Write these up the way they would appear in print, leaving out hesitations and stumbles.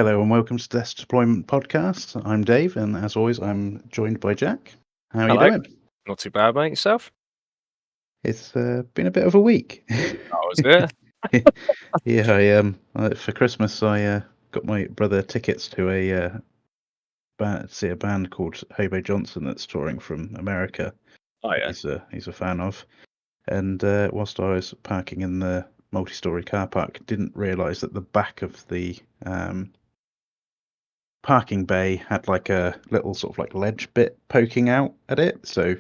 Hello and welcome to Desk Deployment Podcast. I'm Dave, and as always, I'm joined by Jack. How are you Hello. doing? Not too bad, mate. Yourself? It's been a bit of a week. Oh, is it? Yeah, for Christmas I got my brother tickets to a see a band called Hobo Johnson that's touring from America. Oh, yeah. He's a fan of, and whilst I was parking in the multi-story car park, didn't realise that the back of the parking bay had like a little sort of like ledge bit poking out at it. So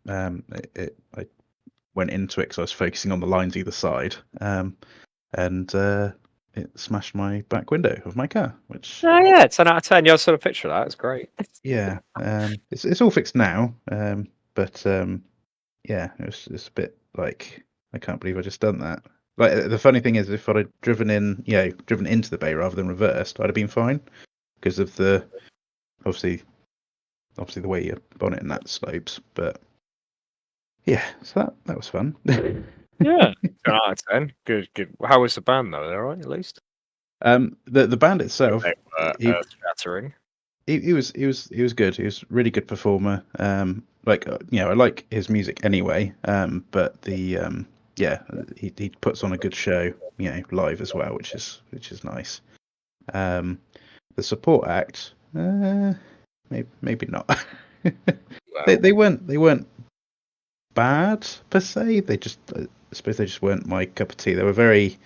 I went into it because I was focusing on the lines either side, and it smashed my back window of my car. Which Oh, yeah. 10 out of 10. Yeah, I saw a picture of that. It's great. yeah, it's all fixed now. But yeah, it's a bit like I can't believe I just done that. Like the funny thing is, if I'd driven into the bay rather than reversed, I'd have been fine because of the obviously the way your bonnet and that slopes. But yeah, so that was fun. Yeah. 10 out of 10. Good, good. How was the band, though? They're all right, at least? The band itself, They were he, earth-shattering. he was good. He was a really good performer. I like his music anyway. But he puts on a good show, live as well, which is nice. The support act, maybe not. Well, They weren't bad per se. They just I suppose they just weren't my cup of tea. They were very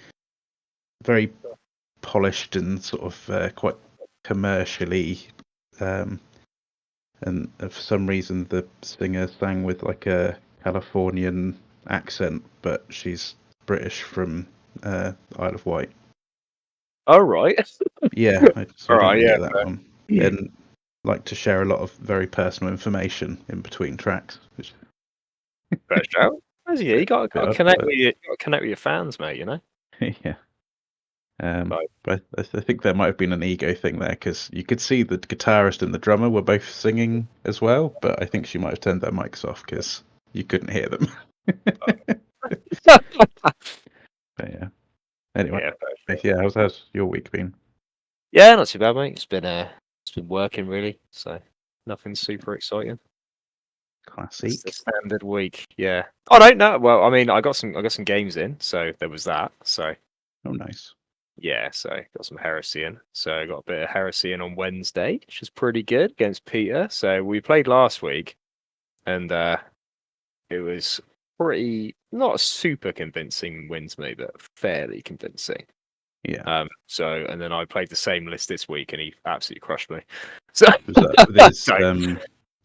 polished and sort of quite commercially. And for some reason, the singer sang with like a Californian accent, but she's British from Isle of Wight. all right. Yeah, so All I didn't right, really yeah. get that one. And like to share a lot of very personal information in between tracks, which Fair shout. Yeah, you got bit to odd, connect but with you. Got to connect with your fans, mate. yeah. Like, But I think there might have been an ego thing there because you could see the guitarist and the drummer were both singing as well, but I think she might have turned their mics off because you couldn't hear them. But yeah. Anyway, yeah, fair shout. yeah. How's your week been? Yeah, not too bad, mate. It's been working really, so nothing super exciting. It's the Classic. standard week, yeah. Oh no, no. Well, I mean, I got some games in, so there was that. So Oh, nice. yeah, so got some heresy in. So I got a bit of heresy in on Wednesday, which was pretty good against Peter. So we played last week, and it was pretty not a super convincing win to me, but fairly convincing. Yeah. So and then I played the same list this week, and he absolutely crushed me. So, Was that with his so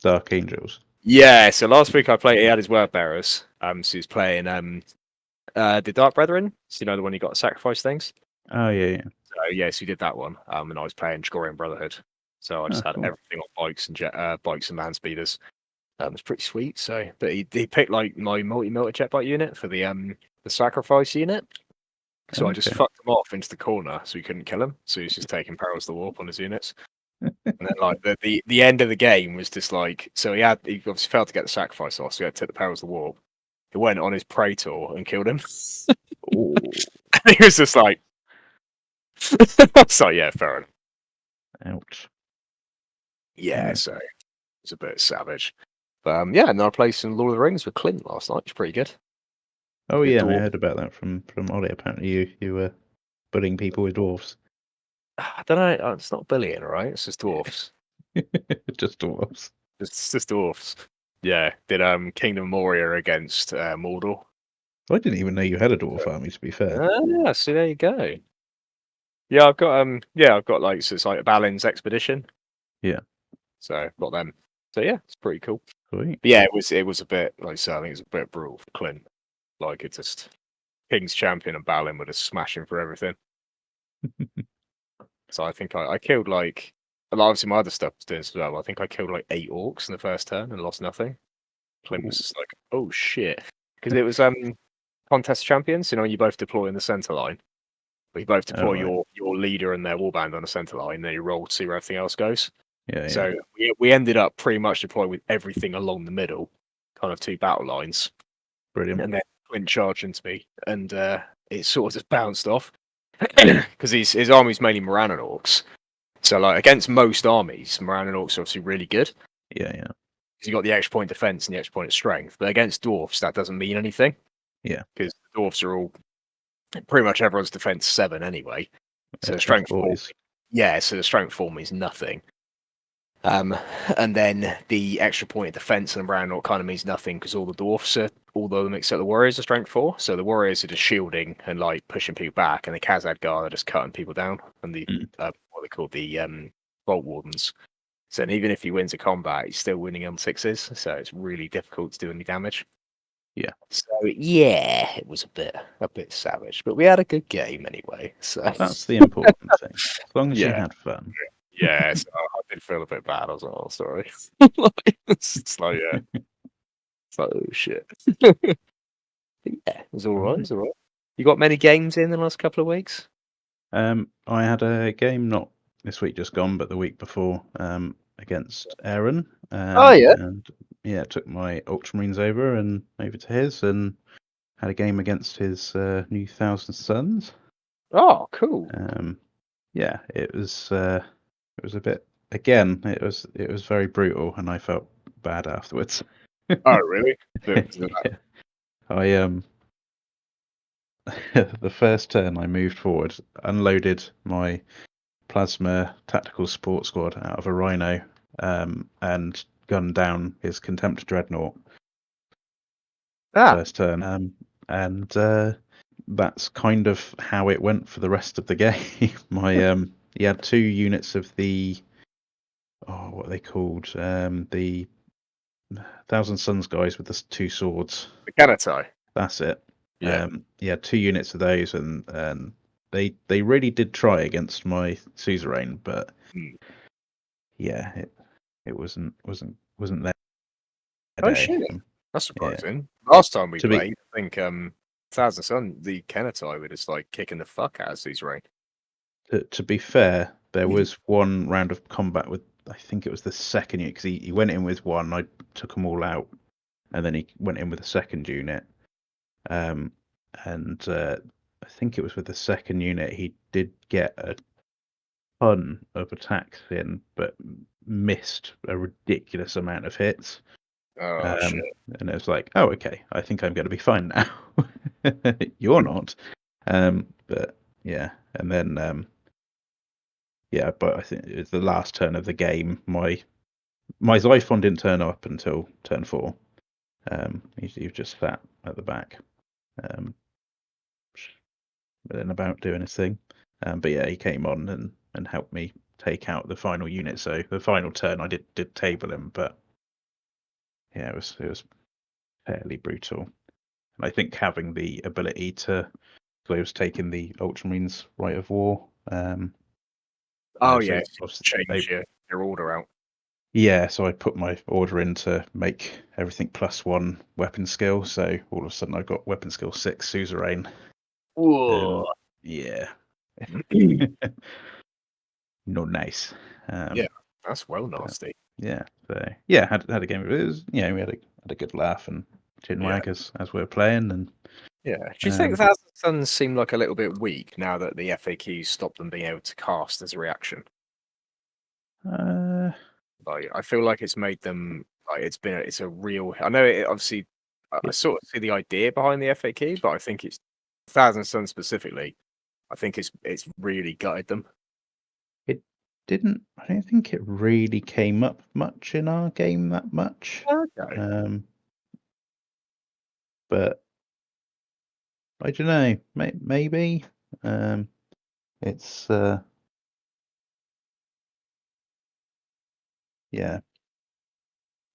Dark Angels? yeah, so last week I played. He had his word bearers. So he was playing the Dark Brethren. So the one you got to sacrifice things. Oh yeah. So yes, we did that one. And I was playing Scoring Brotherhood. So I Oh, just had cool. everything on bikes and land speeders. It's pretty sweet. So, but he picked like my multi-motor jet bike unit for the sacrifice unit. So I just Okay. fucked him off into the corner so he couldn't kill him. So he's just taking Perils of the Warp on his units. And then like the end of the game was just like, so he obviously failed to get the sacrifice off, so he had to take the Perils of the Warp. He went on his Praetor and killed him. Oh, And he was just like, so yeah, fair enough. ouch. Yeah, so it's a bit savage. But yeah, and then I played some Lord of the Rings with Clint last night. It's pretty good. Oh The yeah, I dwarf. heard about that from Ollie. Apparently, you were bullying people with dwarves. I don't know. It's not bullying, right? It's just dwarfs. Just dwarves. It's just dwarfs. Yeah, did Kingdom of Moria against Mordor. I didn't even know you had a dwarf army. To be fair. Yeah, see there you go. Yeah, I've got like so it's like a Balin's expedition. Yeah. So I've got them. So yeah, it's pretty cool. Sweet. But yeah, it was a bit like so I think it's a bit brutal for Clint. Like it's just King's champion and Balin were just smashing for everything. So I think I killed like obviously my other stuff was doing as well. I think I killed like 8 orcs in the first turn and lost nothing. Clint was just like, oh shit. Because it was contest champions, you both deploy in the center line. But you both deploy Right. your leader and their warband on the center line, then you roll to see where everything else goes. Yeah. So we ended up pretty much deploying with everything along the middle, kind of 2 battle lines. Brilliant. And then Clint charged into me, and it sort of just bounced off because his army's mainly Morannon orcs. So like against most armies, Moran and Orcs are obviously really good Yeah. because you got the extra point defense and the extra point of strength. But against dwarfs, that doesn't mean anything. Yeah. Because dwarfs are all pretty much everyone's defense 7 anyway. So F strength 4, boys. yeah. So the strength 4 means nothing. And then the extra point of defense and Moran Orc kind of means nothing because all the dwarfs are, although except the warriors are strength 4. So the warriors are just shielding and like pushing people back, and the Khazad guard are just cutting people down, and the what they call the Vault Wardens. So even if he wins a combat, he's still winning on 6s, so it's really difficult to do any damage. Yeah. So yeah, it was a bit savage, but we had a good game anyway. So That's the important thing. As long as you yeah, had fun. yeah. So I did feel a bit bad. I was like, oh, sorry. It's like yeah, it's like oh shit. But yeah, it was all right. It was all right. You got many games in the last couple of weeks? I had a game not this week just gone, but the week before, against Aaron. Oh yeah. And yeah, took my Ultramarines over to his, and had a game against his new Thousand Sons. Oh, cool. Yeah, it was a bit again. It was very brutal, and I felt bad afterwards. Oh really? Yeah. I the first turn I moved forward, unloaded my plasma tactical support squad out of a rhino, and gunned down his contempt dreadnought Ah, first turn. And that's kind of how it went for the rest of the game. He had 2 units of the what are they called? The Thousand Suns guys with the 2 swords. the Kanatai. That's it. Yeah. He had 2 units of those, and they really did try against my suzerain, but Hmm. yeah, it wasn't their Oh day. shit, that's Yeah, surprising. Last time we to be played, I think Thousand Sun, the Kanatai were just like kicking the fuck out of Suzerain. to be fair, there was one round of combat with, I think it was the second unit, because he went in with one, I took them all out, and then he went in with a second unit. And I think it was with the second unit he did get a ton of attacks in, but missed a ridiculous amount of hits. Oh shit. And it was like, oh, okay, I think I'm going to be fine now. You're not. But yeah, and then yeah, but I think it's the last turn of the game. My Xiphon didn't turn up until turn 4. He was just sat at the back, then about doing his thing. But yeah, he came on and helped me take out the final unit. So the final turn, I did table him, but yeah, it was fairly brutal. And I think having the ability to, so I was taking the Ultramarines Rite of War. Oh So yeah, obviously change your order out. yeah, so I put my order in to make everything +1 weapon skill. So all of a sudden I got weapon skill 6 suzerain. Whoa. Yeah, not nice. Yeah, that's well But nasty. yeah, so yeah, had a game. It was, we had a good laugh and chin Yeah. wag as we were playing, and Yeah. Do you think Thousand Suns seem like a little bit weak now that the FAQs stopped them being able to cast as a reaction? uh, Like, I feel like it's made them like it's a real. I know it obviously. I it sort of see the idea behind the FAQ, but I think it's Thousand Suns specifically. I think it's really gutted them. it didn't. I don't think it really came up much in our game that much. Okay. But I don't know. Maybe it's yeah.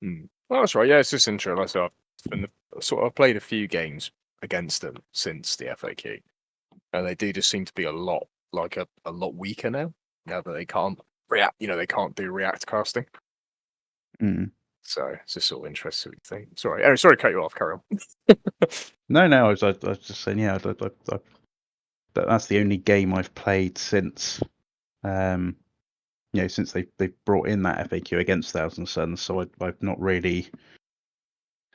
Well, that's right. Yeah, it's just interesting. Like I said, I've played a few games against them since the FAQ, and they do just seem to be a lot a lot weaker now. Now that they can't react, they can't do react casting. Mm. So it's just sort of interesting thing. Sorry, sorry to cut you off. Carry on. No, I was just saying, yeah, that's the only game I've played since, since they brought in that FAQ against Thousand Suns. So I've not really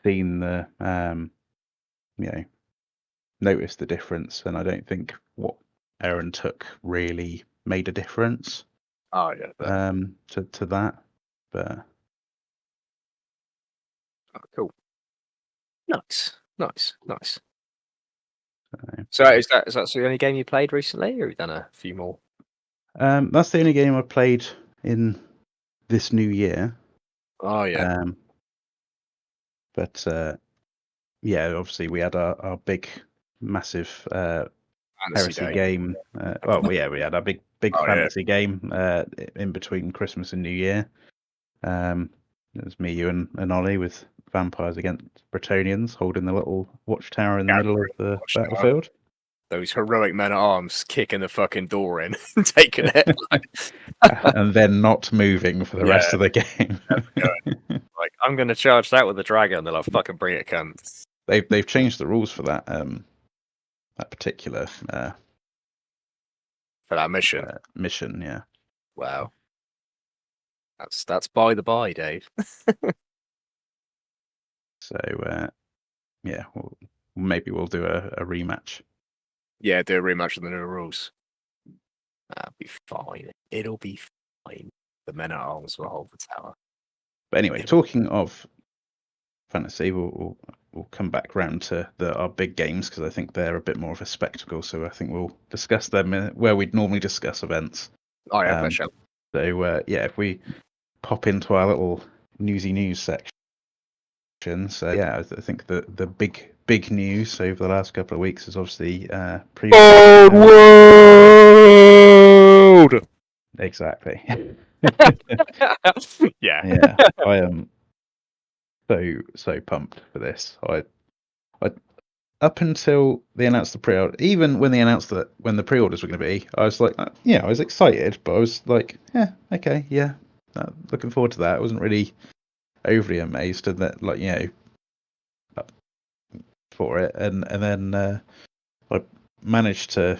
seen the, noticed the difference, and I don't think what Aaron took really made a difference. Oh yeah, fair. to that. But Oh, cool. Nice. uh, So is that the only game you played recently, or have you done a few more? that's the only game I played in this new year. Oh yeah, Um, but yeah, obviously we had our big, massive Fantasy heresy Day. game. Well, yeah, we had our big Oh yeah, fantasy game in between Christmas and New Year. It was me, you, and Ollie with vampires against Bretonians, holding the little watchtower in the middle of the Watchtower. battlefield, Those heroic men at arms kicking the fucking door in and taking it. and then not moving for the rest Yeah, of the game. like I'm gonna charge that with a dragon. They're like, fucking bring it, cunt. They've changed the rules for that that particular For that mission. mission. Yeah, Wow, that's by the by, Dave. so yeah, maybe we'll do a rematch. Yeah, do a rematch of the new rules. That'll be fine. It'll be fine. The men at arms will hold the tower. But anyway, It'll... talking of fantasy, we'll come back round to our big games because I think they're a bit more of a spectacle. So I think we'll discuss them where we'd normally discuss events. Oh yeah, for Um, sure. so yeah, if we pop into our little newsy news section, so yeah, I think the big news over the last couple of weeks is obviously Old World. exactly. Yeah. Yeah, I am so pumped for this. I up until they announced the pre-order, even when they announced that when the pre-orders were going to be, I was like, yeah, I was excited, but I was like, yeah, okay, yeah, looking forward to that. I wasn't really overly amazed at that, like, for it, and then I managed to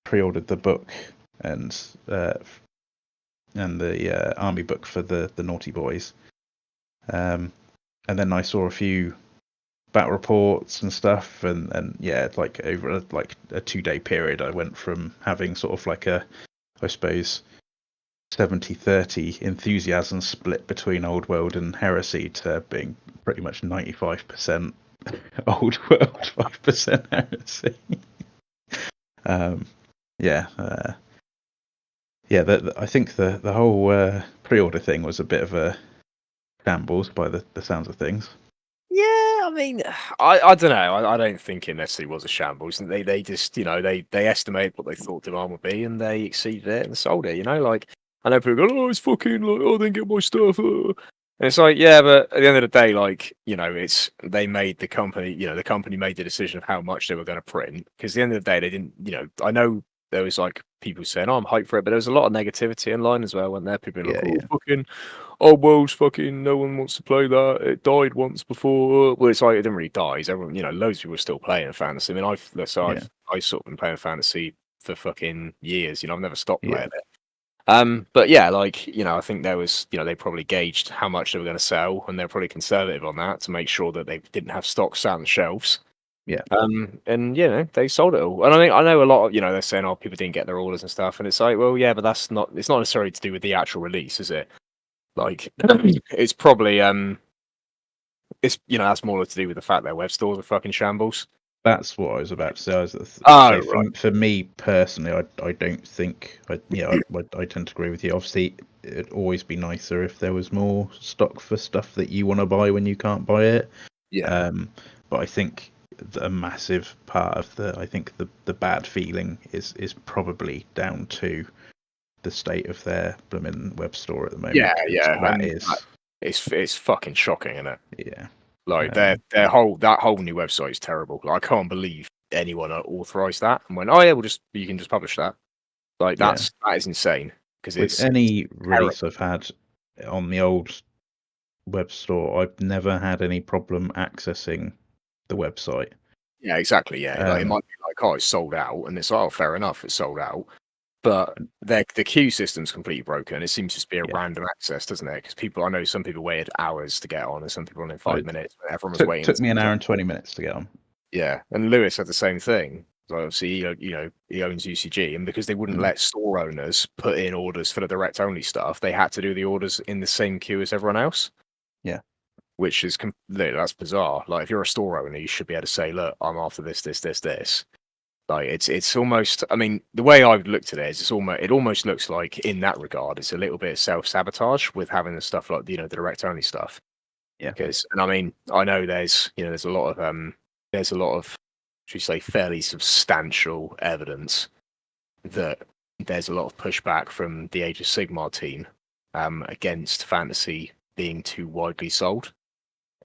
pre-order the book and the army book for the Naughty Boys, and then I saw a few battle reports and stuff, and yeah, like over a 2-day period, I went from having sort of like I suppose 70-30 enthusiasm split between Old World and Heresy to being pretty much 95% Old World, 5% Heresy. um, yeah, I think the whole pre-order thing was a bit of a shambles by the sounds of things. Yeah, I mean, I don't know. I don't think it necessarily was a shambles. They just they estimated what they thought demand would be and they exceeded it and sold it. Like I know people go, oh, it's fucking like, oh, I didn't get my stuff. And it's like, yeah, but at the end of the day, like it's they made the company. The company made the decision of how much they were going to print because at the end of the day, they didn't. I know there was like people saying, "Oh, I'm hyped for it," but there was a lot of negativity online as well. When there, people were Yeah, like, "Oh, yeah, fucking." Oh, world's fucking no one wants to play that. It died once before. Well, it's like it didn't really die. Everyone, loads of people are still playing fantasy. I mean, yeah, I've sort of been playing fantasy for fucking years. I've never stopped yeah, playing it. But yeah, like I think there was, they probably gauged how much they were going to sell, and they're probably conservative on that to make sure that they didn't have stock sat on the shelves. yeah, And they sold it all. And I know a lot of, they're saying, oh, people didn't get their orders and stuff, and it's like, well, yeah, but it's not necessarily to do with the actual release, is it? Like, it's probably it's that's more to do with the fact their web stores are fucking shambles. That's what I was about to say. I was Oh say right. for me personally, I don't think I tend to agree with you. Obviously, it'd always be nicer if there was more stock for stuff that you want to buy when you can't buy it. Yeah. But I think a massive part of the bad feeling is probably down to the state of their blooming web store at the Yeah, moment. 'Cause yeah. that And is, it's fucking shocking, isn't it? yeah, Like their whole new website is terrible. Like I can't believe anyone authorized that and went, oh yeah, you can just publish that. Like yeah. that is insane because With it's any terrible. release I've had on the old web store, I've never had any problem accessing the website. Yeah, exactly. Yeah, like it Um, might be like, oh, it's sold out, and it's like, oh, fair enough, it's sold out. But the queue system's completely broken. It seems to just be a yeah, random access, doesn't it? Because I know some people waited hours to get on, and some people on in no, 5 minutes. But everyone was waiting. took me an hour and 20 minutes to get on. Yeah, and Lewis had the same thing. So obviously, he owns UCG, and because they wouldn't let store owners put in orders for the direct only stuff, they had to do the orders in the same queue as everyone else. Yeah. Which is that's bizarre. Like, if you're a store owner, you should be able to say, "Look, I'm after this." Like, it's almost. I mean, the way I've looked at it is, it almost looks like, in that regard, it's a little bit of self sabotage with having the stuff like the direct only stuff. Yeah. Because, and I mean, I know there's a lot of should we say, fairly substantial evidence that there's a lot of pushback from the Age of Sigmar team against fantasy being too widely sold.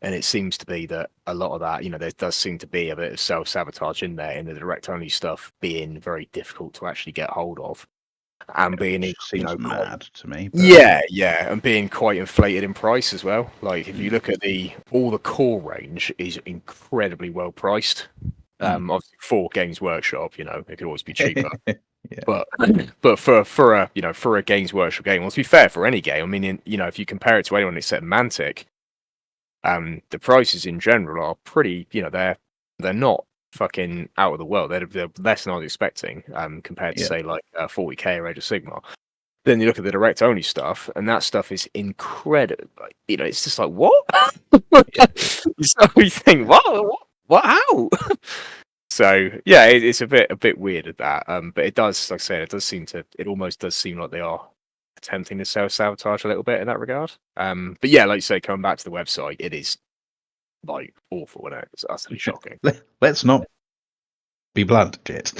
And it seems to be that a lot of that, there does seem to be a bit of self-sabotage in there, in the direct-only stuff being very difficult to actually get hold of. And being, Which seems mad to me. But... Yeah, and being quite inflated in price as well. Like, if you look at all the core range is incredibly well priced. Obviously for Games Workshop, it could always be cheaper. Yeah. But for a Games Workshop game, well, to be fair, for any game, I mean, if you compare it to anyone except Mantic, the prices in general are pretty, they're not fucking out of the world. They're less than I was expecting, compared to say like 40k or Age of Sigmar. Then you look at the direct only stuff, and that stuff is incredible. Like, it's just like, what? So you think, what, how? So yeah, it's a bit weird at that. But it does, like I said, it almost does seem like they are attempting to self-sabotage a little bit in that regard. But yeah, like you say, coming back to the website, it is like awful, and it's utterly shocking. Let's not be blunt, Jit.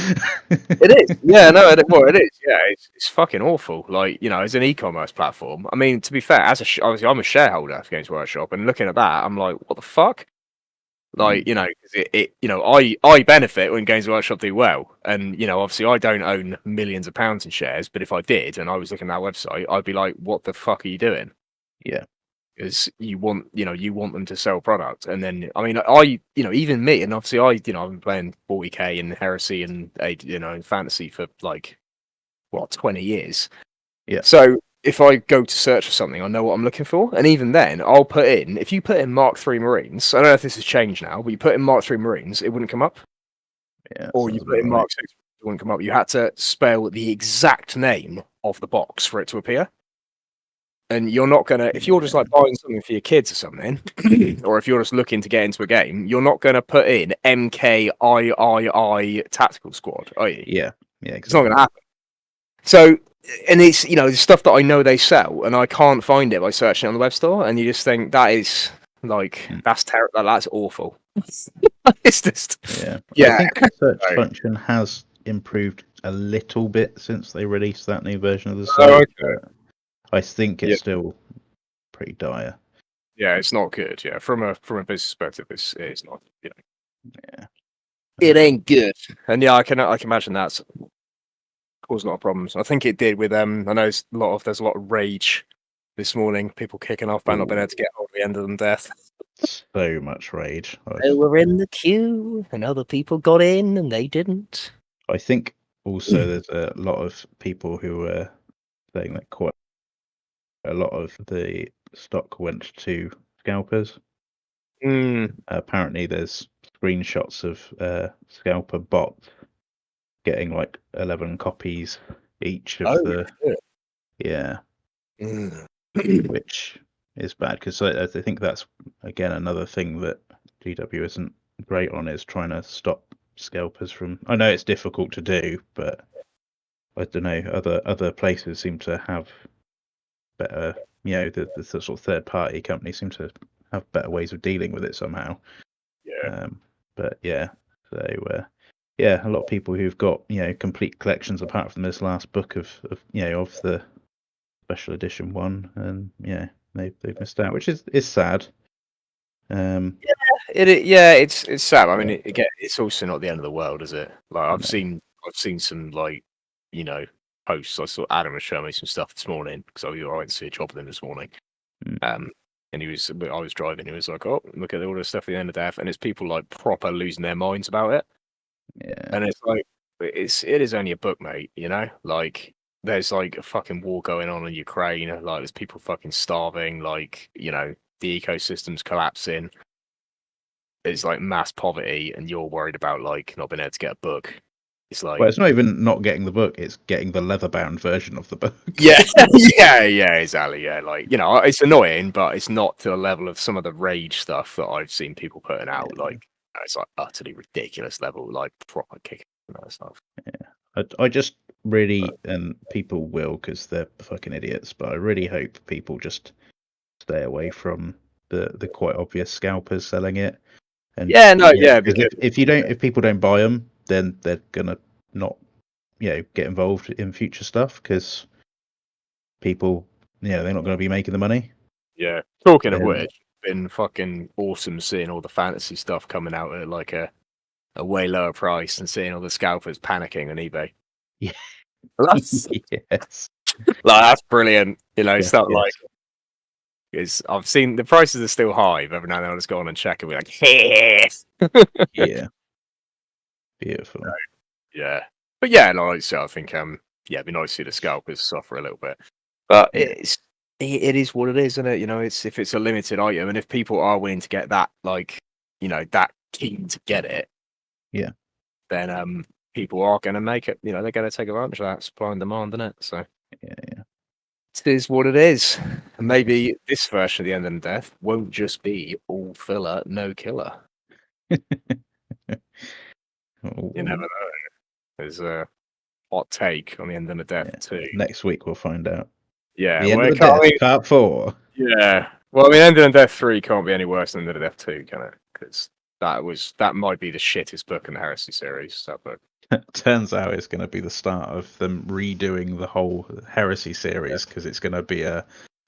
It is, yeah, no, it is, yeah, it's fucking awful. Like, as an e-commerce platform, I mean, to be fair, obviously I'm a shareholder for Games Workshop, and looking at that, I'm like, what the fuck? Like, 'cause I benefit when Games Workshop do well, and obviously I don't own millions of pounds in shares, but if I did and I was looking at that website, I'd be like, what the fuck are you doing? Yeah. Because you want them to sell product, and then I mean, even me, and obviously I've been playing 40k in Heresy and in Fantasy for like 20 years. Yeah. So if I go to search for something, I know what I'm looking for, and even then, if you put in Mark III Marines, I don't know if this has changed now, but you put in Mark III Marines, it wouldn't come up, Yeah. or you put in Mark VI, it wouldn't come up. You had to spell the exact name of the box for it to appear. And you're not gonna, if you're just like buying something for your kids or something, or if you're just looking to get into a game, you're not gonna put in MKIII Tactical Squad, are you? Yeah. Yeah. Exactly. It's not gonna happen. So, and it's the stuff that I know they sell, and I can't find it by searching it on the web store, and you just think that is like that's terrible. That's awful. It's just I think the search function has improved a little bit since they released that new version of the site. Okay. I think it's still pretty dire. Yeah, it's not good. Yeah, from a business perspective, it's not. Yeah, it ain't good. And yeah, I can imagine that's caused a lot of problems. I think it did with I know there's a lot of rage this morning. People kicking off about not being able to get hold of the End of them Death. So much rage. They were in the queue, and other people got in, and they didn't. I think also there's a lot of people who were saying that quite a lot of the stock went to scalpers. Apparently, there's screenshots of scalper bots getting like 11 copies each of which is bad because I think that's again another thing that GW isn't great on, is trying to stop scalpers from. I know it's difficult to do, but I don't know, other places seem to have better, the sort of third party companies seem to have better ways of dealing with it somehow. But yeah, so a lot of people who've got complete collections apart from this last book of the special edition one, and they've missed out, which is sad. It's sad. I mean, it's also not the end of the world, is it? Like, I've seen some like posts. I saw Adam was showing me some stuff this morning because I went to see a job with him this morning. And I was driving. He was like, "Oh, look at all this stuff at the End of Death," and it's people like proper losing their minds about it. Yeah, and it's like it is only a book, mate. Like, there's like a fucking war going on in Ukraine. Like, there's people fucking starving. Like, the ecosystem's collapsing. It's like mass poverty, and you're worried about like not being able to get a book. It's like, Well, it's not even not getting the book; it's getting the leather-bound version of the book. yeah, yeah, exactly. Yeah, like, it's annoying, but it's not to the level of some of the rage stuff that I've seen people putting out. Like, it's like utterly ridiculous level, like proper kick and that stuff. I just really, and people will because they're fucking idiots, but I really hope people just stay away from the quite obvious scalpers selling it. And Yeah, no, yeah, because because if people don't buy them, then they're gonna not get involved in future stuff because people they're not going to be making the money. yeah. Talking of And which, been fucking awesome seeing all the fantasy stuff coming out at like a way lower price and seeing all the scalpers panicking on eBay. yeah, That's yes, like that's brilliant. yes, Stuff yes, like is I've seen the prices are still high, but every now and then I'll just go on and check and be like, yes. yeah, beautiful. Yeah. But yeah, like so I think it'd be nice to see the scalpers suffer a little bit. But Yeah, it is what it is, isn't it? It's if it's a limited item and if people are willing to get that that keen to get it, yeah, then people are gonna make it, they're gonna take advantage of that supply and demand, isn't it? So yeah, it is what it is. And maybe this version of the End of Death won't just be all filler, no killer. yeah. You never Oh, know. There's a hot take on the End of Death yeah. too. Next week we'll find out. Yeah, The End well, of it the can't, Death, Part 4. yeah. Well, I mean, End of Death 3 can't be any worse than End of Death 2, can it? Because that might be the shittest book in the Heresy series. That book. Turns out it's going to be the start of them redoing the whole Heresy series because it's going to be a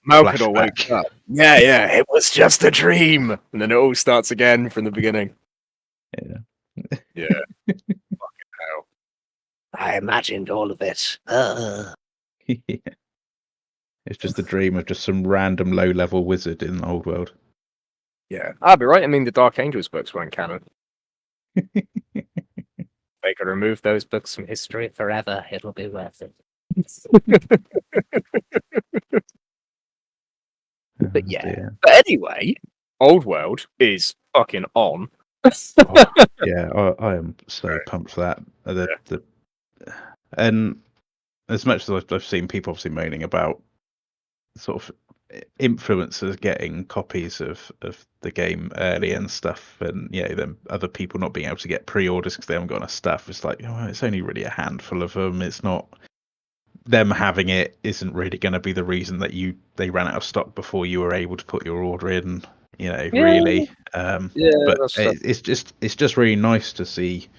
Malkador wakes flashback. up. Yeah, yeah. It was just a dream, and then it all starts again from the beginning. Yeah. Yeah. Fucking hell. I imagined all of it. Yeah. It's just a dream of just some random low-level wizard in the old world. Yeah, I'll be right. I mean, the Dark Angels books weren't canon. They could remove those books from history forever. It'll be worth it. But Oh, yeah. dear. But anyway, Old World is fucking on. Oh, yeah, I am so pumped for that. And as much as I've seen people obviously moaning about sort of influencers getting copies of the game early and stuff, and then other people not being able to get pre-orders because they haven't got enough stuff, it's like, it's only really a handful of them. It's not them having it isn't really going to be the reason that they ran out of stock before you were able to put your order in, really. Yeah, But that's fair. it's just really nice to see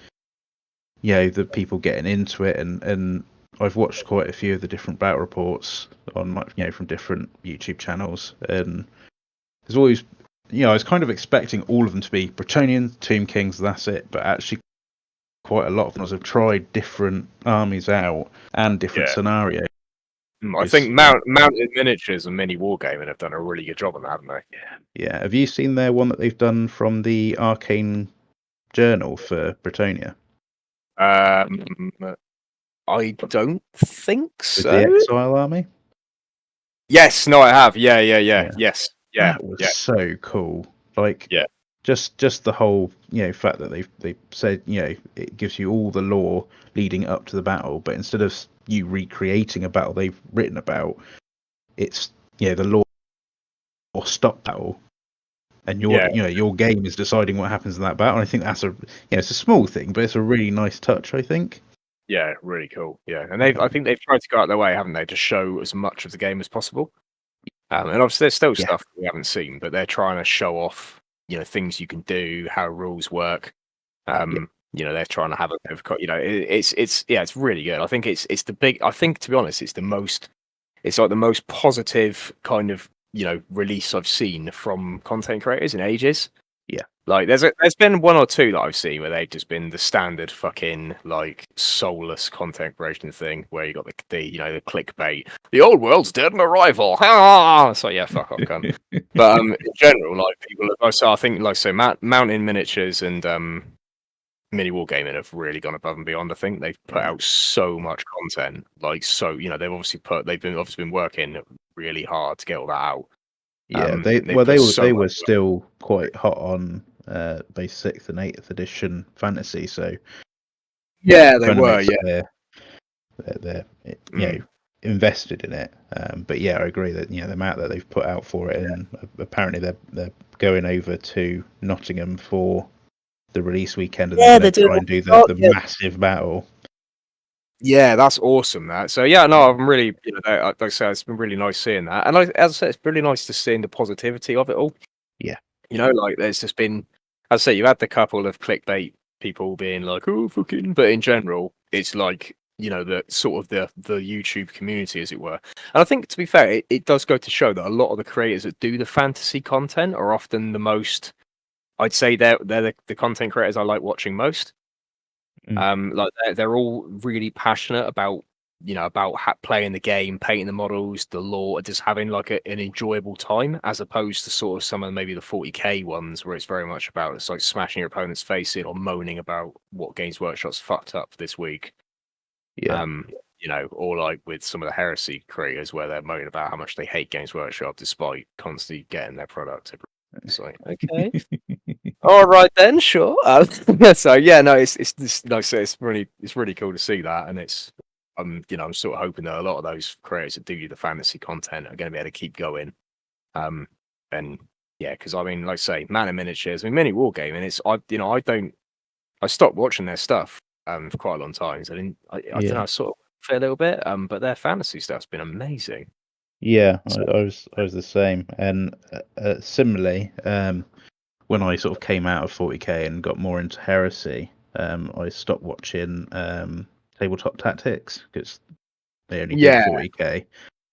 the people getting into it, and I've watched quite a few of the different battle reports on from different YouTube channels, and there's always I was kind of expecting all of them to be Bretonian, Tomb Kings, that's it, but actually quite a lot of them have tried different armies out and different Yeah. scenarios. I think Mounted Miniatures and Mini Wargaming have done a really good job on that, haven't they? Yeah. Have you seen their one that they've done from the Arcane Journal for Bretonia? I don't think With the so. Exile army? Yes, no, I have. Yeah, Yeah. yes, yeah, That was yeah, so cool. Like, yeah, just the whole fact that they said it gives you all the lore leading up to the battle, but instead of you recreating a battle they've written about, it's the lore stop battle, and yeah, your game is deciding what happens in that battle. And I think that's it's a small thing, but it's a really nice touch, I think. yeah. Really cool. Yeah, and I think they've tried to go out their way, haven't they, to show as much of the game as possible. And obviously, there's still Yeah, stuff we haven't seen, but they're trying to show off, things you can do, how rules work. yeah, They're trying to have a bit of, it's really good. I think it's the big. I think, to be honest, it's like the most positive kind of release I've seen from content creators in ages. yeah, Like there's been one or two that I've seen where they've just been the standard fucking like soulless content creation thing where you got the clickbait. The old world's dead on arrival. Ah! So yeah, fuck off, cunt. But in general, like people, so I think like so Mountain Miniatures and Mini Wargaming have really gone above and beyond. I think they've put yeah. out so much content, like so they've obviously been working really hard to get all that out. Yeah, They've put so they much were still quite hot on base 6th and 8th edition fantasy, so Yeah, they kind of were. makes Yeah. it they're Mm. invested in it. But yeah, I agree that the amount that they've put out for it, and apparently they're going over to Nottingham for the release weekend, and they're Yeah, going they're to doing try all and the do the start. the Yeah. massive battle. Yeah, that's awesome. That. So yeah, no, Yeah, I'm really, like I said, it's been really nice seeing that, and as I said, it's really nice to see the positivity of it all. yeah, Like there's just been, as I say, you had the couple of clickbait people being like, "Oh, fucking," but in general, it's like the sort of the YouTube community, as it were. And I think, to be fair, it does go to show that a lot of the creators that do the fantasy content are often the most. I'd say they're the content creators I like watching most. mm, Like they're all really passionate about about playing the game, painting the models, the lore, just having like an enjoyable time, as opposed to sort of some of maybe the 40k ones where it's very much about it's like smashing your opponent's face in or moaning about what Games Workshop's fucked up this week. yeah. Um, or like with some of the heresy creators where they're moaning about how much they hate Games Workshop despite constantly getting their product. It's like, okay. All right then, sure. So yeah, no, it's like I say, it's really cool to see that, and I'm sort of hoping that a lot of those creators that do the fantasy content are going to be able to keep going. Um, and yeah, because I mean, like I say, Man of Miniatures, I mean, mini wargaming. I stopped watching their stuff for quite a long time. So I don't know, Yeah, I sort of for a little bit. But their fantasy stuff's been amazing. yeah. I, So I was the same, and similarly, when I sort of came out of 40k and got more into heresy, I stopped watching tabletop tactics because they only did yeah, 40k,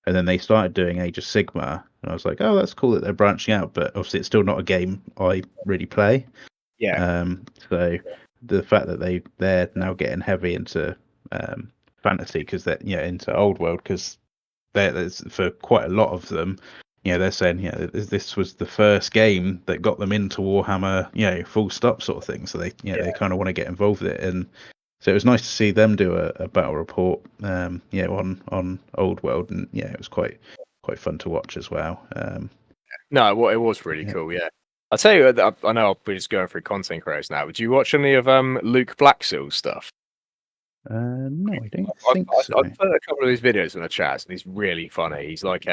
and then they started doing Age of Sigma, and I was like, oh, that's cool that they're branching out, but obviously it's still not a game I really play. yeah, So the fact that they're now getting heavy into fantasy because they're into old world because there's for quite a lot of them. They're saying, this was the first game that got them into Warhammer, full stop sort of thing. So they kind of want to get involved with it, and so it was nice to see them do a battle report, on Old World, and it was quite fun to watch as well. No, it was really Yeah. cool. Yeah, I'll tell you. I know we're just going through content creators now. But do you watch any of Luke Blackseal's stuff? No, I don't I've, think so. I've put a couple of his videos in the chat, and he's really funny. He's like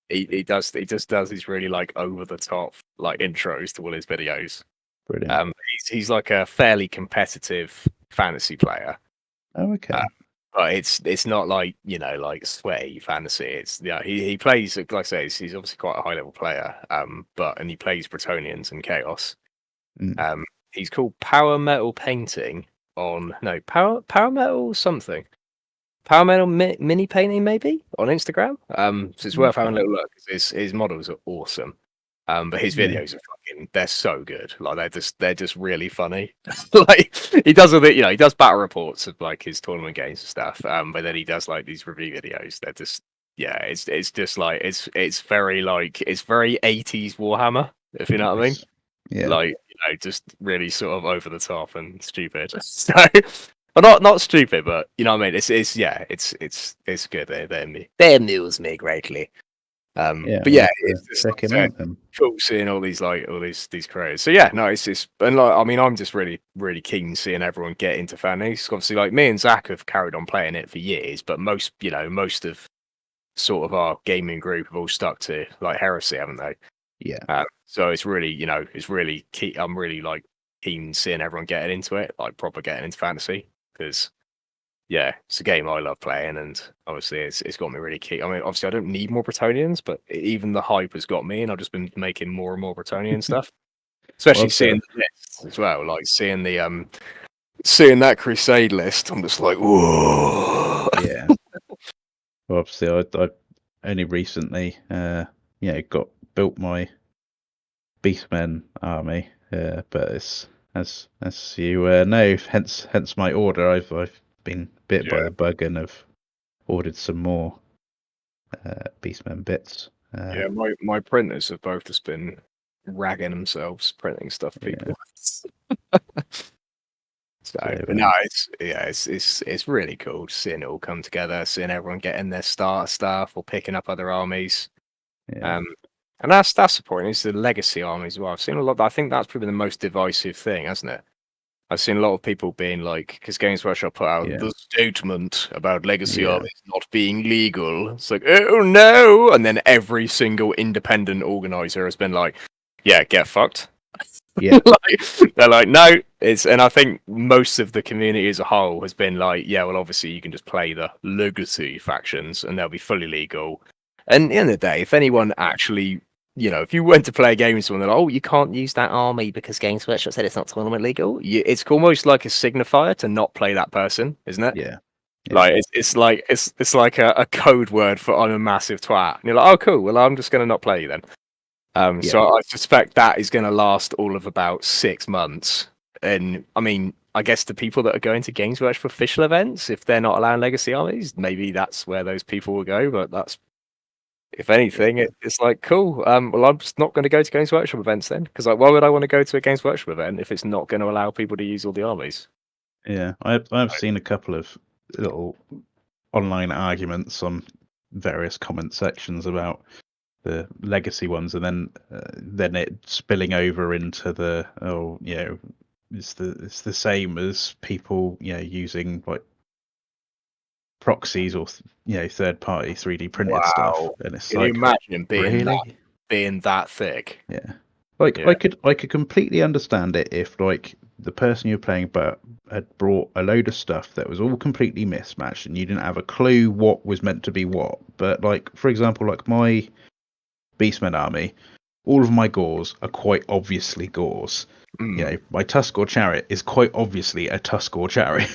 he just does these really like over the top like intros to all his videos. Brilliant. He's like a fairly competitive fantasy player. Oh, Uh, okay. but it's not like like sweaty fantasy. It's he plays like I say he's obviously quite a high level player. And he plays Bretonians and Chaos. Mm. Um, he's called Power Metal Painting on no Power Metal something. Power Metal Mini Painting maybe on Instagram. So it's worth having a Okay. little look. His models are awesome. But his Yeah. videos are they're so good. Like they're just really funny. Like he does all the he does battle reports of like his tournament games and stuff. But then he does like these review videos. They're just it's just like it's very like it's very 80s Warhammer, if you know what I mean. Nice. Yeah. Like just really sort of over the top and stupid. So well, not stupid, but you know what I mean. It's yeah, it's good. They amuse me greatly. Yeah. But I'll yeah, have to it's just check him like I said, out then. cool seeing all these creators. So yeah, no, it's and like I mean, I'm just really keen seeing everyone get into fantasy. Obviously, like me and Zach have carried on playing it for years, but most of sort of our gaming group have all stuck to like heresy, haven't they? Yeah. So it's really it's really key. I'm really like keen seeing everyone getting into it, like proper getting into fantasy because yeah, it's a game I love playing, and obviously it's got me really keen. I mean, obviously I don't need more Bretonians, but even the hype has got me, and I've just been making more and more Bretonian stuff. Well, Especially obviously, seeing the lists as well, like seeing that Crusade list. I'm just like, whoa. yeah. Well, obviously, I only recently, got built my Beastmen army. But it's as you know, hence my order. I've been bit by Yeah, the bug and have ordered some more Beastmen bits. yeah. My printers have both just been ragging themselves printing stuff for Yeah. people. So, So but no, it's really cool seeing it all come together, seeing everyone getting their starter stuff or picking up other armies. yeah. Um, and that's the point. It's the legacy army as well. I've seen a lot. I think that's probably the most divisive thing, hasn't it? I've seen a lot of people being like, because Games Workshop put out Yeah. the statement about legacy Yeah. armies not being legal. It's like, oh no! And then every single independent organizer has been like, yeah, get fucked. Yeah. They're like, no, and I think most of the community as a whole has been like, yeah, well, obviously you can just play the legacy factions and they'll be fully legal. And at the end of the day, if anyone actually, if you went to play a game with someone, they're like, oh, you can't use that army because Games Workshop said it's not tournament legal. It's almost like a signifier to not play that person, isn't it? Yeah. Like it's like a code word for I'm a massive twat. And you're like, oh, cool. Well, I'm just gonna not play you then. Yeah. So I suspect that is going to last all of about 6 months. And I mean, I guess the people that are going to Games Workshop official events, if they're not allowing legacy armies, maybe that's where those people will go. But that's, if anything, it's like cool. Well, I'm just not going to go to Games Workshop events then, because like, why would I want to go to a Games Workshop event if it's not going to allow people to use all the armies? Yeah. I've seen a couple of little online arguments on various comment sections about the legacy ones, and then it spilling over into the it's the same as people using like proxies or third party 3D printed stuff, Wow. and it's Can you like, imagine really? being that thick? Yeah. Like Yeah. I could completely understand it if like the person you're playing but had brought a load of stuff that was all completely mismatched and you didn't have a clue what was meant to be what. But like, for example, like my Beastmen army, all of my Gors are quite obviously Gors. My Tuskor chariot is quite obviously a Tuskor chariot.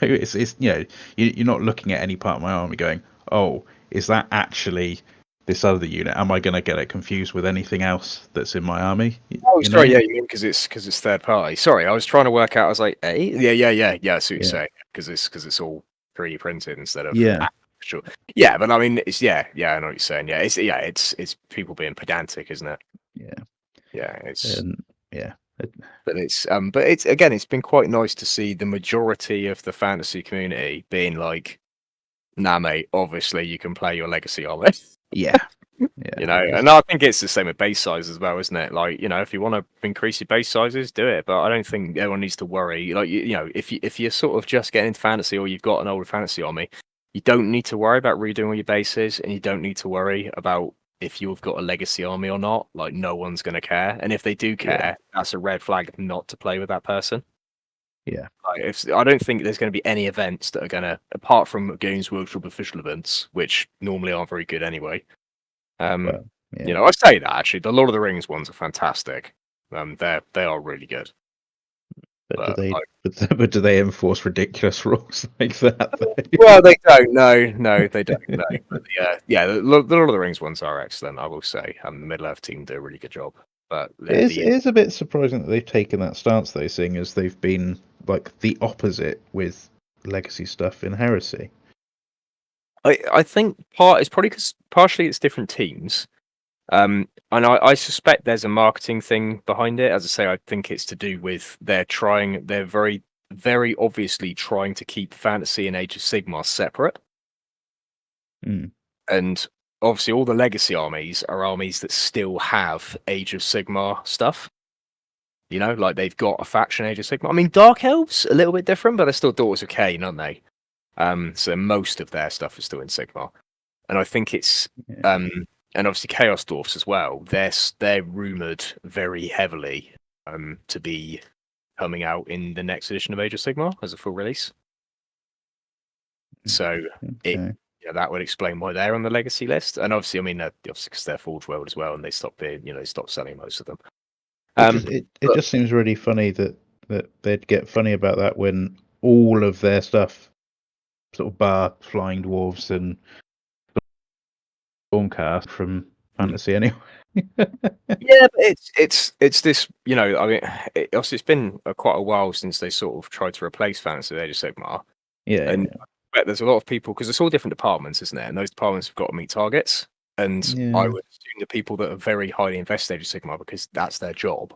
It's you're not looking at any part of my army going, oh, is that actually this other unit? Am I going to get it confused with anything else that's in my army? Oh, You know? sorry. Yeah, you mean because it's third party. Sorry, I was trying to work out. I was like, yeah. I see what you're Yeah. saying because it's all 3D printed instead of Yeah. actual. Yeah, but I mean, it's I know what you're saying. Yeah, it's people being pedantic, isn't it? Yeah. Yeah, it's And yeah. but it's again, it's been quite nice to see the majority of the fantasy community being like, nah, mate. Obviously, you can play your legacy army. Yeah. Yeah. And I think it's the same with base size as well, isn't it? Like, if you want to increase your base sizes, do it. But I don't think everyone needs to worry. Like, if you're sort of just getting into fantasy or you've got an older fantasy army, you don't need to worry about redoing all your bases, and you don't need to worry about if you've got a legacy army or not. Like, no one's going to care. And if they do Yeah. care, that's a red flag not to play with that person. Yeah. Like, I don't think there's going to be any events that are going to, apart from Games Workshop official events, which normally aren't very good anyway. Well, yeah. I say that actually, the Lord of the Rings ones are fantastic. They are really good. But do But they? But do they enforce ridiculous rules like that? well, they don't. No, they don't. No, but the Lord of the Rings ones are excellent. I will say, the Middle Earth team do a really good job. But It is a bit surprising that they've taken that stance, though, seeing as they've been like the opposite with legacy stuff in Heresy. I think it's probably because partially it's different teams. And I suspect there's a marketing thing behind it. As I say, I think it's to do with they're very, very obviously trying to keep Fantasy and Age of Sigmar separate. Mm. And obviously, all the legacy armies are armies that still have Age of Sigmar stuff. Like they've got a faction Age of Sigmar. I mean, Dark Elves a little bit different, but they're still Daughters of Cain, aren't they? So most of their stuff is still in Sigmar, and I think it's Yeah. and obviously Chaos Dwarfs as well. They're rumored very heavily to be coming out in the next edition of Age of Sigmar as a full release. So Okay. that would explain why they're on the legacy list. And obviously, I mean, obviously because they're Forge World as well, and they stopped being, they stopped selling most of them. It just seems really funny that they'd get funny about that when all of their stuff, sort of bar flying dwarves and Stormcast from fantasy anyway. Yeah, but it's this, I mean, obviously it's been quite a while since they sort of tried to replace Fantasy with Age of Sigmar, Yeah. and I bet there's a lot of people because it's all different departments, isn't it? And those departments have got to meet targets, and I Yeah. would assume the people that are very highly invested in Age of Sigmar because that's their job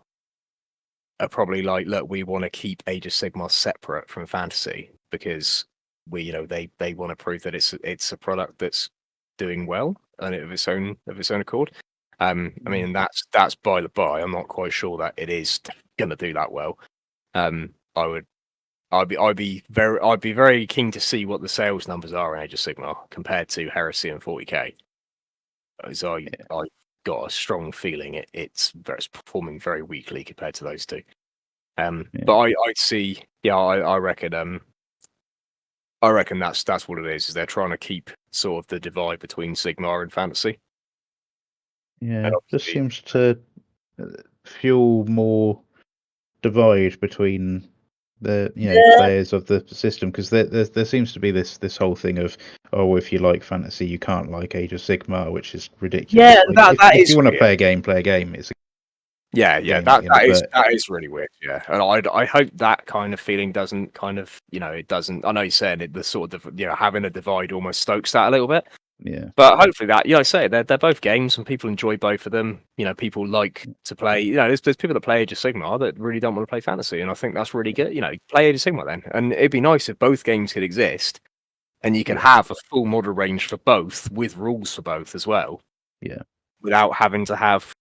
are probably like, look, we want to keep Age of Sigmar separate from Fantasy because they want to prove that it's a product that's doing well and of its own accord. I mean, that's by the by. I'm not quite sure that it is going to do that well. I'd be very keen to see what the sales numbers are in Age of Sigmar compared to Heresy and 40k. As I've got a strong feeling it's performing very weakly compared to those two. But I'd see, I reckon that's what it is they're trying to keep sort of the divide between Sigmar and fantasy. Yeah, just seems to fuel more divide between the players of the system, because there seems to be this whole thing of, oh, if you like fantasy you can't like Age of Sigmar, which is ridiculous. If you want to play a game, It's that is really weird. Yeah, and I hope that kind of feeling doesn't it doesn't. I know you're saying it, the sort of having a divide almost stokes that a little bit. Yeah, but hopefully that I say they're both games and people enjoy both of them. People like to play. There's people that play Age of Sigmar that really don't want to play fantasy, and I think that's really good. Play Age of Sigmar then, and it'd be nice if both games could exist, and you can have a full model range for both with rules for both as well. Yeah, without having to have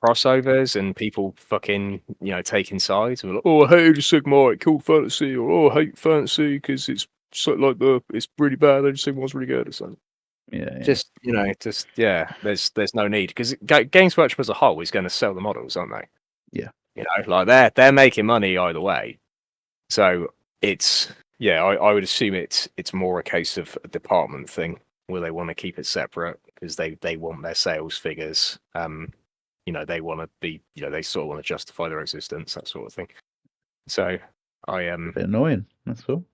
crossovers and people fucking taking sides. Like, oh, I hate Age of Sigmar, it killed fantasy, or oh, I hate fantasy because it's so it's really bad. Age of Sigmar's really good or something. There's no need, because Games Workshop as a whole is going to sell the models, aren't they? Yeah. They're making money either way. So it's I would assume it's more a case of a department thing where they want to keep it separate because they want their sales figures. They want to be they sort of want to justify their existence, that sort of thing. So A bit annoying, that's all.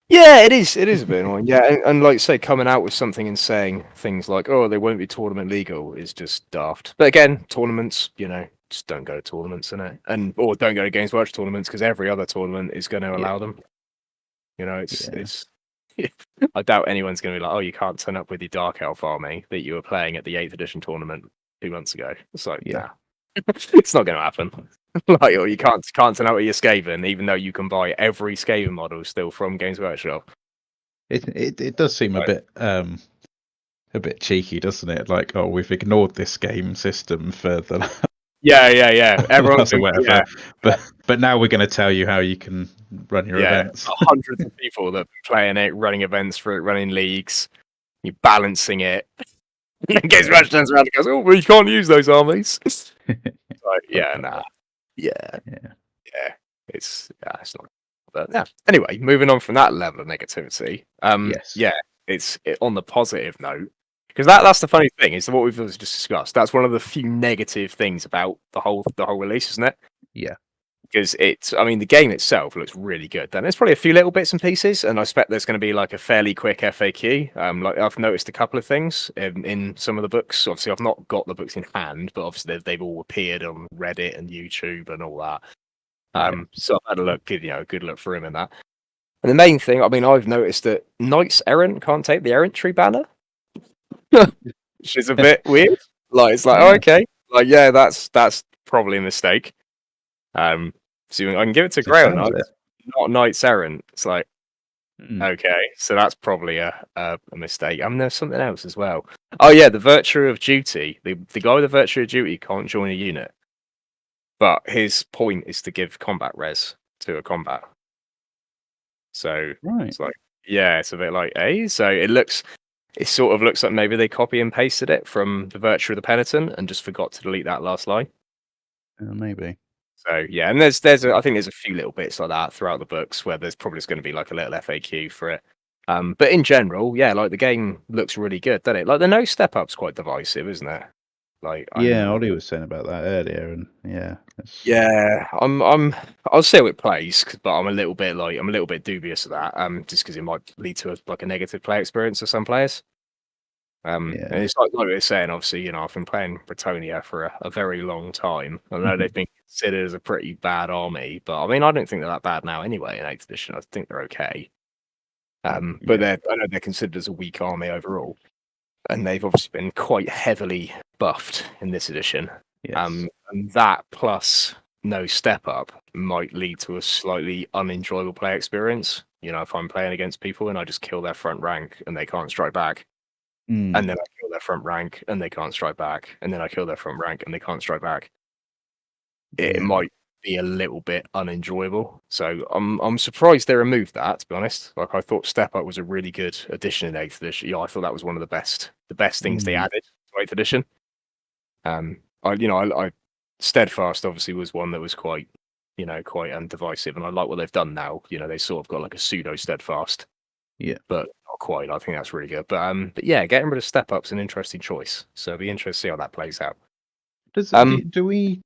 Yeah, it is a bit annoying. Yeah, and like say coming out with something and saying things like, "Oh, they won't be tournament legal," is just daft. But again, tournaments, just don't go to tournaments, innit? Or don't go to Games Workshop tournaments because every other tournament is going to allow them. It's. I doubt anyone's going to be like, "Oh, you can't turn up with your Dark Elf army that you were playing at the 8th edition tournament 2 months ago." It's like, nah, it's not going to happen. Like, or you can't turn out with your Skaven, even though you can buy every Skaven model still from Games Workshop. It does seem a bit cheeky, doesn't it? Like, oh, we've ignored this game system for the Everyone's or whatever, but now we're going to tell you how you can run your events. Hundreds of people that are playing it, running events for it, running leagues, you're balancing it. And then Games Workshop turns around and goes, "Oh, well, you can't use those armies." It's not. But yeah. Anyway, moving on from that level of negativity. It's on the positive note, because that's the funny thing is what we've just discussed. That's one of the few negative things about the whole release, isn't it? Yeah. Because the game itself looks really good. Then there's probably a few little bits and pieces, and I expect there's going to be like a fairly quick FAQ. Like I've noticed a couple of things in some of the books. Obviously, I've not got the books in hand, but obviously they've all appeared on Reddit and YouTube and all that. So I've had a look, a good look through him and that. And the main thing, I've noticed that Knights Errant can't take the Errantry banner, which is a bit weird. Like it's like, oh, okay, like that's probably a mistake. So I can give it to Grail Knights, not Knights Errant. It's like, okay, so that's probably a mistake. There's something else as well. Oh yeah, the Virtue of Duty. The guy with the Virtue of Duty can't join a unit, but his point is to give combat res to a combat. So it's like, it's a bit like, so it sort of looks like maybe they copy and pasted it from the Virtue of the Penitent and just forgot to delete that last line. Maybe. So yeah, and I think there's a few little bits like that throughout the books where there's probably going to be like a little FAQ for it. But in general, like the game looks really good, doesn't it? Like the no step up's quite divisive, isn't it? Like Ollie was saying about that earlier, and I'll see how it plays, but I'm a little bit dubious of that. Just because it might lead to a negative play experience for some players. And it's like we were saying, obviously, I've been playing Bretonnia for a very long time. I know they've been considered as a pretty bad army, but I don't think they're that bad now anyway in 8th edition. I think they're okay. But I know they're considered as a weak army overall. And they've obviously been quite heavily buffed in this edition. Yes. And that plus no step up might lead to a slightly unenjoyable play experience. If I'm playing against people and I just kill their front rank and they can't strike back. And then I kill their front rank and they can't strike back. And then I kill their front rank and they can't strike back. It might be a little bit unenjoyable. So I'm surprised they removed that, to be honest. Like I thought Step Up was a really good addition in 8th edition. Yeah, I thought that was one of the best things they added to 8th edition. I Steadfast obviously was one that was quite divisive, and I like what they've done now. They sort of got like a pseudo Steadfast, Yeah. but not quite. I think that's really good. But yeah, getting rid of Step Up's an interesting choice. So it'll be interesting to see how that plays out. Do we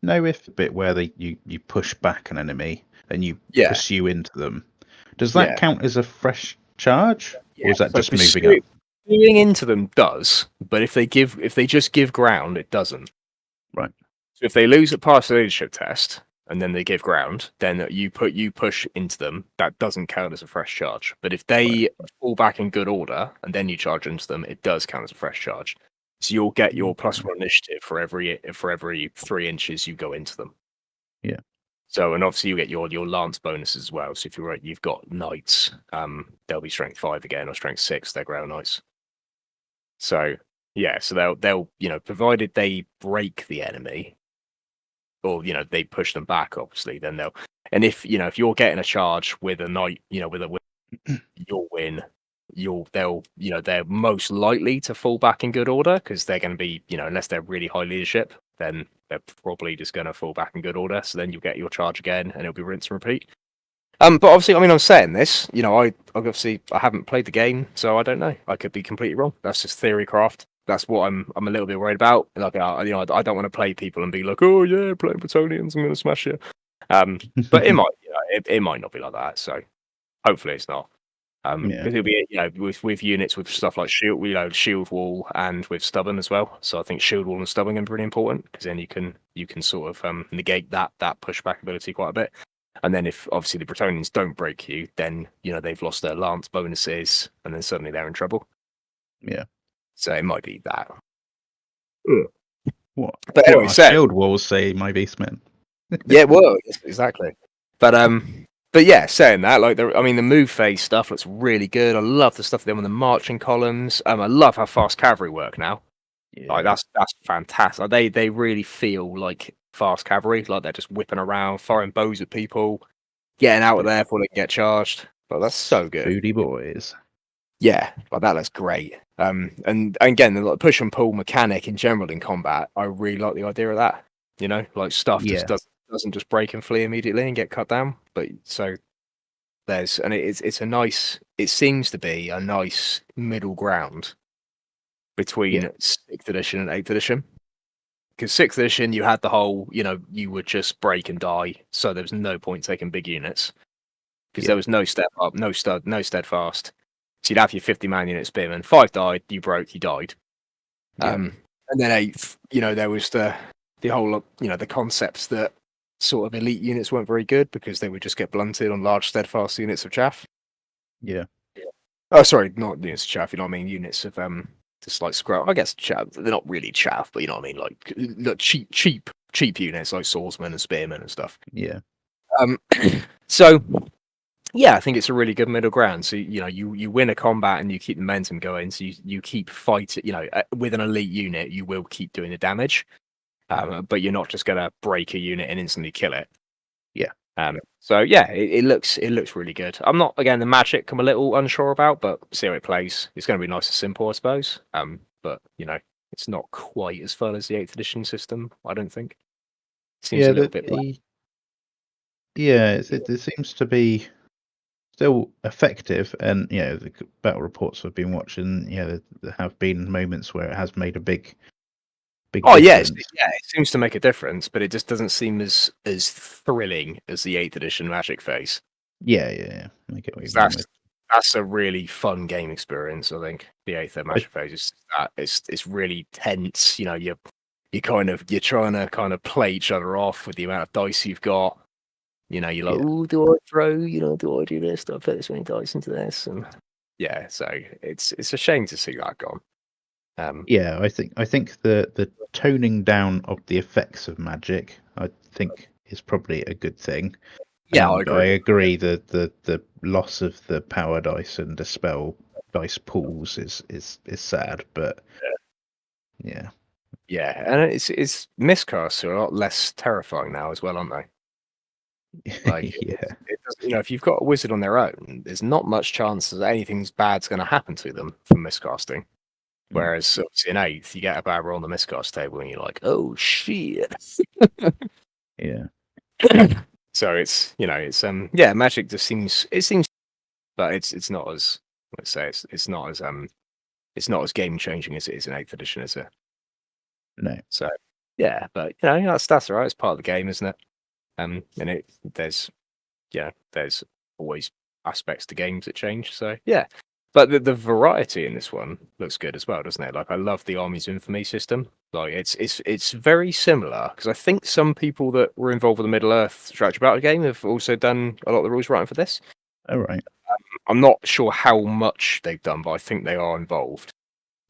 know if the bit where you push back an enemy and you Yeah, pursue into them, does that yeah. count as a fresh charge, or Yeah, is that so just moving up? pursuing into them does, but if they just give ground, it doesn't. Right. So if they lose a pass the leadership test and then they give ground, then you push into them. That doesn't count as a fresh charge. But if Right. they fall back in good order and then you charge into them, it does count as a fresh charge. So you'll get your +1 initiative for every 3 inches you go into them. Yeah. So, and obviously you get your lance bonus as well. So if you've got knights, they'll be strength 5 again or strength 6. They're ground knights. So yeah, so they'll provided they break the enemy, or they push them back, obviously, then they'll. And if you're getting a charge with a knight, you'll win. They're most likely to fall back in good order because they're going to be, unless they're really high leadership, then they're probably just going to fall back in good order. So then you'll get your charge again, and it'll be rinse and repeat. But obviously, I mean, I'm saying this, I haven't played the game, so I don't know. I could be completely wrong. That's just theory craft. That's what I'm a little bit worried about. Like, I don't want to play people and be like, oh yeah, playing Bretonians, I'm going to smash you. But it might, it might not be like that. So hopefully it's not. Yeah. Because it'll be, with units with stuff like shield wall and with stubborn as well. So I think shield wall and stubborn are pretty important because then you can sort of negate that pushback ability quite a bit. And then if obviously the Bretonians don't break you, then they've lost their lance bonuses, and then suddenly they're in trouble. Yeah. So it might be that. What? But anyway, What our shield walls say, my beastmen. yeah, well, exactly. But yeah, saying that, like the move phase stuff looks really good. I love the stuff they on the marching columns. I love how fast cavalry work now. Yeah. Like that's fantastic. Like, they really feel like fast cavalry. Like they're just whipping around, firing bows at people, getting out of there before they get charged. But that's so good. Foodie boys. Yeah, like that looks great. And again, the like push and pull mechanic in general in combat, I really like the idea of that. Like stuff just Yeah. doesn't just break and flee immediately and get cut down. But so it's a nice. It seems to be a nice middle ground between 6th edition and 8th edition. Because 6th edition, you had the whole, you would just break and die, so there was no point taking big units because there was no step up, no steadfast. So you'd have your 50-man unit spearmen. 5 died, you broke, you died. And then 8th, there was the whole, the concepts that sort of elite units weren't very good because they would just get blunted on large steadfast units of chaff. Yeah. Oh, sorry, not units of chaff. You know what I mean? Units of just like scrap. I guess chaff. They're not really chaff, but you know what I mean? Like cheap units like swordsmen and spearmen and stuff. Yeah. So yeah, I think it's a really good middle ground. So you win a combat and you keep the momentum going. So you keep fighting. With an elite unit, you will keep doing the damage, but you're not just gonna break a unit and instantly kill it. Yeah. So yeah, it looks really good. I'm not, again, the magic I'm a little unsure about, but see how it plays. It's going to be nice and simple, I suppose. But it's not quite as fun as the 8th edition system. I don't think. Seems a little bit. It seems to be still effective, and the battle reports I've been watching, there have been moments where it has made a big Yes, difference. it seems to make a difference, but it just doesn't seem as thrilling as the 8th edition magic phase. Yeah. I get what you mean. That's a really fun game experience. I think the 8th magic phase is that it's really tense. You're trying to kind of play each other off with the amount of dice you've got. You're like, oh, do I throw? Do I do this? Do I put this many dice into this? And yeah, so it's a shame to see that gone. I think the toning down of the effects of magic, I think, is probably a good thing. Yeah, I But I agree. agree that the loss of the power dice and dispel dice pools is sad. But yeah. Yeah, and it's miscasts are a lot less terrifying now as well, aren't they? Like, Yeah. it does, if you've got a wizard on their own, there's not much chance that anything bad's going to happen to them from miscasting. Mm. Whereas obviously in eighth, you get a bad roll on the miscast table, and you're like, oh shit. Yeah. So it's magic just seems, but it's not as, let's say it's not as game changing as it is in eighth edition, is it? No. So yeah, but that's all right. It's part of the game, isn't it? And there's always aspects to games that change. So yeah, but the variety in this one looks good as well, doesn't it? Like I love the Army's Infamy system. Like it's very similar because I think some people that were involved with the Middle Earth strategy battle game have also done a lot of the rules writing for this. All right. I'm not sure how much they've done, but I think they are involved.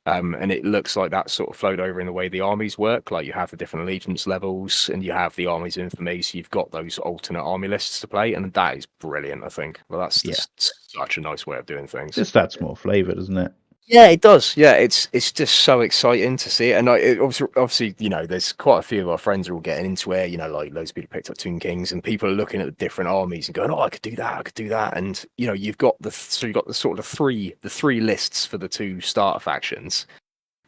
And it looks like that sort of flowed over in the way the armies work. Like you have the different allegiance levels, and you have the armies infamy. So you've got those alternate army lists to play, and that is brilliant. I think. Well, that's Yeah. just such a nice way of doing things. Just adds more flavour, doesn't it? Yeah, it does. Yeah, it's just so exciting to see it. And obviously, there's quite a few of our friends who are all getting into it. Like loads of people picked up Tomb Kings, and people are looking at the different armies and going, "Oh, I could do that. I could do that." And you've got you've got the sort of three lists for the two starter factions.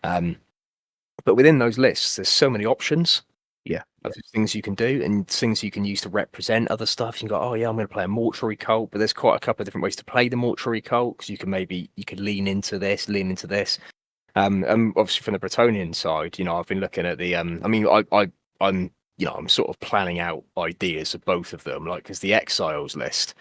But within those lists, there's so many options. Yeah. Of things you can do and things you can use to represent other stuff. You can go, oh yeah, I'm going to play a mortuary cult, but there's quite a couple of different ways to play the mortuary cult because you could lean into this. And obviously from the Bretonian side, I've been looking at the. I mean, I'm sort of planning out ideas of both of them, like because the Exiles list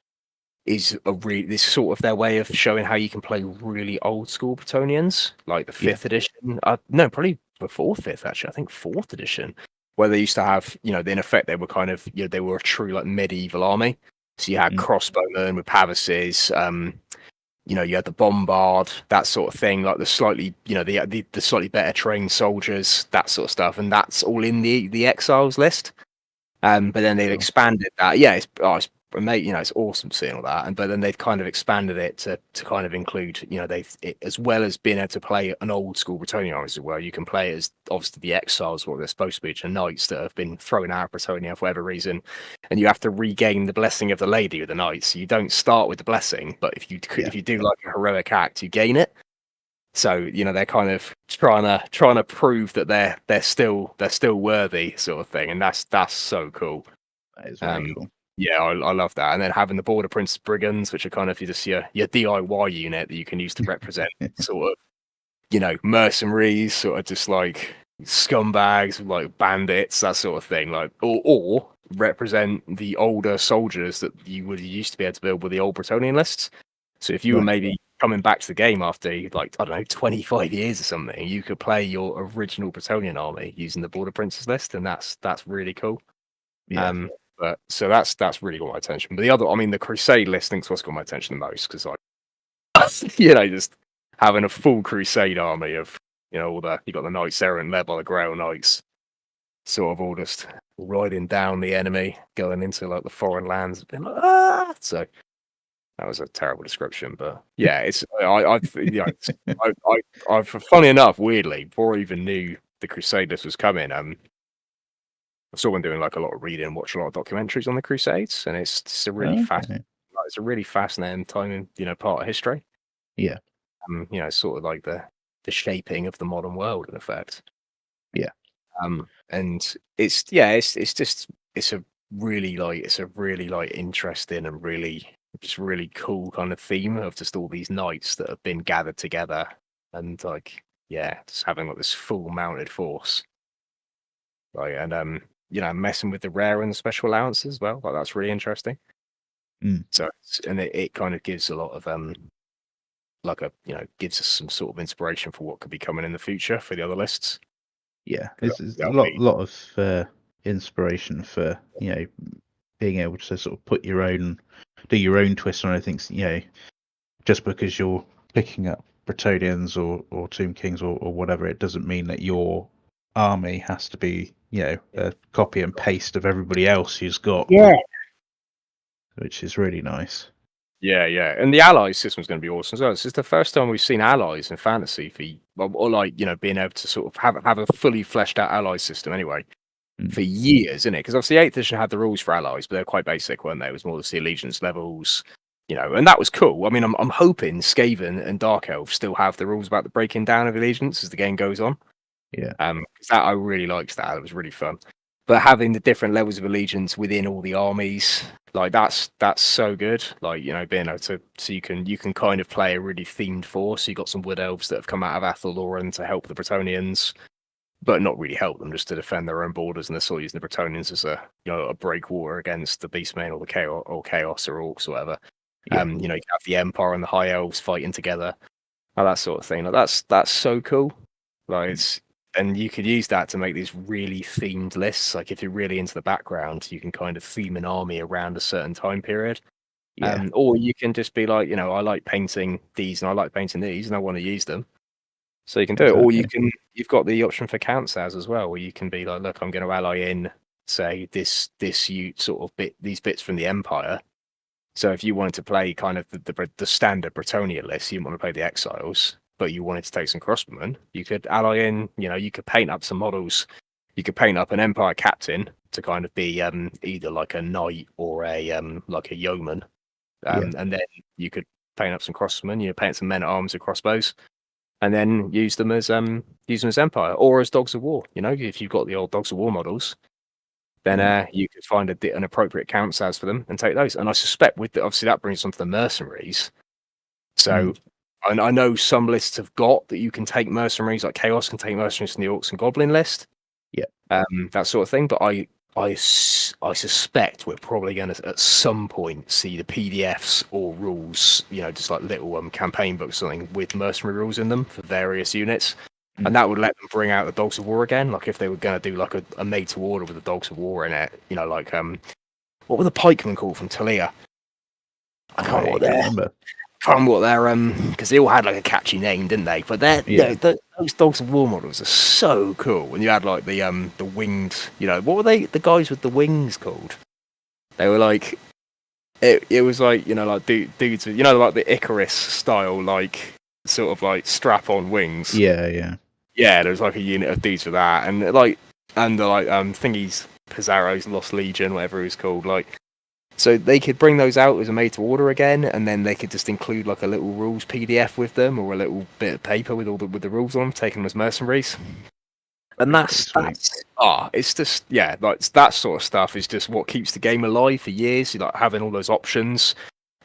is this sort of their way of showing how you can play really old school Bretonians, like the Yeah. fifth edition. No, probably before fifth actually. I think fourth edition, where they used to have, in effect they were kind of, they were a true like medieval army. So you had Mm. crossbowmen with pavises, you had the bombard, that sort of thing, like the slightly, the slightly better trained soldiers, that sort of stuff, and that's all in the Exiles list. But then they've Cool. expanded that. Yeah, it's mate, it's awesome seeing all that. But then they've kind of expanded it to kind of include, as well as being able to play an old school Bretonnian army as well. You can play as obviously the exiles, what they're supposed to be, which are knights that have been thrown out of Bretonnia for whatever reason, and you have to regain the blessing of the lady with the knights. So you don't start with the blessing, but if you Yeah. do like a heroic act, you gain it. So they're kind of trying to prove that they're still worthy, sort of thing, and that's so cool. That is very cool. Yeah, I love that. And then having the Border Prince Brigands, which are kind of just your DIY unit that you can use to represent sort of mercenaries, sort of just like scumbags, like bandits, that sort of thing, like or represent the older soldiers that you would used to be able to build with the old Bretonian lists. So if you were Right. maybe coming back to the game after like, I don't know, 25 years or something, you could play your original Bretonian army using the Border Princes list, and that's really cool. Yeah. But so that's really got my attention. But the other, I mean, the Crusade list think's what's got my attention the most because just having a full Crusade army of all you got the Knights Errant led by the Grail Knights, sort of all just riding down the enemy, going into like the foreign lands, being like, ah! So that was a terrible description, but yeah, it's I've funny enough, weirdly, before I even knew the Crusade list was coming, I've still been doing like a lot of reading and watch a lot of documentaries on the Crusades, and it's a really Okay. it's a really fascinating time in part of history. Yeah. Sort of like the shaping of the modern world in effect. Yeah. And it's just it's a really like interesting and really cool kind of theme of just all these knights that have been gathered together and like just having like this full mounted force. Right, and messing with the rare and the special allowances as well. Like that's really interesting. Mm. So and it kind of gives a lot of like gives us some sort of inspiration for what could be coming in the future for the other lists. Yeah. 'Cause It's a that'll lot be lot of inspiration for being able to sort of do your own twist on anything. Just because you're picking up Bretonians or Tomb Kings or whatever, it doesn't mean that your army has to be a copy and paste of everybody else who's got, yeah. which is really nice. Yeah, yeah, and the allies system is going to be awesome as well. This is the first time we've seen allies in fantasy or like being able to sort of have a fully fleshed out ally system anyway for years, isn't it? Because obviously 8th edition had the rules for allies, but they're quite basic, weren't they? It was more the allegiance levels, and that was cool. I mean, I'm hoping Skaven and Dark Elf still have the rules about the breaking down of allegiance as the game goes on. Yeah. 'Cause that I really liked that. It was really fun. But having the different levels of allegiance within all the armies, like that's so good. Like, being able to so you can kind of play a really themed force. You got some wood elves that have come out of Athel to help the Bretonnians, but not really help them, just to defend their own borders, and they're sort of using the Bretonnians as a breakwater against the Beastmen or the Chaos or Orcs or whatever. Yeah. You can have the Empire and the High Elves fighting together, that sort of thing. Like that's so cool. Like and you could use that to make these really themed lists. Like if you're really into the background, you can kind of theme an army around a certain time period. Yeah. Or you can just be like, I like painting these and I like painting these and I want to use them. So you can do it. Or Exactly. you've got the option for Kansas as well, where you can be like, look, I'm going to ally in, say, you sort of these bits from the Empire. So if you wanted to play kind of the standard Bretonnia list, you didn't want to play the Exiles, but you wanted to take some crossbowmen, you could ally in, you could paint up some models. You could paint up an Empire captain to kind of be either like a knight or a like a yeoman. Yeah. And then you could paint up some crossbowmen, paint some men at arms with crossbows, and then use them as Empire or as Dogs of War. If you've got the old Dogs of War models, then you could find an appropriate count size for them and take those. And I suspect obviously that brings us on to the mercenaries. So I know some lists have got that you can take mercenaries, like Chaos can take mercenaries from the Orcs and Goblin list. Yeah. That sort of thing. But I suspect we're probably going to at some point see the PDFs or rules, just like little campaign books, something with mercenary rules in them for various units. And that would let them bring out the Dogs of War again. Like if they were going to do like a made to order with the Dogs of War in it, like what were the pikemen called from Talia? I can't remember what they're because they all had like a catchy name, didn't they? But those Dogs of War models are so cool. When you had like the winged, what were the guys with the wings called? They were like it was like like dudes with like the Icarus style, like sort of like strap on wings. Yeah. Yeah, there was like a unit of dudes for that, and thingies Pizarro's Lost Legion, whatever it was called, like. So they could bring those out as a made to order again, and then they could just include like a little rules PDF with them, or a little bit of paper with with the rules on them, taking them as mercenaries. And it's just like that sort of stuff is just what keeps the game alive for years. Like having all those options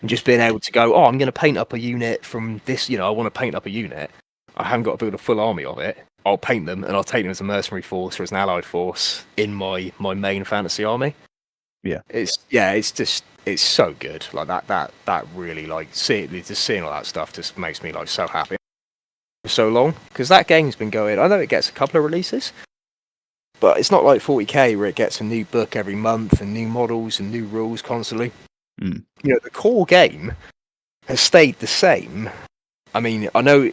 and just being able to go, I'm going to paint up a unit from this. I want to paint up a unit. I haven't got to build a full army of it. I'll paint them and I'll take them as a mercenary force or as an allied force in my main fantasy army. Yeah. It's so good. Like that really seeing all that stuff just makes me like so happy. For so long, because that game's been going. I know it gets a couple of releases, but it's not like 40k where it gets a new book every month and new models and new rules constantly. The core game has stayed the same. I mean, I know.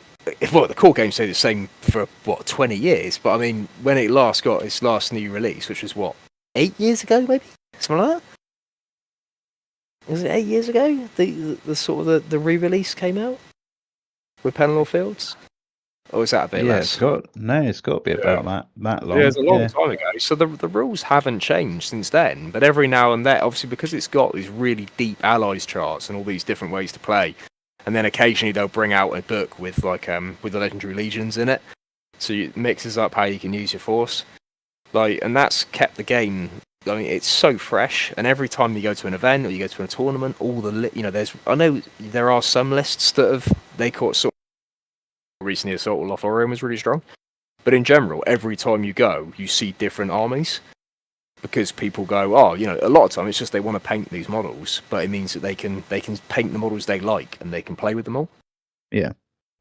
Well, the core game stayed the same for 20 years, but I mean, when it last got its last new release, which was 8 years ago, maybe something like that. Was it 8 years ago? The sort of the re-release came out with Penelor Fields, or is that a bit less? It's got to be about that long. Yeah, it's a long time ago. So the rules haven't changed since then, but every now and then, obviously, because it's got these really deep allies charts and all these different ways to play, and then occasionally they'll bring out a book with with the legendary legions in it, so it mixes up how you can use your force, and that's kept the game. I mean, it's so fresh, and every time you go to an event or you go to a tournament, all I know there are some lists that they caught sort of recently. Assault of Lothlorien was really strong, but in general, every time you go, you see different armies because people go, a lot of time it's just they want to paint these models, but it means that they can paint the models they like and they can play with them all. Yeah.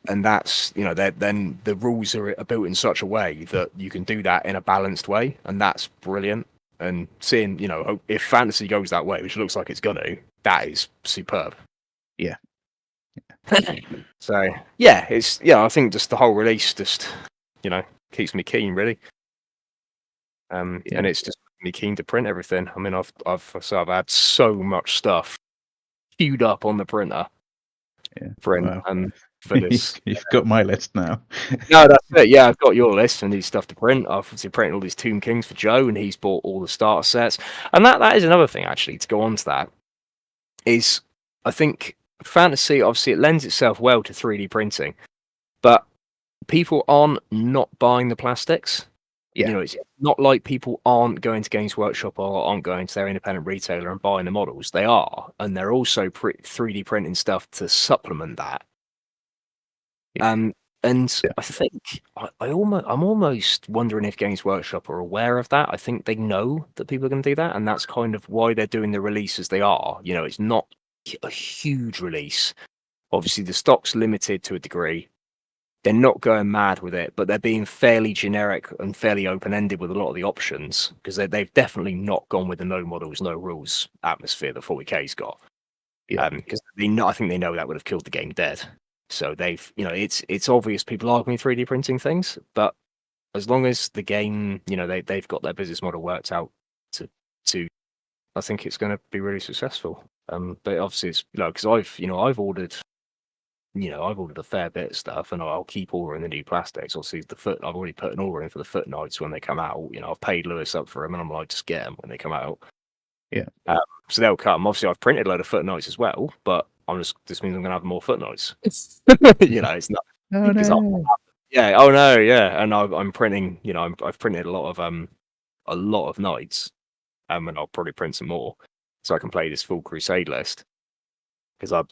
And that's then the rules are built in such a way that you can do that in a balanced way, and that's brilliant. And seeing, if fantasy goes that way, which looks like it's gonna, that is superb. Yeah. So I think just the whole release just, keeps me keen really. And it's just me keen to print everything. I mean, I've had so much stuff queued up on the printer Yeah. print Wow. for this. You've got my list now. No, that's it. Yeah, I've got your list and these stuff to print. I've obviously printed all these Tomb Kings for Joe, and he's bought all the starter sets. And that is another thing, actually, to go on to that, is I think fantasy, obviously, it lends itself well to 3D printing, but people aren't not buying the plastics. Yeah. You know, it's not like people aren't going to Games Workshop or aren't going to their independent retailer and buying the models. They are, and they're also 3D printing stuff to supplement that. Yeah. And Yeah. I think I'm almost wondering if Games Workshop are aware of that. I think they know that people are going to do that, and that's kind of why they're doing the release as they are. You know, it's not a huge release. Obviously, the stock's limited to a degree. They're not going mad with it, but they're being fairly generic and fairly open-ended with a lot of the options, because they've definitely not gone with the no models, no rules atmosphere that 40K's got. Yeah. Because I think they know that would have killed the game dead. So they've, you know, it's obvious people are going to be 3D printing things, but as long as the game, you know, they've got their business model worked out to, I think it's going to be really successful. But obviously, it's because I've ordered a fair bit of stuff, and I'll keep ordering the new plastics. Obviously, I've already put an order in for the foot knights when they come out. You know, I've paid Lewis up for them, and I'm like, just get them when they come out. Yeah. So they'll come. Obviously, I've printed a load of foot knights as well, but this means I'm going to have more foot knights. You know, it's not Oh because no. yeah. Oh no, yeah. And I'm printing. You know, I've printed a lot of knights, and I'll probably print some more so I can play this full crusade list. Because I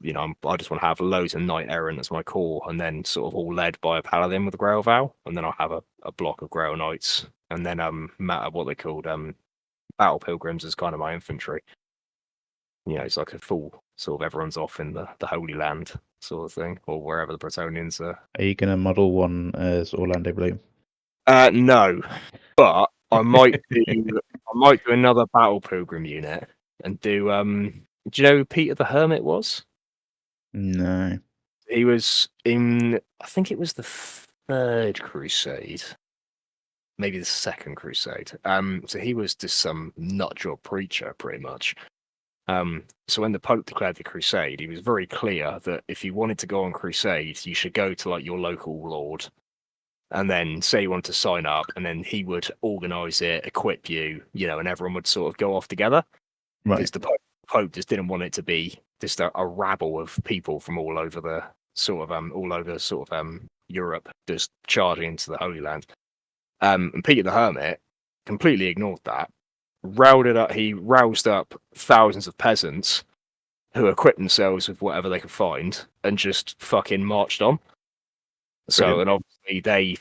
just want to have loads of knight errant as my core, and then sort of all led by a paladin with a Grail Vow, and then I'll have a block of Grail Knights, and then matter what they called battle pilgrims as kind of my infantry. You know, it's like a full sort of everyone's off in the Holy Land sort of thing, or wherever the Bretonians are. Are you going to model one as Orlando Bloom? No, but I might do another battle pilgrim unit and do. Do you know who Peter the Hermit was? No. He was in, I think it was the third crusade, maybe the second crusade. So he was just some nutjob preacher, pretty much. So when the Pope declared the crusade, he was very clear that if you wanted to go on crusade, you should go to like your local lord, and then say you wanted to sign up, and then he would organize it, equip you, you know, and everyone would sort of go off together. Right. Because the Pope just didn't want it to be just a rabble of people from all over Europe just charging into the Holy Land. And Peter the Hermit completely ignored that. He roused up thousands of peasants who equipped themselves with whatever they could find and just fucking marched on. So, Brilliant. and obviously they,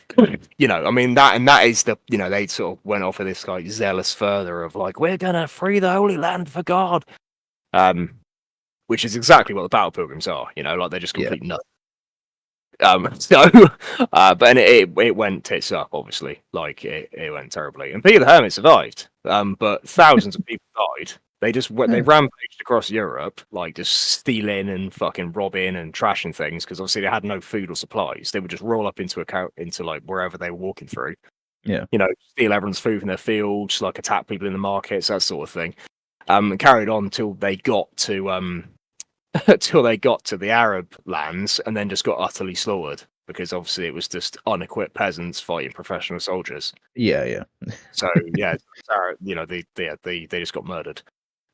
you know, I mean that is the, you know, they sort of went off of this like zealous further of like, we're gonna free the Holy Land for God. Which is exactly what the battle pilgrims are, you know, like they're just Yeah. complete nuts. But it went tits up, obviously, like it went terribly. And Peter the Hermit survived, but thousands of people died. They Yeah. rampaged across Europe, like just stealing and fucking robbing and trashing things because obviously they had no food or supplies. They would just roll up into like wherever they were walking through, Yeah. you know, steal everyone's food from their fields, like attack people in the markets, that sort of thing. And carried on till they got to till they got to the Arab lands, and then just got utterly slaughtered because obviously it was just unequipped peasants fighting professional soldiers. Yeah. Yeah. So yeah, you know, they just got murdered.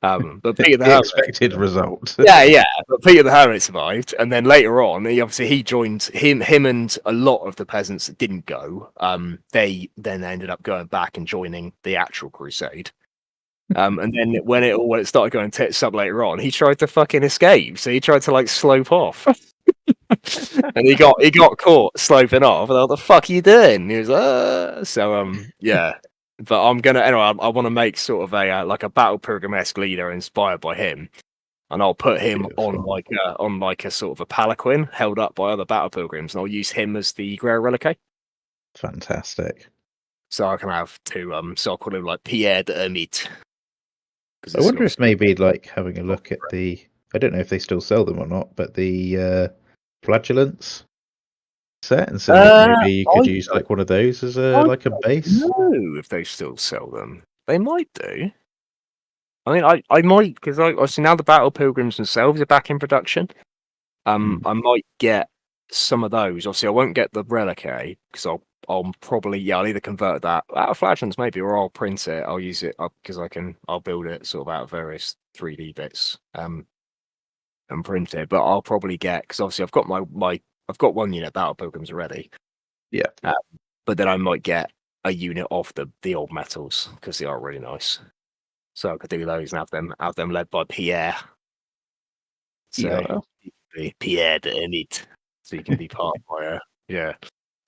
But Peter the The Hermit, expected result. yeah, but Peter the Hermit survived, and then later on, he joined him and a lot of the peasants that didn't go. They then ended up going back and joining the actual crusade. And then when it started going tits up later on, he tried to fucking escape. So he tried to like slope off, and he got caught sloping off. And what the fuck are you doing? He was yeah. But I'm gonna anyway. I want to make sort of a like a battle pilgrim-esque leader inspired by him, and I'll put him Beautiful. on like a sort of a palanquin held up by other battle pilgrims, and I'll use him as the Grail Reliquary. Fantastic. So I can have two. So I'll call him like Pierre de Hermite. I wonder if maybe like having a look at I don't know if they still sell them or not, but the flagellants set, and so maybe you could use like one of those as a I like a don't base. know if they still sell them. They might do. I mean, I might, because I see now the Battle Pilgrims themselves are back in production. Mm. I might get some of those. Obviously, I won't get the Reliquary because I'll probably I'll either convert that out of Flatlands maybe, or I'll print it. I'll use it because I'll build it sort of out of various 3D bits and print it. But I'll probably get, because obviously I've got I've got one unit Battle Pilgrims already. Yeah. Uh, but then I might get a unit of the old metals because they are really nice. So I could do those and have them led by Pierre. So Yeah. Pierre de Emit. So you can be part of my yeah.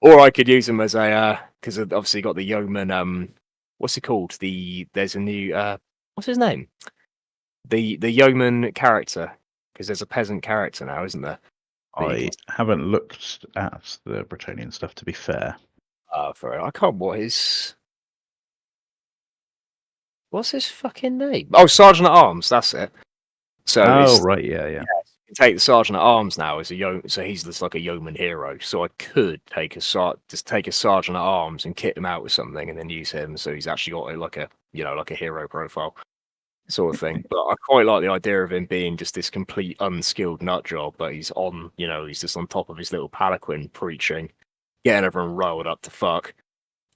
Or I could use them as a because obviously got the yeoman what's it called? There's a new what's his name? The yeoman character, because there's a peasant character now, isn't there? That you I can haven't looked at the Bretonian stuff, to be fair. for I can't what's his fucking name? Oh, Sergeant at Arms, that's it. So Oh, it's right. Yeah. Yeah. yeah, you can take the Sergeant at Arms now as a yeoman, so he's just like a yeoman hero. So I could just take a Sergeant at Arms and kit him out with something, and then use him, so he's actually got like a like a hero profile sort of thing. But I quite like the idea of him being just this complete unskilled nut job, but he's on, he's just on top of his little palanquin preaching, getting everyone riled up to fuck.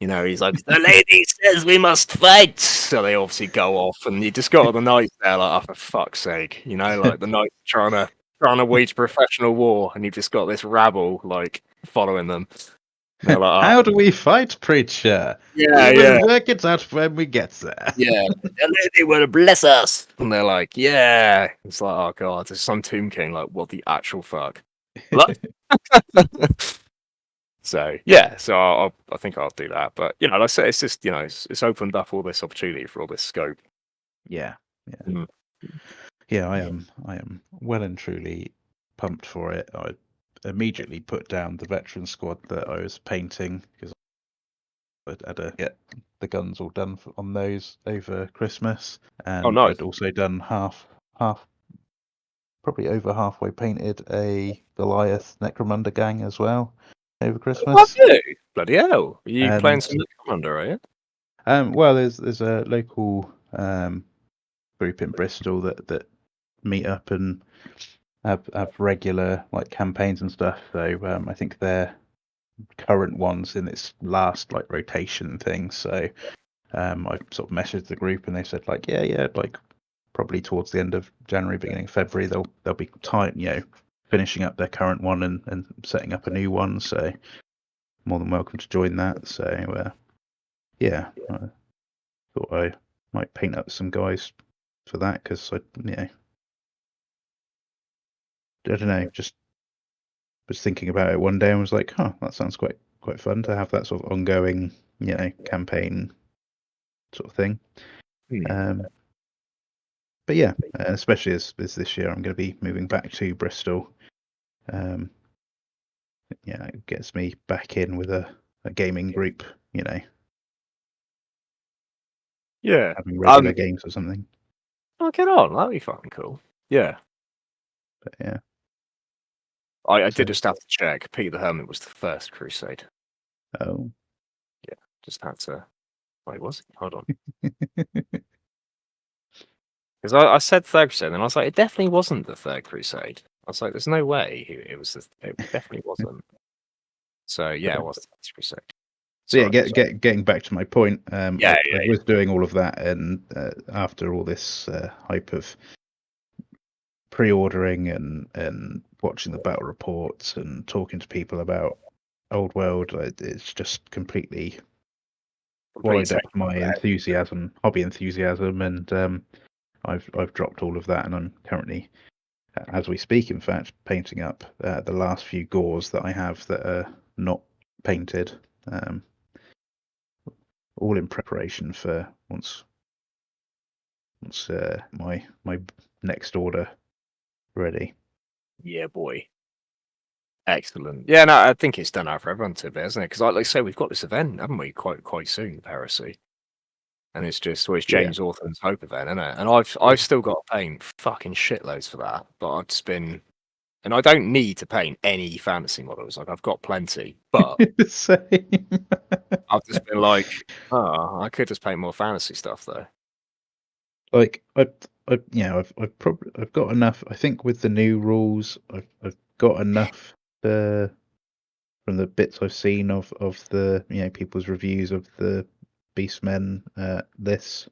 He's like, the lady says we must fight. So they obviously go off, and you just got the knights there, like, oh, for fuck's sake, like the knights trying to wage professional war, and you've just got this rabble like following them. And they're like, How oh, do we fight, preacher? yeah, We yeah, will work it out when we get there. yeah. The lady will bless us. And they're like, yeah. It's like, oh god, there's some Tomb King. Like, what the actual fuck? What? So yeah, so I think I'll do that. But like I say, it's just it's opened up all this opportunity for all this scope. Yeah. Yeah. Mm. Yeah. I Yeah. am. I am well and truly pumped for it. I immediately put down the veteran squad that I was painting because I had to get the guns all done on those over Christmas, Oh, and nice. I'd also done half, probably over halfway painted a Goliath Necromunda gang as well over Oh, Christmas. you? Bloody hell! Are you playing And some Commander, are you? well, there's a local group in Bristol that meet up and have regular like campaigns and stuff. So I think they're current ones in its last like rotation thing. So I sort of messaged the group and they said like yeah like probably towards the end of January, beginning of February they'll be finishing up their current one and setting up a new one. So more than welcome to join that. So yeah, I thought I might paint up some guys for that because I don't know, just was thinking about it one day and was like, huh, that sounds quite fun to have that sort of ongoing, campaign sort of thing. Hmm. But yeah, especially as this year I'm going to be moving back to Bristol. Yeah, it gets me back in with a gaming group, Yeah. having regular games or something. I'll get on. That'd be fucking cool. Yeah. But yeah, I did so just have to check. Peter the Hermit was the first Crusade. oh, Yeah. Just had to. Wait, was it? Hold on. Because I said third Crusade, and I was like, it definitely wasn't the third Crusade. I was like, there's no way it was. It definitely wasn't. So yeah, it was the first Crusade. So yeah, Sorry. getting back to my point, Yeah, I was doing all of that, and after all this hype of pre-ordering and watching the battle reports and talking to people about Old World, it's just completely complete swallowed up take my on that. hobby enthusiasm, and I've dropped all of that, and I'm currently, as we speak, in fact, painting up the last few gores that I have that are not painted. Um, all in preparation for once my next order ready. Yeah, boy. Excellent. Yeah, no, I think it's done out for everyone to be, isn't it? Because like I say, we've got this event, haven't we? Quite soon, Heresy, and it's Yeah. James Orthan's Hope event, isn't it? And I've still got to paint fucking shitloads for that, but I've just been, and I don't need to paint any fantasy models. Like I've got plenty, but Same. I've just been like, oh, I could just paint more fantasy stuff though. like I've got enough. I think with the new rules, I've got enough from the bits I've seen of the people's reviews of the Beastmen lists.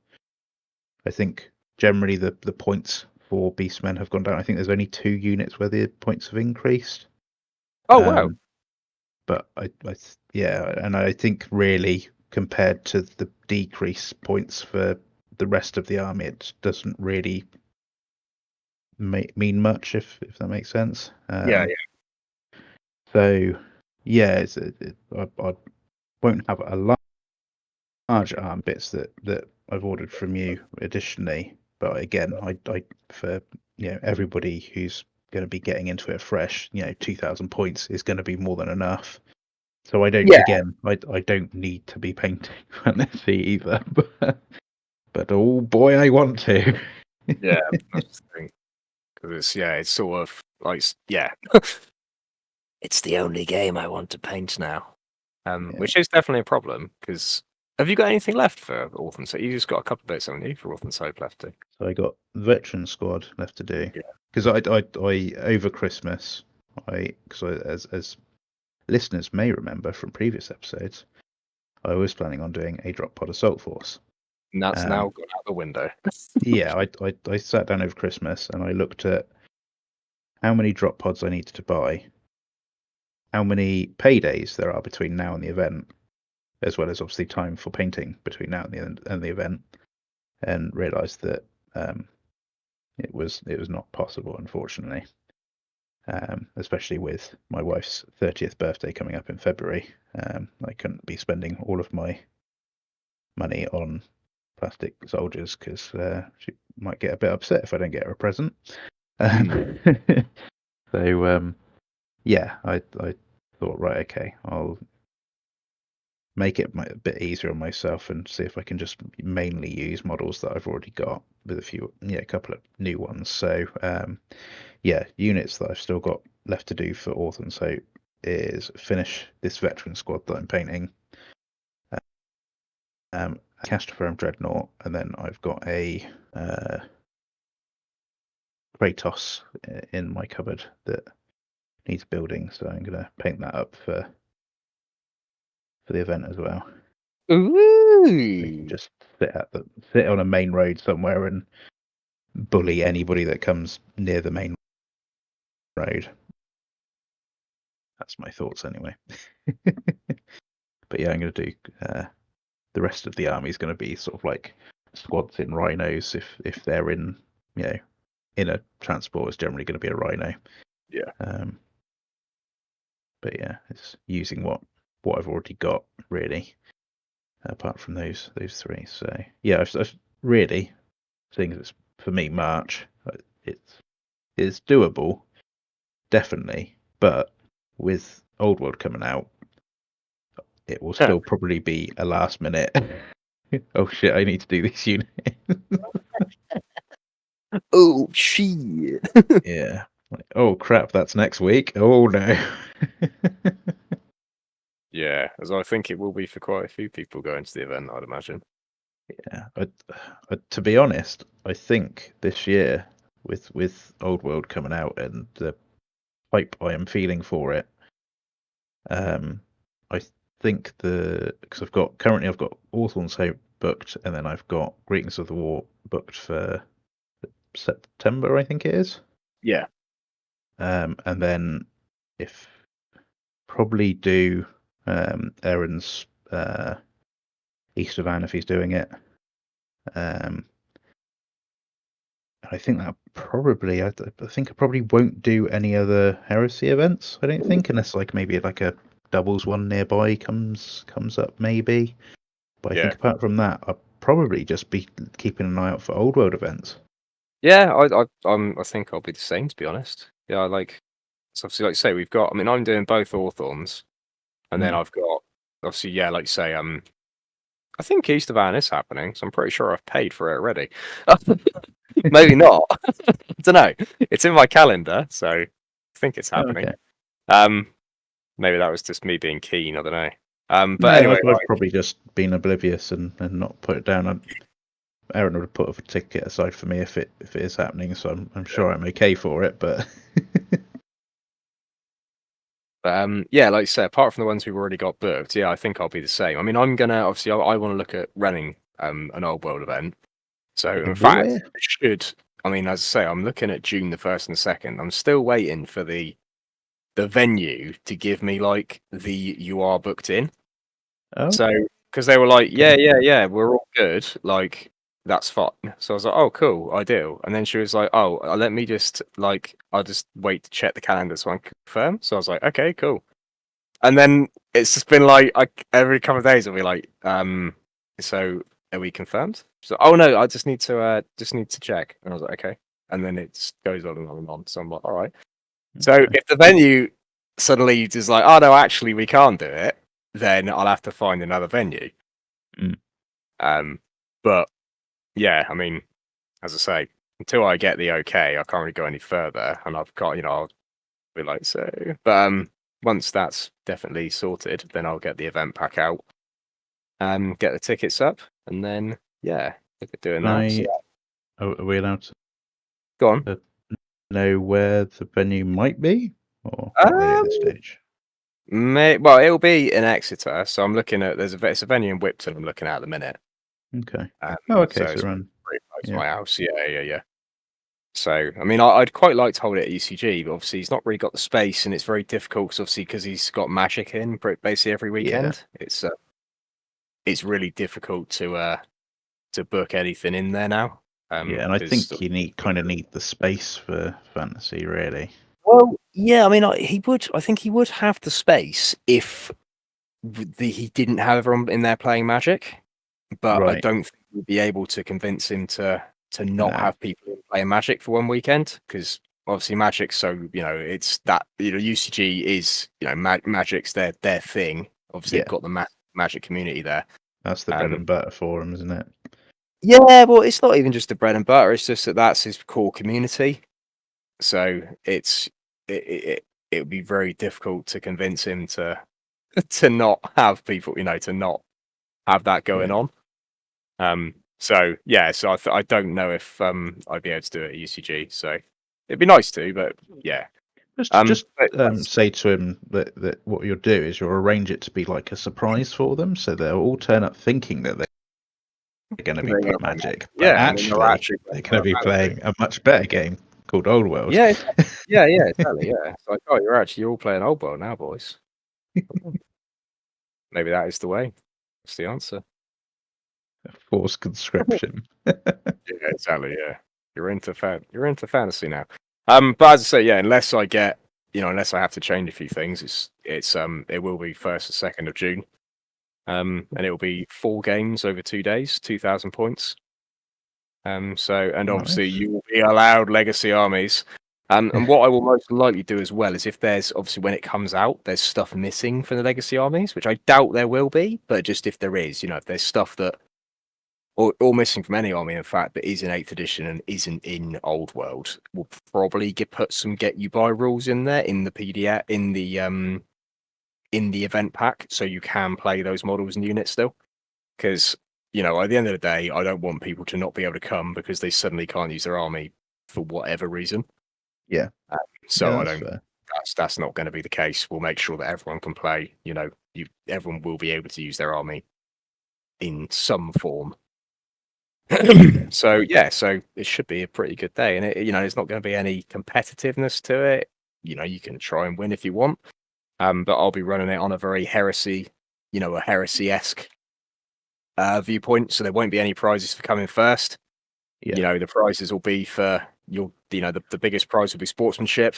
I think generally the points for Beastmen have gone down. I think there's only 2 units where the points have increased. Oh wow. But and I think really compared to the decrease points for the rest of the army, it doesn't really mean much if that makes sense. Yeah. So yeah, I won't have a large arm bits that I've ordered from you additionally. But again, I for everybody who's going to be getting into it fresh, 2,000 points is going to be more than enough. So I don't Yeah. again I don't need to be painting fantasy either. But oh boy, I want to. Yeah. That's the thing. Because it's sort of like it's the only game I want to paint now. Which is definitely a problem. Because have you got anything left for Orphan Soap? You just got a couple of bits, haven't you, for Orphan Soap left to? So I got veteran squad left to do Yeah. because I over Christmas as listeners may remember from previous episodes, I was planning on doing a drop pod assault force. And that's now gone out the window. Yeah, I sat down over Christmas and I looked at how many drop pods I needed to buy, how many paydays there are between now and the event, as well as obviously time for painting between now and the event, and realised that it was not possible, unfortunately. Especially with my wife's 30th birthday coming up in February, I couldn't be spending all of my money on plastic soldiers because she might get a bit upset if I don't get her a present. So yeah, I thought, right, okay, I'll make it a bit easier on myself and see if I can just mainly use models that I've already got with a couple of new ones. So yeah, units that I've still got left to do for Autumn Soap is finish this veteran squad that I'm painting, Castophone Dreadnought, and then I've got a Kratos in my cupboard that needs building, so I'm gonna paint that up for the event as well. We can Ooh. just sit on a main road somewhere and bully anybody that comes near the main road. That's my thoughts anyway. But yeah, I'm going to do the rest of the army is going to be sort of like squads in rhinos. If they're in in a transport, it's generally going to be a rhino. Yeah. But yeah, it's using what I've already got really. Apart from those 3, so yeah, I've really, seeing as it's for me March, it's doable, definitely. But with Old World coming out, it will still probably be a last minute. Oh shit! I need to do this unit. Oh shit. Yeah. Like, oh crap! That's next week. Oh no. Yeah, as I think it will be for quite a few people going to the event, I'd imagine. Yeah. To be honest, I think this year with Old World coming out and the hype I am feeling for it, I think because I've got Hawthorne's Hope booked, and then I've got Greetings of the War booked for September, I think it is. Yeah. And then if probably do Aaron's Easter van if he's doing it. I think that probably I think I probably won't do any other heresy events. I don't think, unless like maybe like a doubles one nearby comes up maybe. But I Yeah. think apart from that, I'll probably just be keeping an eye out for Old World events. Yeah, I think I'll be the same, to be honest. Yeah, so obviously, like you say, we've got. I mean, I'm doing both Hawthorns, and then I've got obviously, yeah, like you say, I think Easter Van is happening, so I'm pretty sure I've paid for it already. Maybe not. I don't know. It's in my calendar, so I think it's happening. Okay. Maybe that was just me being keen. I don't know. But No, anyway, I've probably just been oblivious and not put it down. Aaron would have put a ticket aside for me if it is happening, so I'm sure I'm okay for it. But yeah, like you said, apart from the ones we've already got booked, yeah, I think I'll be the same. I mean, I'm gonna obviously I want to look at running an old world event. So in fact, everywhere. it should. I mean, as I say, I'm looking at June the 1st and the 2nd. I'm still waiting for the venue to give me like the you are booked in. Oh, So because they were like, okay. yeah, we're all good. Like that's fine. So I was like, oh, cool, ideal. And then she was like, oh, let me just like I'll just wait to check the calendar so I can confirm. So I was like, okay, cool. And then it's just been like every couple of days I'll be like, so are we confirmed? So oh no, I just need to check. And I was like, okay. And then it just goes on and on and on. So I'm like, all right. So Okay. if the venue suddenly is like, oh no, actually we can't do it, then I'll have to find another venue. Mm. But yeah, I mean, as I say, until I get the okay, I can't really go any further. And I've got, I'll be like, so. But once that's definitely sorted, then I'll get the event pack out, get the tickets up, and then yeah, look at doing Can that. So, I? Are we allowed go on. to know where the venue might be, or not really at Um, this stage? well, it'll be in Exeter, so I'm looking at it's a venue in Whipton. I'm looking at the minute. Okay. Oh, okay. So So it's around. pretty close to Yeah. my house. Yeah. So, I mean, I'd quite like to hold it at UCG, but obviously he's not really got the space, and it's very difficult, because he's got Magic in basically every Yeah. weekend. It's really difficult to book anything in there now. Yeah, and I Because think you need the space for fantasy, really. well, yeah, I mean, I think he would have the space if he didn't have everyone in there playing Magic, but I Right. don't think we'd be able to convince him to not No. have people in playing Magic for one weekend, because obviously Magic's so, it's that, UCG is, Magic's their thing. Obviously, they've Yeah, got the Magic community there. that's the bread Um, and butter for him, isn't it? yeah, well, it's not even just the bread and butter. It's just that's his core community. So it would be very difficult to convince him to to not have people, to not have that going Yeah. on. So yeah, so I don't know if I'd be able to do it at UCG. So it'd be nice to, but yeah. Just But that's say to him that what you'll do is you'll arrange it to be like a surprise for them, so they'll all turn up thinking that they're going to be they're gonna playing play Magic. Magic, but Yeah, and then they're actually actually they're playing going to Final be Fantasy. playing a much better game called Old World. Yeah, yeah, exactly. Yeah. It's like, oh, you're all playing Old World now, boys. Maybe that is the way. That's the answer. Forced conscription. Yeah, exactly. Yeah, you're into fantasy now. But as I say, yeah, unless I have to change a few things, it will be 1st and 2nd of June. And it will be 4 games over 2 days, 2,000 points. And obviously Nice. you will be allowed legacy armies. And what I will most likely do as well is, if there's obviously, when it comes out, there's stuff missing from the legacy armies, which I doubt there will be, but just if there is, if there's stuff that or missing from any army, in fact, that is in 8th edition and isn't in Old World, we'll probably put some get you buy rules in there in the PDF in the event pack, so you can play those models and units still. Because at the end of the day, I don't want people to not be able to come because they suddenly can't use their army for whatever reason. Yeah. Yeah, So I that's don't. fair. That's not going to be the case. We'll make sure that everyone can play. Everyone will be able to use their army in some form. So yeah, so it should be a pretty good day, and there's not going to be any competitiveness to it. You can try and win if you want, but I'll be running it on a very a heresy-esque viewpoint. So there won't be any prizes for coming first. Yeah. The prizes will be for the biggest prize will be sportsmanship,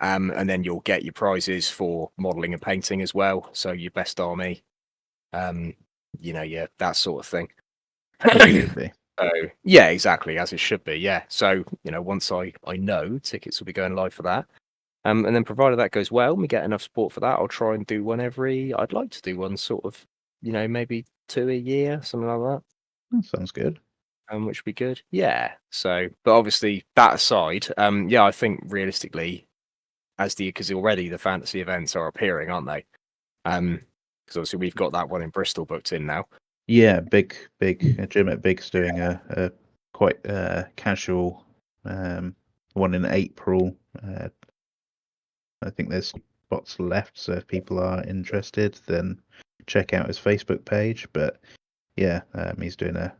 and then you'll get your prizes for modeling and painting as well. So your best army, yeah, that sort of thing. As it should be. So yeah, exactly, as it should be. Yeah. So once I know, tickets will be going live for that. And then provided that goes well, and we get enough support for that, I'll try and do one I'd like to do one sort of, maybe 2 a year, something like that. That sounds good. Which would be good. Yeah. So, but obviously that aside, yeah, I think realistically, because already the fantasy events are appearing, aren't they? Because obviously we've got that one in Bristol booked in now. Yeah, big Jim at Big's doing a quite casual one in April. I think there's spots left, so if people are interested, then check out his Facebook page. But yeah, he's doing a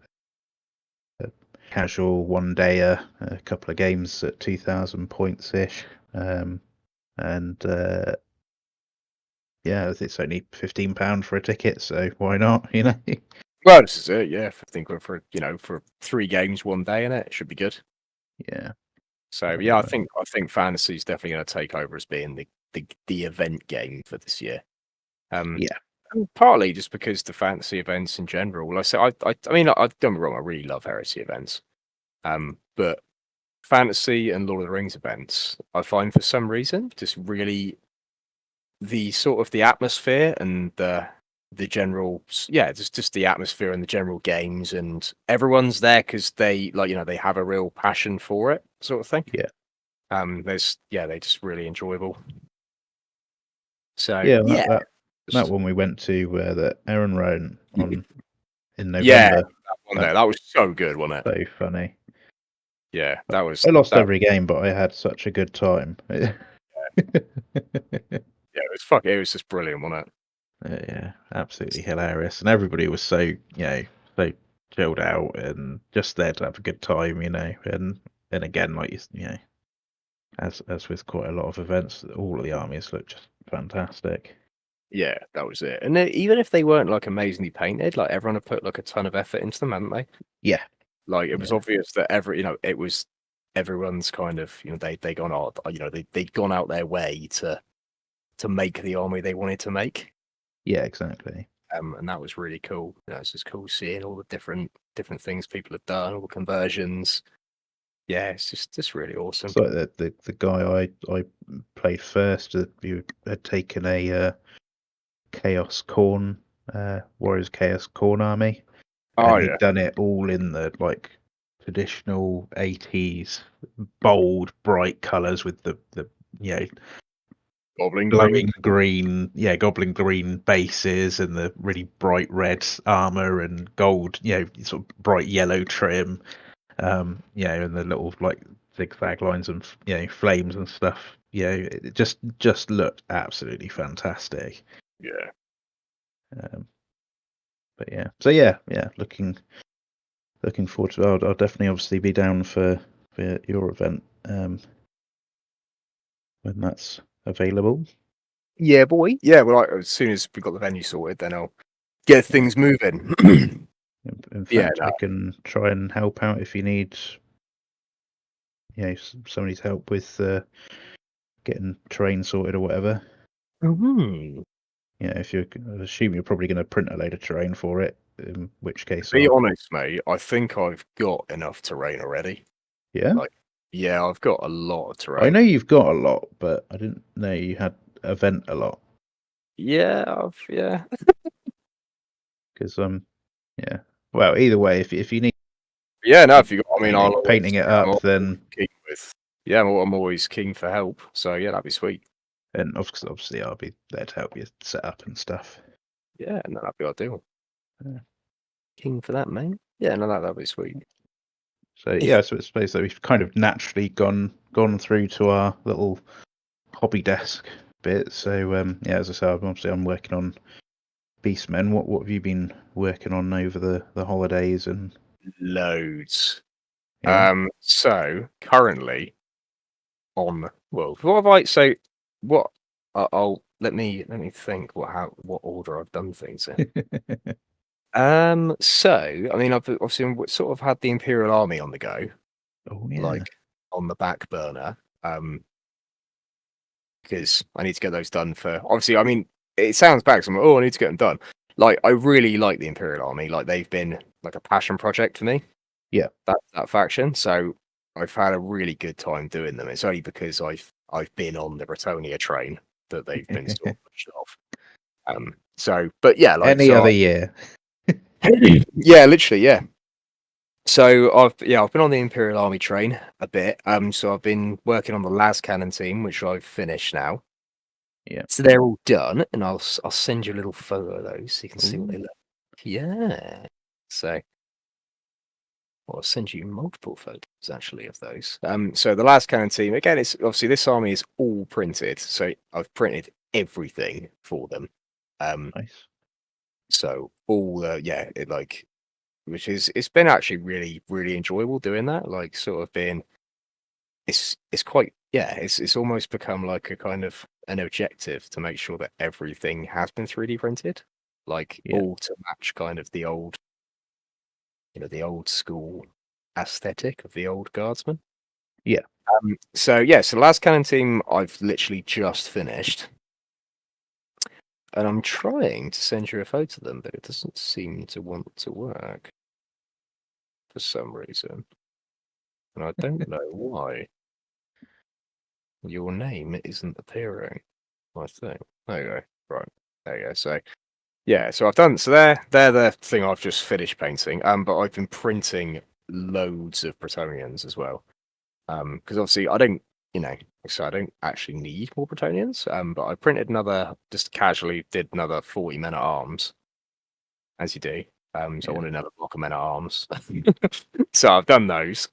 casual one day, a couple of games at 2,000 points ish, and yeah, it's only £15 for a ticket, so why not? You know. Well, this is it. Yeah, I think we're for for 3 games one day, in it should be good. Yeah. So yeah, I think fantasy is definitely going to take over as being the event game for this year. Yeah. And partly just because the fantasy events in general. Like I say, I mean, I don't get me wrong, I really love heresy events. But fantasy and Lord of the Rings events, I find for some reason just really the sort of the atmosphere and the general, yeah, just the atmosphere and the general games, and everyone's there because they they have a real passion for it, sort of thing. Yeah. They're just really enjoyable. So Yeah, yeah, that one we went to that Aaron ran on in yeah, November. that one That there, that was so good, wasn't it? so funny. Yeah, that was I lost that. every game, but I had such a good time. Yeah, it was just brilliant, wasn't it? Yeah, absolutely hilarious, and everybody was so so chilled out and just there to have a good time, and again, like as with quite a lot of events, all of the armies look just fantastic. Yeah, that was it. And even if they weren't like amazingly painted, like everyone had put like a ton of effort into them, hadn't they? Yeah, Like it was yeah, obvious that it was everyone's kind of, they gone out, they'd gone out their way to make the army they wanted to make. yeah, exactly. And that was really cool. It's just cool seeing all the different things people have done, all the conversions. Yeah, it's just really awesome. It's like the guy I played first, who had taken a Chaos Corn, Warriors Chaos Corn army, Oh and he'd yeah, done it all in the like traditional 80s bold bright colors with the you know Goblin Green. glowing green, goblin green bases and the really bright red armor and gold, sort of bright yellow trim, and the little like zigzag lines and flames and stuff. It just looked absolutely fantastic. Yeah. Um, but yeah, so yeah, looking forward to it. I'll definitely obviously be down for your event when that's available. Yeah, boy. Yeah, well, as soon as we got the venue sorted, then I'll get Yeah. things moving. In Yeah, fact, no. I can try and help out if you need, somebody's help with getting terrain sorted or whatever. Mhm. If I assume you're probably going to print a load of terrain for it, in which To case be I'll. honest, mate, I think I've got enough terrain already. Yeah, Like, yeah, I've got a lot of I terrain. know you've got a lot, but I didn't know you had event a lot Yeah, yeah. because yeah. Well, either way, if you need Yeah, no, if you got, I mean, I'll always, painting it yeah, I'm up, always then keen with, yeah, I'm always keen for help. So yeah, that'd be sweet. and obviously I'll be there to help you set up and stuff. Yeah, no, that'd be ideal. Yeah. Keen for that, mate. Yeah, no, that'd be sweet. So If yeah, so I suppose that we've kind of naturally gone through to our little hobby desk bit. So yeah, as I said, I'm working on Beastmen. What have you been working on over the holidays and loads. yeah? So currently on, well, what have I so what I'll let me think what order I've done things in. So I mean, I've obviously sort of had the Imperial Army on the go, Oh yeah, like on the back burner, because I need to get those done for. Obviously, I mean, it sounds bad 'cause I'm like, oh, I need to get them done. Like, I really like the Imperial Army. Like, they've been like a passion project for me. yeah. That faction. So I've had a really good time doing them. It's only because I've been on the Bretonia train that they've been sort of pushed off. So, but yeah, like Any so. other year? Yeah, literally, yeah. So I've been on the Imperial Army train a bit. So I've been working on the las cannon team, which I've finished now. Yeah. So they're all done, and I'll send you a little photo of those so you can see what Ooh, they look. Yeah. So I'll send you multiple photos actually of those. So the last cannon team, again, it's obviously this army is all printed. So I've printed everything for them. Nice. So all yeah, it like which is it's been actually really, really enjoyable doing that. Like sort of being it's quite yeah, it's almost become like a kind of an objective to make sure that everything has been 3D printed. Like Yeah. all to match kind of the old, the old school aesthetic of the old guardsman. Yeah. So yeah, so the last cannon team I've literally just finished. And I'm trying to send you a photo of them, but it doesn't seem to want to work for some reason. And I don't know why. Your name isn't appearing, I think. There you go. Right. There you go. So yeah, so I've done so they're the thing I've just finished painting. But I've been printing loads of Bretonians as well. Because obviously I don't, so I don't actually need more Bretonians. But I printed just casually did another 40 men at arms, as you do. So I Yeah. wanted another block of men at arms. So I've done those.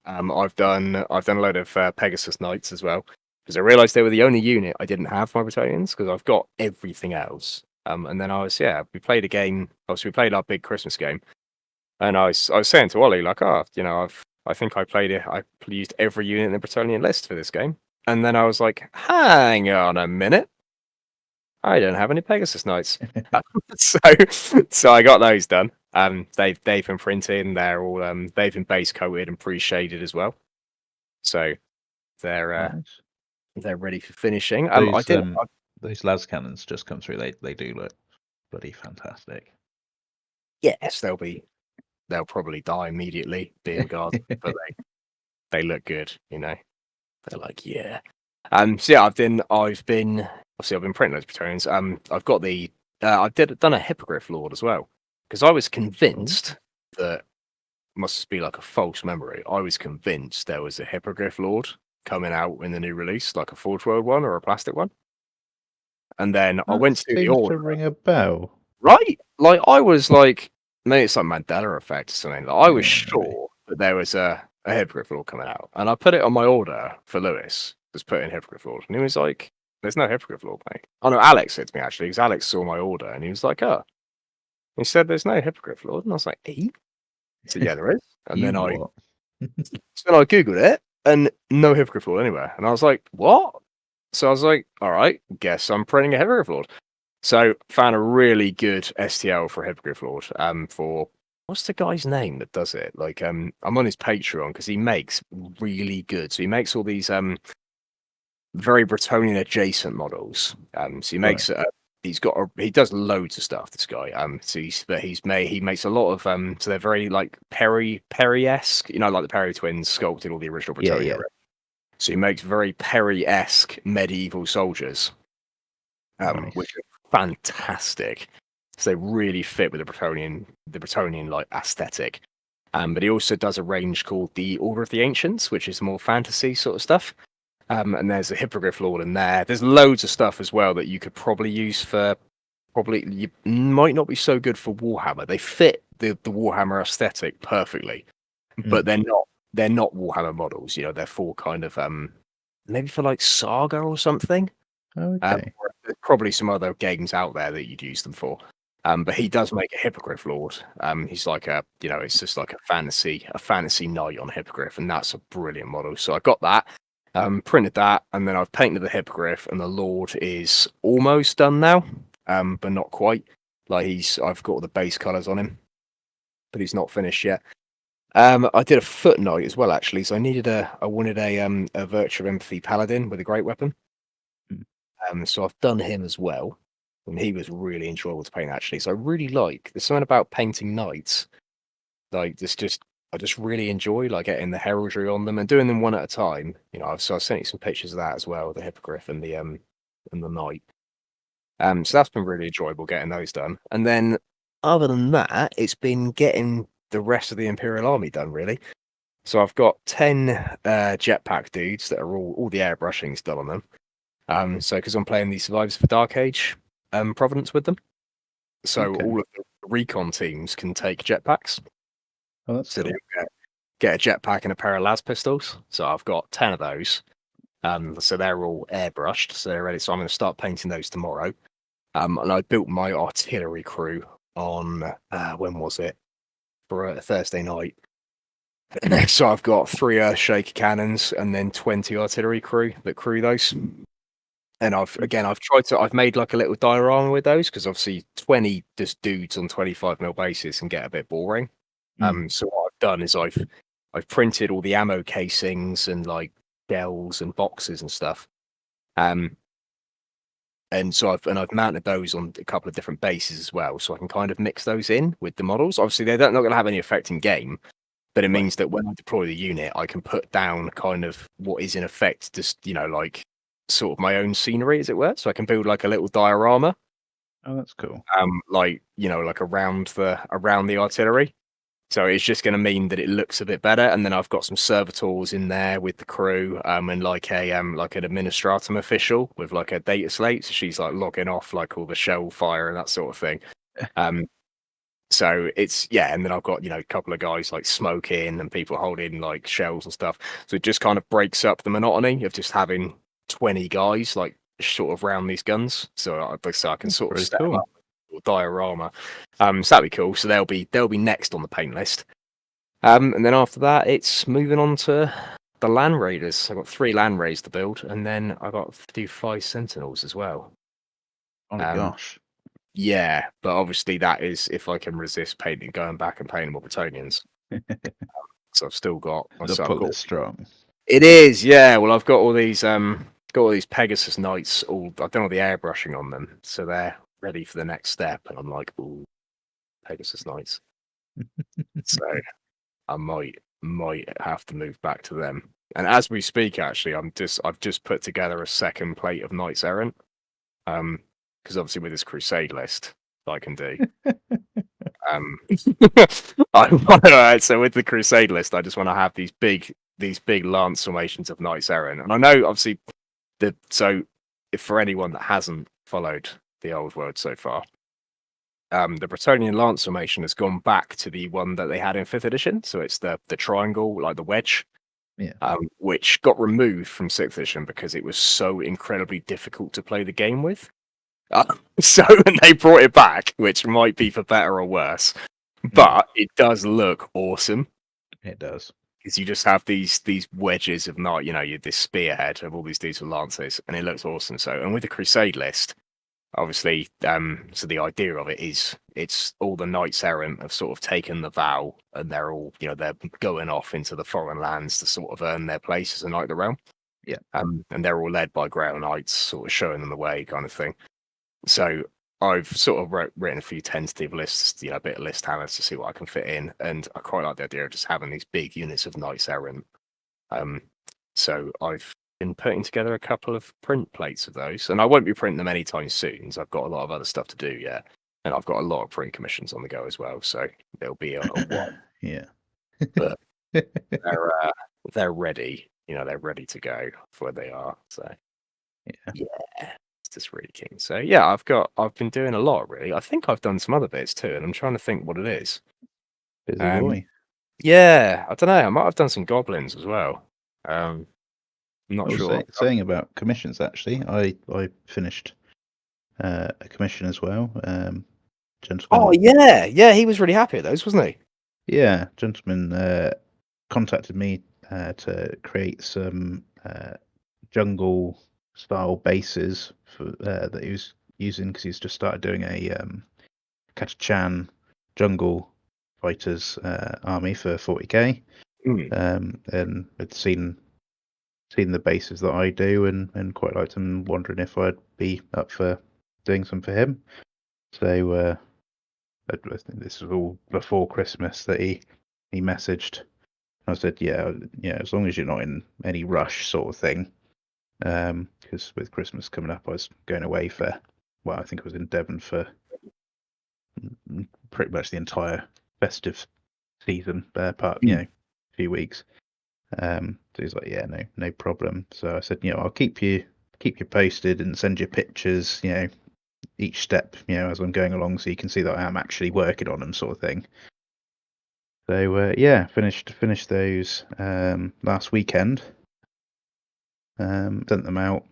I've done a load of Pegasus Knights as well, because I realised they were the only unit I didn't have my Bretonians, because I've got everything else. And then we played a game. Obviously, we played our big Christmas game, and I was saying to Ollie like, I think I played it. I used every unit in the Bretonian list for this game, and then I was like, hang on a minute. I don't have any Pegasus Knights. so so I got those done. They've been printed and they're all they've been base coated and pre-shaded as well. So they're Nice. they're ready for finishing. I Those didn't those las cannons just come through. They do look bloody fantastic. yes, they'll probably die immediately being guard, but they look good, They're like, yeah. So yeah, I've been obviously I've been printing those Praetorians. I've got done a Hippogriff Lord as well, because I was Oh, convinced that must be like a false memory. I was convinced there was a Hippogriff Lord coming out in the new release, like a Forge World one or a plastic one. And then I that went to do the seems order, to ring a bell. right? Like I was like, maybe it's like Mandela effect or something. Like I was Yeah, maybe. sure that there was a Hippogriff Lord coming out, and I put it on my order for Lewis. Just put in Hippogriff Lord, and he was like, "There's no Hippogriff Lord, mate." Oh no, Alex said to me actually, because Alex saw my order, and he was like, "Oh," he said, "There's no Hippogriff Lord," and I was like, "Eh?" He said, "Yeah, there is." And You then I what? so then I googled it, and no Hippogriff Lord anywhere, and I was like, "What?" So I was like, "All right, guess I'm printing a Hippogriff Lord." So found a really good STL for Hippogriff Lord. For what's the guy's name that does it? Like, I'm on his Patreon because he makes really good. So he makes all these very Bretonian adjacent models. So he Right. makes he does loads of stuff. This guy. So he makes a lot of so they're very like Perry-esque. Like the Perry twins sculpted all the original Yeah, Bretonnia. yeah. Right? So he makes very Perry-esque medieval soldiers, which Nice. are fantastic. So they really fit with the Bretonian like aesthetic. But he also does a range called the Order of the Ancients, which is more fantasy sort of stuff. And there's a Hippogriff Lord in there. There's loads of stuff as well that you could probably use for you might not be so good for Warhammer. They fit the Warhammer aesthetic perfectly, but Mm. they're not Warhammer models. They're for kind of maybe for like Saga or something. Okay. Or there's probably some other games out there that you'd use them for. But he does make a Hippogriff Lord. He's like it's just like a fantasy knight on Hippogriff, and that's a brilliant model. So I got that, printed that, and then I've painted the Hippogriff, and the Lord is almost done now, but not quite. Like I've got all the base colours on him, but he's not finished yet. I did a Foot Knight as well, actually. So I wanted a Virtue of Empathy Paladin with a great weapon. Mm. So I've done him as well, and he was really enjoyable to paint actually. So I really there's something about painting knights, like I just really enjoy like getting the heraldry on them and doing them one at a time. So I sent you some pictures of that as well, the hippogriff and the knight. So that's been really enjoyable getting those done. And then other than that, it's been getting the rest of the Imperial Army done really. So I've got 10 jetpack dudes that are all the airbrushing's done on them. So because I'm playing the Survivors for Dark Age Providence with them, so Okay. recon teams can take jetpacks. Oh, that's So cool. they get a jetpack and a pair of las pistols. So I've got 10 of those. So they're all airbrushed, so they're ready. So I'm going to start painting those tomorrow. And I built my artillery crew on when was it? For a Thursday night. So I've got 3 Earthshaker cannons and then 20 artillery crew that crew those. And I've made like a little diorama with those because obviously 20 just dudes on 25mm bases can get a bit boring. So what I've done is I've printed all the ammo casings and like shells and boxes and stuff. And so I've mounted those on a couple of different bases as well, so I can kind of mix those in with the models. Obviously, they're not going to have any effect in game, but it means that when I deploy the unit, I can put down kind of what is in effect, just like sort of my own scenery, as it were. So I can build like a little diorama, Oh, that's cool. like like around the artillery. So it's just going to mean that it looks a bit better, and then I've got some servitors in there with the crew, and like like an administratum official with like a data slate. So she's like logging off like all the shell fire and that sort of thing. Um, so it's and then I've got a couple of guys like smoking and people holding like shells and stuff. So it just kind of breaks up the monotony of just having 20 guys like sort of round these guns. So I can That's sort of pretty set them cool. up with diorama. So that'd be cool. So they'll be next on the paint list. And then after that, it's moving on to the Land Raiders. I've got 3 Land Raiders to build, and then I've got to do 5 Sentinels as well. Oh my gosh. Yeah, but obviously that is if I can resist painting, going back and painting more Bretonians. So I've still got. The So I've pull got. is strong. It is, yeah. Well, I've got all these Pegasus Knights. I've done all the airbrushing on them, so they're ready for the next step. And I'm like, ooh, Pegasus Knights. So I might have to move back to them. And as we speak, actually, I've just put together a second plate of Knights Errant. Because obviously with this Crusade list that I can do. So with the Crusade list, I just want to have these big lance formations of Knights Errant. And I know obviously if for anyone that hasn't followed the old world so far, the Bretonian lance formation has gone back to the one that they had in 5th edition. So it's the triangle, like the wedge. Yeah. Which got removed from 6th edition because it was so incredibly difficult to play the game with. So they brought it back, which might be for better or worse, but it does look awesome. It does. Because you just have these wedges of night, this spearhead of all these dudes with lances, and it looks awesome. So, and with the Crusade list, obviously, so the idea of it is it's all the Knights Errant have sort of taken the vow, and they're all, they're going off into the foreign lands to sort of earn their place as a Knight of the Realm. Yeah. And they're all led by Grail Knights, sort of showing them the way, kind of thing. So I've sort of written a few tentative lists, a bit of list hammers to see what I can fit in, and I quite like the idea of just having these big units of Knights Errant. So I've been putting together a couple of print plates of those, and I won't be printing them anytime soon. So I've got a lot of other stuff to do yet, and I've got a lot of print commissions on the go as well. So there'll be a while, Yeah. but they're ready. They're ready to go for where they are. So yeah. It's just really keen. So yeah, I've been doing a lot really. I think I've done some other bits too, and I'm trying to think what it is. Busy boy. Yeah, I don't know. I might have done some goblins as well. I'm not Oh, sure. saying about commissions, actually, I finished a commission as well. Gentleman. Oh yeah, he was really happy at those, wasn't he? Yeah, gentleman contacted me to create some jungle style bases for that he was using because he's just started doing a Catachan jungle fighters army for 40k. And had seen the bases that I do and quite liked him, wondering if I'd be up for doing some for him. So I think this was all before Christmas that he messaged. I said, yeah, as long as you're not in any rush sort of thing. Because with Christmas coming up, I was going away I think I was in Devon for pretty much the entire festive season, a few weeks. So he's like, yeah, no problem. So I said, I'll keep you posted and send you pictures, each step, as I'm going along, so you can see that I am actually working on them, sort of thing. So yeah, finished those last weekend. Sent them out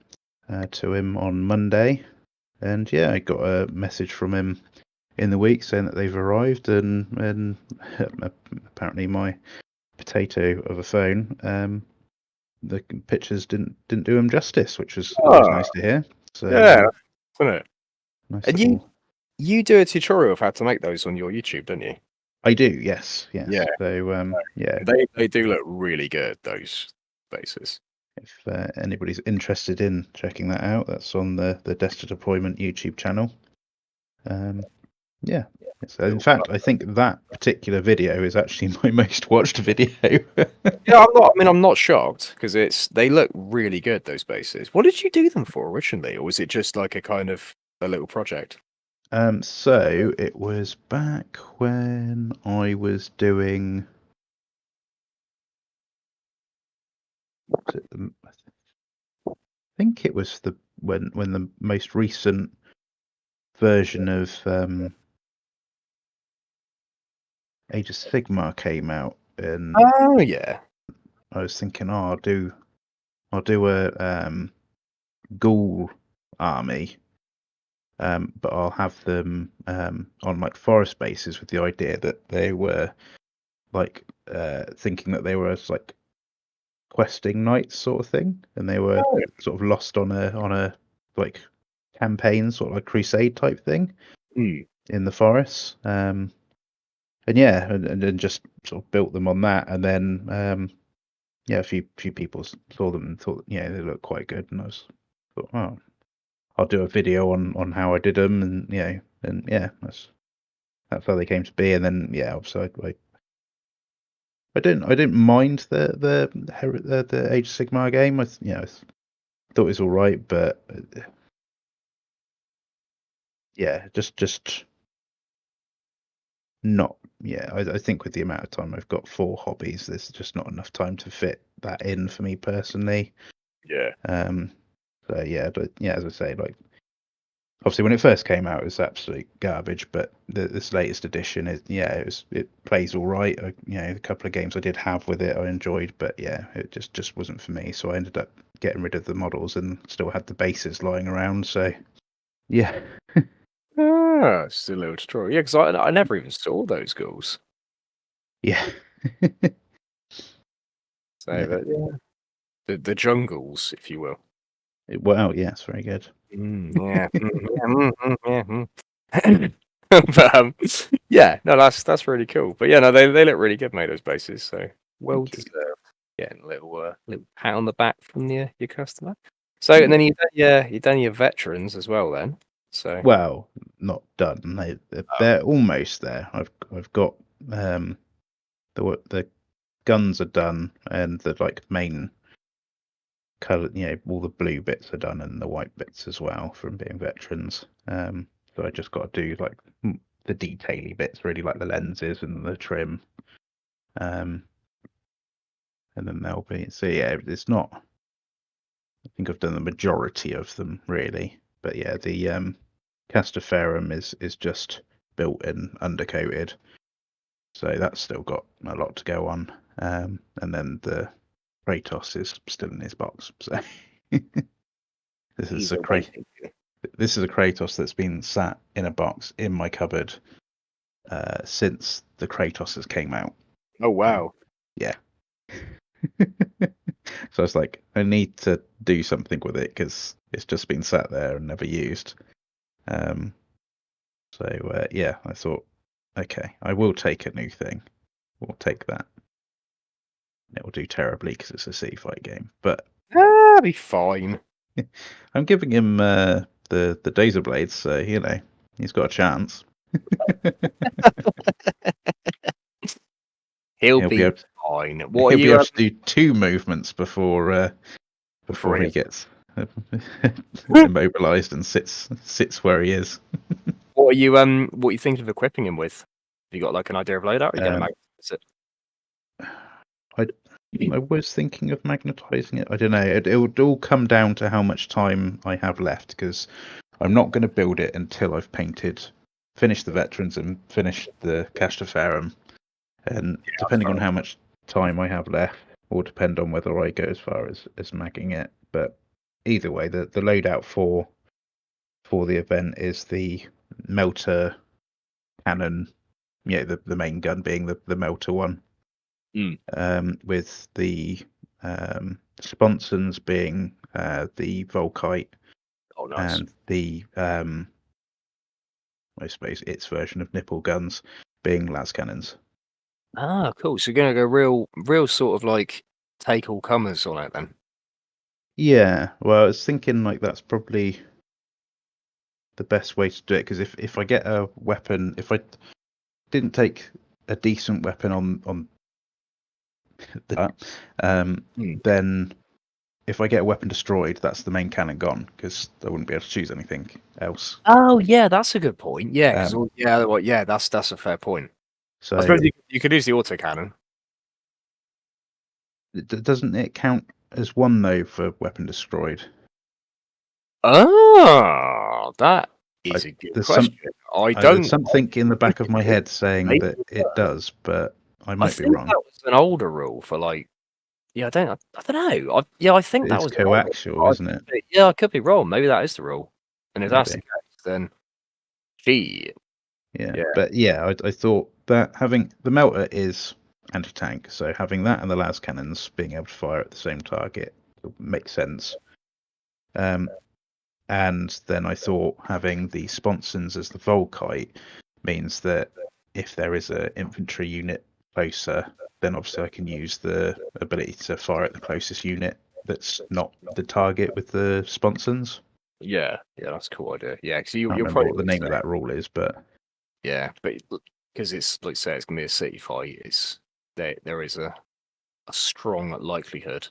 to him on Monday, and yeah, I got a message from him in the week saying that they've arrived, and apparently my potato of a phone, the pictures didn't do him justice, which was always nice to hear. So yeah, isn't it? nice And little... you do a tutorial of how to make those on your YouTube, don't you? I do, yes. Yeah. So yeah, They do look really good, those bases. if anybody's interested in checking that out, that's on the Desktop Deployment YouTube channel. Yeah. In fact, I think that particular video is actually my most watched video. Yeah, I'm not shocked because they look really good, those bases. What did you do them for originally, or was it just like a little project? So it was back when I was doing... I think it was when the most recent version of Age of Sigmar came out, and Oh yeah. I was thinking, I'll do a ghoul army, but I'll have them on like forest bases, with the idea that they were like thinking that they were like questing knights, sort of thing, and they were sort of lost on a like campaign, sort of like crusade type thing in the forests. And yeah, and then just sort of built them on that, and then yeah, a few people saw them and thought, yeah, they look quite good, and I thought, oh, I'll do a video on how I did them, and yeah, that's how they came to be. And then yeah, obviously I didn't mind the Age of Sigmar game. I thought it was all right, but yeah, just not. Yeah, I think with the amount of time I've got for hobbies, there's just not enough time to fit that in for me personally. Yeah. So yeah, but yeah, as I say, like obviously when it first came out, it was absolute garbage. But this latest edition it plays all right. A couple of games I did have with it, I enjoyed, but yeah, it just wasn't for me. So I ended up getting rid of the models and still had the bases lying around. So yeah, Ah, it's a little tutorial. Yeah, because I never even saw those ghouls. yeah, So yeah. yeah, the jungles, if you will. Well, yes, very good. Yeah. But yeah, no, that's really cool. But yeah, no, they look really good, mate. Those bases, so well Thank you. deserved. Getting a little pat on the back from your customer. So and then Yeah. you done your veterans as well then. So Well, not done. They're almost there. I've got the guns are done, and the like main color, all the blue bits are done, and the white bits as well from being veterans. So I just got to do like the detaily bits, really, like the lenses and the trim. And then they'll be... So yeah, it's not... I think I've done the majority of them, really. But yeah, the Castaferum is just built and undercoated, so that's still got a lot to go on. And then the Kratos is still in his box. So this is he's a awaiting. Kratos that's been sat in a box in my cupboard since the Kratos has came out. Oh wow. Yeah. So I was like, I need to do something with it because it's just been sat there and never used. So yeah, I thought, okay, I will take a new thing. We'll take that. It will do terribly because it's a city fight game, but Be fine. I'm giving him the Dazer Blades, so he's got a chance. He'll He'll be be able fine. What are he'll be able you to do two movements before before he he gets immobilized and sits where he is. what are you thinking of equipping him with? Have you got like an idea of loadout? Or are you gonna Um, magnetize it? I I was thinking of magnetizing it. I don't know. It would all come down to how much time I have left, because I'm not going to build it until I've finished the veterans and finished the Cash to Farum. And depending on how much time I have left, will depend on whether I go as far as magging it. But either way, the loadout for the event is the melter cannon, the main gun being the melter one, with the sponsons being the Volkite nice. and the I suppose its version of nipple guns being las cannons. Ah, cool. So you're gonna go real sort of like take all comers on it then. Yeah, well, I was thinking like that's probably the best way to do it, because if I get a weapon, if I didn't take a decent weapon on that, then if I get a weapon destroyed, that's the main cannon gone, because I wouldn't be able to choose anything else. Oh yeah, that's a good point. Yeah, because Um, that's a fair point. I so suppose you could use the autocannon. doesn't it count as one though for weapon destroyed? Oh, that is a good There's question. there's something in the back of my head saying Maybe that it does, but I I might be think wrong. that was an older rule for like. Yeah, I don't know. I think that It's was an older coaxial, isn't it? Yeah, I could be wrong. Maybe that is the rule. And if that's the Maybe. case, then gee, Yeah, yeah, but yeah, I thought that having the melter is anti-tank, so having that and the las cannons being able to fire at the same target makes sense. And then I thought having the sponsons as the Volkite means that if there is an infantry unit closer, then obviously I can use the ability to fire at the closest unit that's not the target with the sponsons. yeah, that's a cool idea. Yeah, because I can't you'll remember probably what the name of that rule is, but yeah, but because it's like say it's gonna be a city fight, it's there is a strong likelihood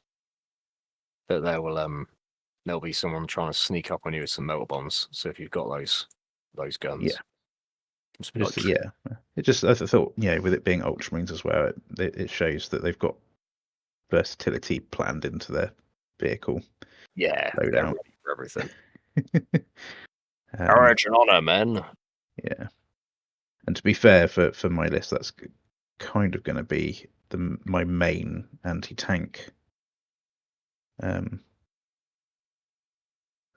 that there'll be someone trying to sneak up on you with some melter bombs. So if you've got those yeah, guns, just be like, yeah. It just I thought with it being Ultramarines as well, it shows that they've got versatility planned into their vehicle yeah, they're loadout. ready for everything. um, Courage and honor, men. yeah, and to be fair, for my list, that's kind of going to be my main anti-tank um,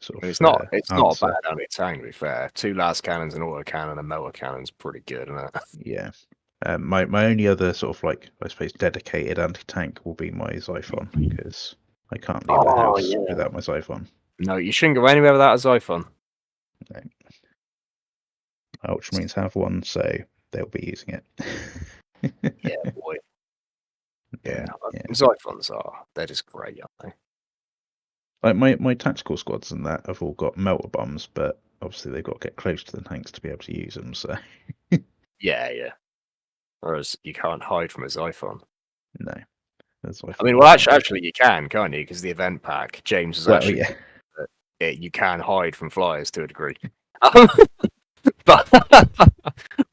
sort It's of it's not a answer. bad anti-tank to be fair. Two las cannons, an auto cannon, and melter cannon's pretty good, isn't it? Yeah. My only other sort of like I suppose dedicated anti-tank will be my Xiphon, because I can't leave the Oh house yeah. without my Xiphon. No, you shouldn't go anywhere without a Xiphon. No. Ultramarines have one, so they'll be using it. Yeah, boy. Yeah, Yeah. Xiphons they're just great, aren't Like my tactical squads and that have all got melter bombs, but obviously they've got to get close to the tanks to be able to use them. So they? Yeah. Whereas you can't hide from a Xiphon. no, the I mean, Xiphon well, does not. actually, you can, can't you? Because the event pack, James has Well, actually yeah, you can hide from flyers to a degree. But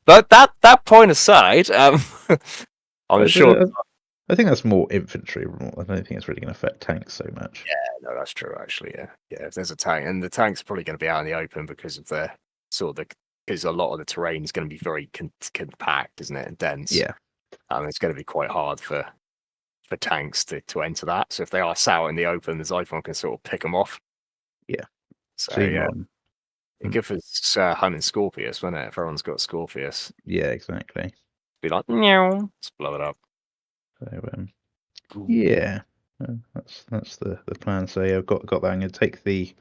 but that point aside, I'm I, sure. I think that's more infantry. I don't think it's really going to affect tanks so much. Yeah, no, that's true. Actually, yeah. If there's a tank, and the tank's probably going to be out in the open because of the sort of because a lot of the terrain is going to be very compact, isn't it, and dense. Yeah, It's going to be quite hard for tanks to enter that. So if they are sat out in the open, the Xiphon can sort of pick them off. yeah. So Seen yeah, on. good for hunting Scorpius, wasn't it? If everyone's got Scorpius, Yeah, exactly. be like, meow, let's blow it up. So Ooh, yeah, that's the plan. So yeah, I've got that. I'm going to take the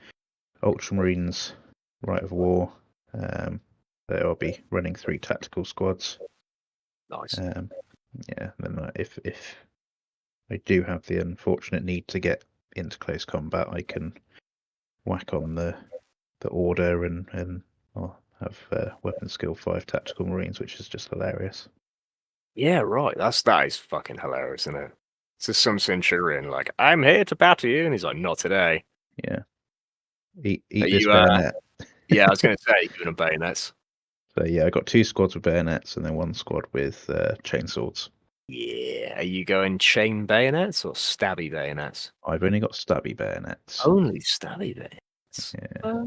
Ultramarines Rite of War. So I'll be running 3 tactical squads. nice. Um, yeah, then if I do have the unfortunate need to get into close combat, I can whack on the order and I'll have weapon skill 5 tactical marines, which is just hilarious. Yeah, right. That is fucking hilarious, isn't it? It's just some centurion like, I'm here to battle you, and he's like, not today. Yeah, Are eat this you? bayonet. Yeah, I was going to say, you and bayonets. So yeah, I got 2 squads with bayonets and then 1 squad with chainswords. Yeah, are you going chain bayonets or stabby bayonets? I've only got stabby bayonets. Only stabby bayonets. Yeah.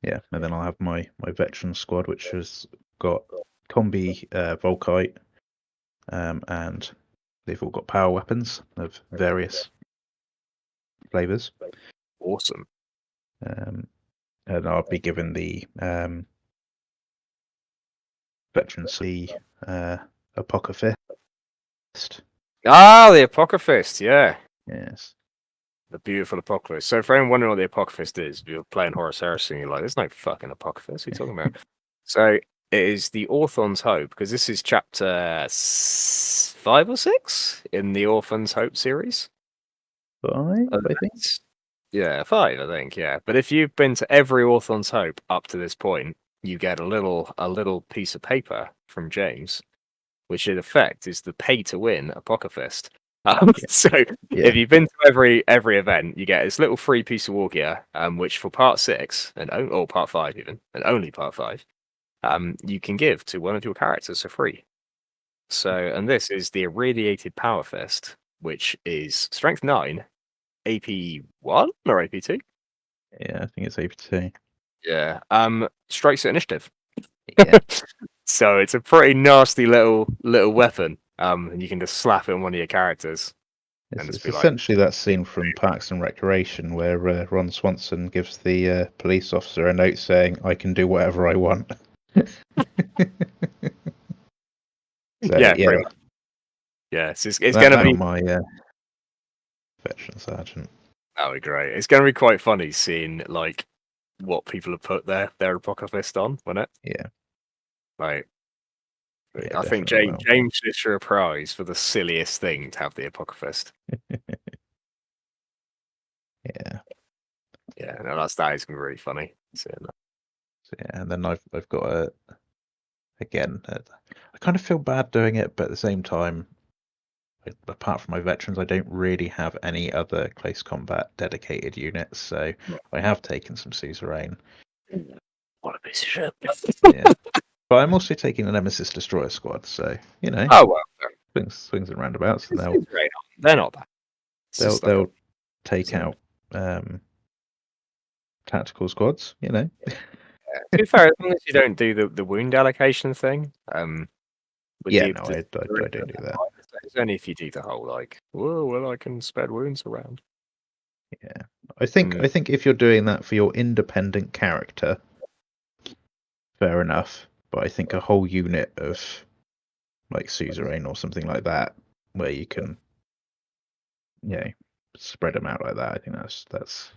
Yeah, and then I'll have my veteran squad, which has got combi Volkite, and they've all got power weapons of various flavors. Awesome. And I'll be given the veteran C Apocalypse. Ah, the Apocalypse, yeah. Yes. The beautiful Apocalypse. So for anyone wondering what the Apocalypse is, if you're playing Horus Heresy and you're like, there's no fucking Apocalypse, what are you talking about? So it is the Orphans' Hope, because this is chapter 5 or 6 in the Orphans' Hope series. 5, I think. Yeah, 5, I think, yeah. But if you've been to every Orphans' Hope up to this point, you get a little piece of paper from James, which in effect is the pay to win Apocalypse. So if you've been to every event, you get this little free piece of war gear, which for part 6 or part 5 even, and only part 5, you can give to one of your characters for free. So, and this is the Irradiated Power Fist, which is strength 9, AP 1 or AP 2? Yeah, I think it's AP2. Yeah. Strikes at initiative. Yeah. So it's a pretty nasty little weapon. And you can just slap it on one of your characters. It's essentially that scene from Parks and Recreation where Ron Swanson gives the police officer a note saying, "I can do whatever I want." So, yeah, yeah. pretty much. Yeah, it's going to be my veteran sergeant. that would be great. It's going to be quite funny seeing like what people have put their Apocalypse on, won't it? Yeah. Like, Yeah, I think James should issue a prize for the silliest thing to have the Apocalypse. Yeah. Yeah, no, that is going to be really funny. So, yeah, and then I've got again, I kind of feel bad doing it, but at the same time, apart from my veterans, I don't really have any other close combat dedicated units. So I have taken some suzerain. What a piece of shit. Yeah. But I'm also taking the Nemesis Destroyer squad, so Oh well, swings and roundabouts, and they're not bad. They'll take out tactical squads, To be fair, as long as you don't do the wound allocation thing, I don't do that. It's only if you do the whole like, whoa, well, I can spread wounds around. Yeah, I think if you're doing that for your independent character, fair enough. But I think a whole unit of like suzerain or something like that, where you can, spread them out like that. I think that's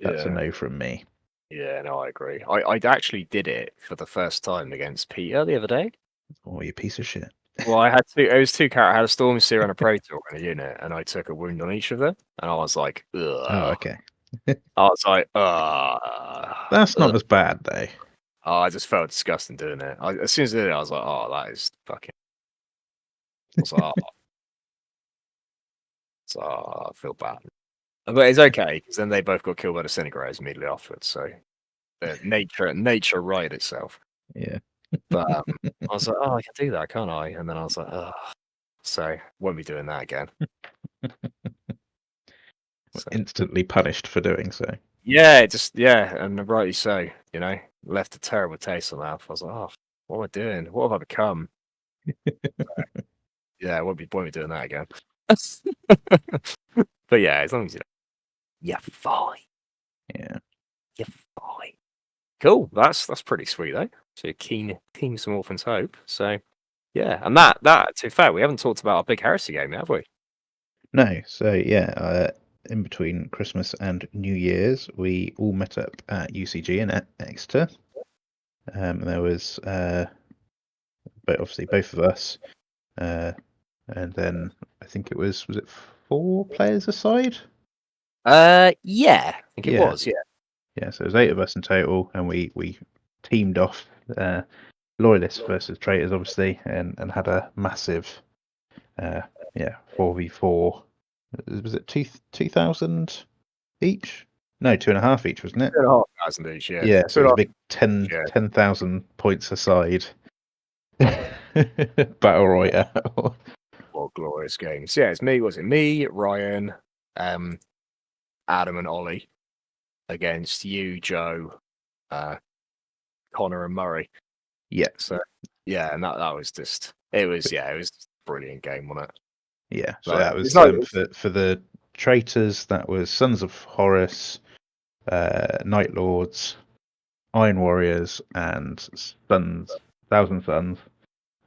a no from me. Yeah, no, I agree. I actually did it for the first time against Peter the other day. Oh, you piece of shit. Well, I had two. It was two characters. I had a Storm Seer and a Praetor in a unit, and I took a wound on each of them, and I was like, ugh. Oh, okay. I was like, That's not as bad though. Oh, I just felt disgusting doing it. As soon as I did it, I was like, oh, that is fucking. I was like, I feel bad. But it's okay, because then they both got killed by disintegrators immediately afterwards. So nature righted itself. Yeah. But I was like, oh, I can do that, can't I? And then I was like, oh, so won't be doing that again. Instantly punished for doing so. Yeah, and rightly so. Left a terrible taste in my mouth. I was like, oh, what am I doing? What have I become? Yeah, won't be doing that again. But yeah, as long as you're fine. Yeah. You're fine. Cool. That's pretty sweet though. So you're keen some Orphan's Hope. So yeah, and that to be fair, we haven't talked about our big heresy game, have we? No. So yeah, in between Christmas and New Year's, we all met up at UCG in Exeter. There was, but obviously both of us, and then I think it was it 4 players aside? Yeah, I think it was. Yeah. Yeah. So it was 8 of us in total, and we teamed off, loyalists versus traitors, obviously, and had a massive, 4v4. Was it 2,000 each? No, 2.5 each, wasn't it? 2,500 each, yeah. Yeah, so it was a big 10,000 points aside battle royale. What glorious games. Yeah, it's me, Ryan, Adam and Ollie. against you, Joe, Connor, and Murray. Yeah, So yeah, and that was just it was a brilliant game, wasn't it? yeah. So Like, that was it's like for the traitors. That was Sons of Horus, Night Lords, Iron Warriors, and Sons, Thousand Sons.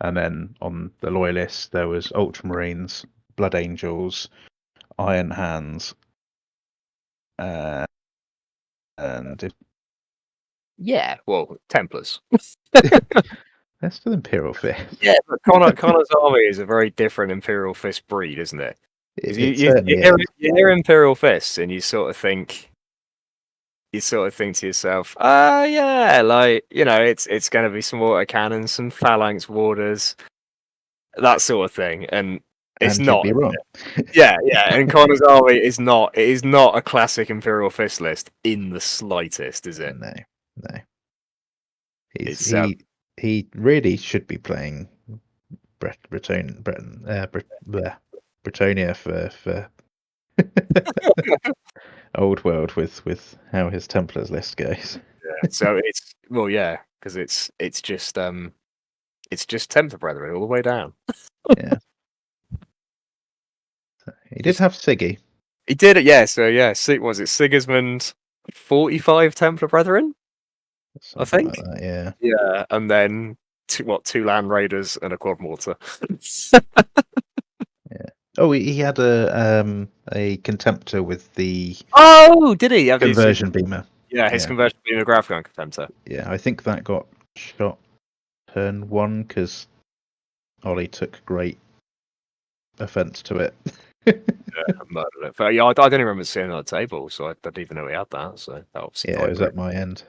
And then on the loyalists, there was Ultramarines, Blood Angels, Iron Hands, and Templars. that's still Imperial Fist. Yeah, but Connor's army is a very different Imperial Fist breed, isn't it? Because It certainly is. you hear Imperial Fists and you sort of think to yourself, yeah, like, it's going to be some water cannons, some phalanx warders, that sort of thing, and it's And you'd not. be wrong. Yeah, and Connor's army is not. It is not a classic Imperial Fist list in the slightest, is it? No, no. It's He really should be playing Bretonia for Old World with how his Templars list goes. yeah. So because it's just Templar Brethren all the way down. Yeah, he did have Siggy. He did it, yeah. So yeah, was it Sigismund 45 Templar Brethren? I Something think. like that. Yeah. Yeah, and then two Land Raiders and a Quad Mortar. Yeah. Oh, he had a Contemptor with the Oh, did he have conversion beamer. Yeah, his Yeah. conversion being a graph gun Contemptor. Yeah, I think that got shot turn 1 because Ollie took great offence to it. Yeah, murdered it. But yeah, I don't remember seeing it on the table, so I didn't even know he had that. So that obviously Yeah, it was at my end.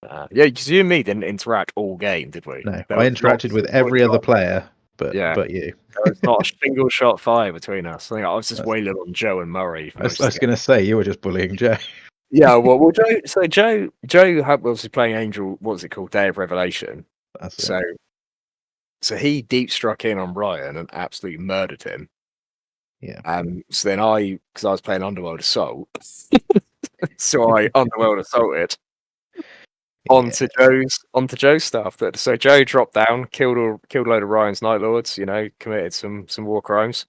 yeah, because you and me didn't interact all game, did we? No, There I was not interacted a with single every other shot. player, but Yeah, you. there was not a single shot fire between us. I think I was just That's- wailing on Joe and Murray for I was most of the game. going to say you were just bullying Joe. Yeah, well, Joe. So Joe had obviously playing Angel. What's it called? Day of Revelation. That's it. So he deep struck in on Ryan and absolutely murdered him. Yeah. So then because I was playing Underworld Assault, so I Underworld Assaulted onto Joe's stuff. So Joe dropped down, killed a load of Ryan's Night Lords. Committed some war crimes.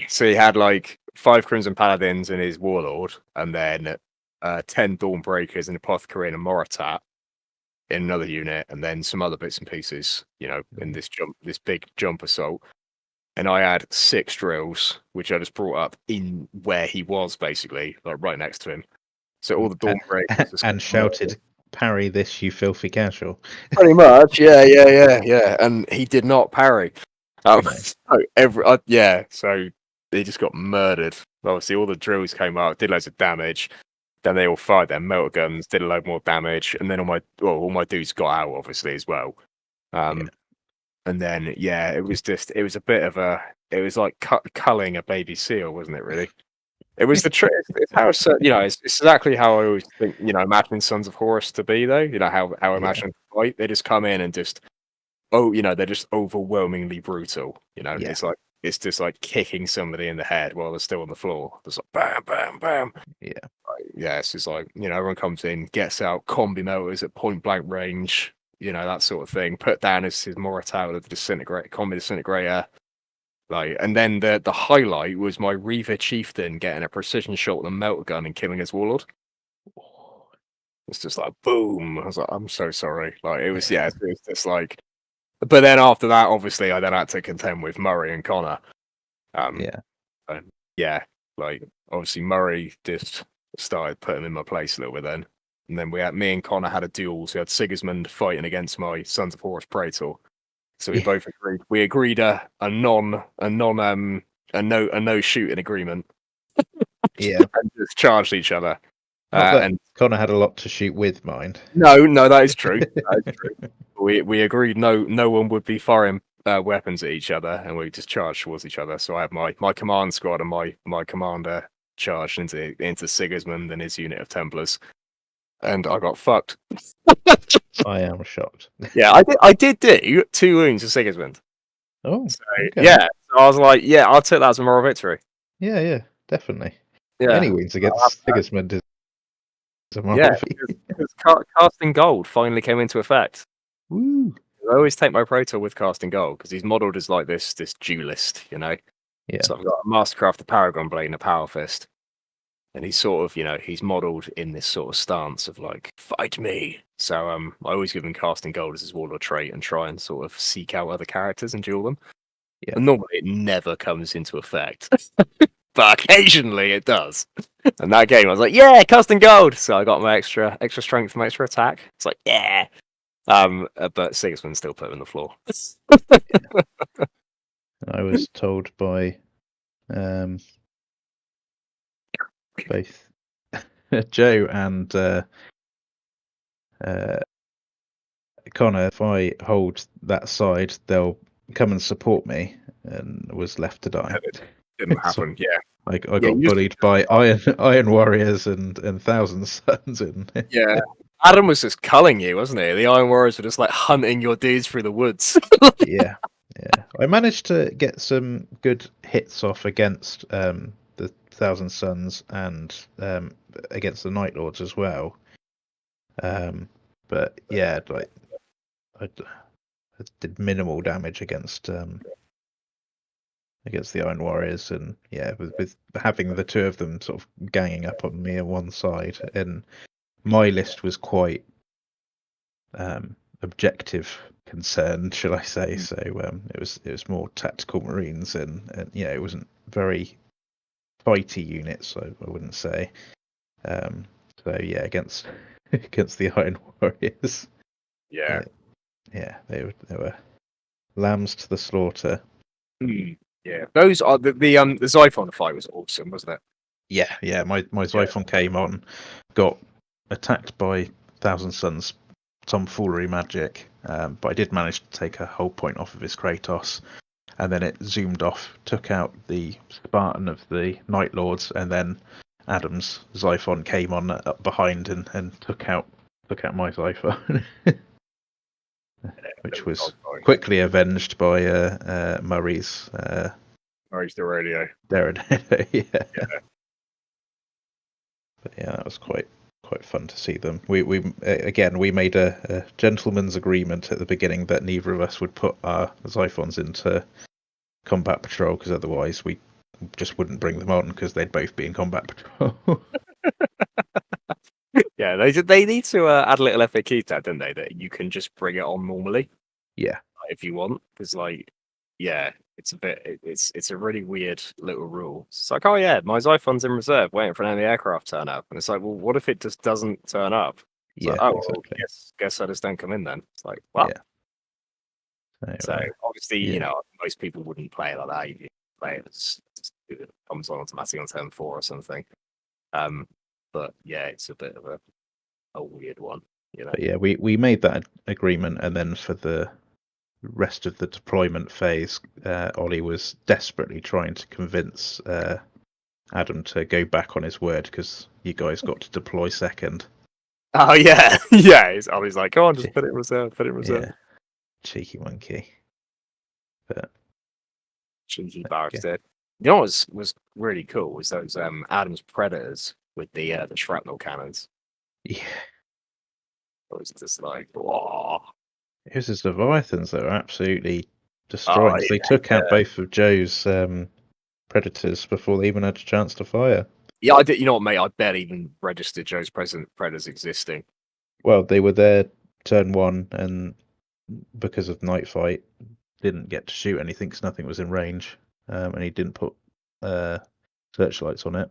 So he had like 5 Crimson Paladins in his Warlord, and then 10 Dawnbreakers, an Apothecary, and a Moritat in another unit, and then some other bits and pieces. In this big jump assault. And I had 6 drills, which I just brought up in where he was, basically, like right next to him. So all the Dawnbreakers just And shouted, "Parry this, you filthy casual!" pretty much, yeah. And he did not parry. No. So they just got murdered. Obviously, all the drills came out, did loads of damage. Then they all fired their melter guns, did a load more damage, and then all my dudes got out, obviously, as well. And then it was a bit of it was like culling a baby seal, wasn't it? Really, it was the trick. It's how it's exactly how I always think. Imagining Sons of Horus to be though. How I imagine fight. They just come in and just they're just overwhelmingly brutal. It's just like kicking somebody in the head while they're still on the floor. Just like bam, bam, bam. Yeah. It's just like everyone comes in, gets out, combi melters at point blank range. That sort of thing. Put down his Moritat with the combi disintegrator. And then the highlight was my Reaver Chieftain getting a precision shot with a melter gun and killing his Warlord. It's just like boom. I was like, I'm so sorry. It was just like. But then after that, obviously, I then had to contend with Murray and Connor. Obviously Murray just started putting in my place a little bit then. And then me and Connor had a duel. So we had Sigismund fighting against my Sons of Horus Praetor. So we both agreed. We agreed a no shooting agreement. Yeah. And just charged each other. And Connor had a lot to shoot with, mind. No, that is true. That is true. We agreed no one would be firing weapons at each other, and we just charged towards each other. So I had my command squad and my commander charged into Sigismund and his unit of Templars, and I got fucked. I am shocked. Yeah, I did do 2 wounds to Sigismund. Oh, so, okay. yeah. So I was like, I'll take that as a moral victory. Yeah, definitely. Yeah, Any wins against Sigismund is Yeah, Marvy. because casting gold finally came into effect. Woo! I always take my Pro Tour with casting gold because he's modelled as like this duelist, you know. Yeah. So I've got a Mastercraft, the Paragon Blade, and a Power Fist. And he's sort of, he's modelled in this sort of stance of like, fight me. So I always give him casting gold as his warlord trait and try and sort of seek out other characters and duel them. Yeah. And normally it never comes into effect. But occasionally it does. And that game I was like, yeah, casting gold. So I got my extra strength, my extra attack. It's like, yeah. But Sigismund still put him on the floor. I was told by both Joe and Connor, if I hold that side, they'll come and support me, and was left to die. Didn't So happen. Yeah. I Yeah, got bullied by Iron Warriors and Thousand Suns. Yeah. Adam was just culling you, wasn't he? The Iron Warriors were just like hunting your dudes through the woods. Yeah. I managed to get some good hits off against the Thousand Suns and against the Night Lords as well. But yeah, like I did minimal damage against the Iron Warriors, and yeah, with having the two of them sort of ganging up on me on one side, and my list was quite objective concerned, shall I say? So it was more tactical Marines, and yeah, it wasn't very fighty units. I wouldn't say. So yeah, against the Iron Warriors, Yeah. yeah, they were lambs to the slaughter. Yeah. Those are the Xiphon fight was awesome, wasn't it? Yeah. My Xiphon came on, got attacked by Thousand Suns tomfoolery magic, but I did manage to take a whole point off of his Kratos, and then it zoomed off, took out the Spartan of the Night Lords, and then Adam's Xiphon came on up behind and took out my Xiphon, which was quickly avenged by Murray's Murray's the radio. Daredevil. Yeah. But yeah, that was quite fun to see them. We made a gentleman's agreement at the beginning that neither of us would put our Xiphons into combat patrol, because otherwise we just wouldn't bring them on because they'd both be in combat patrol. Yeah, they need to add a little FAQ to that, don't they? That you can just bring it on normally. Yeah. If you want, because it's a bit, it's a really weird little rule. It's like, oh yeah, my Xiphon's in reserve, waiting for an enemy aircraft to turn up, and it's like, well, what if it just doesn't turn up? It's like, oh, exactly. well, guess I just don't come in then. It's like, well, so obviously, most people wouldn't play it like that. You play it comes on automatically on turn 4 or something. But yeah, it's a bit of a weird one. But yeah, we made that agreement, and then for the rest of the deployment phase, Ollie was desperately trying to convince Adam to go back on his word, because you guys got to deploy second. Oh yeah, yeah. Ollie's like, go on, just put it in reserve. Yeah, cheeky monkey. But cheeky bastard. You know what was really cool was those Adam's Predators with the shrapnel cannons. Yeah. It was just like, wow. It was his Leviathans that were absolutely destroying. They took out both of Joe's Predators before they even had a chance to fire. Yeah, I did. You know what, mate? I barely even registered Joe's Predators existing. Well, they were there turn 1, and because of night fight, didn't get to shoot anything because nothing was in range, and he didn't put searchlights on it.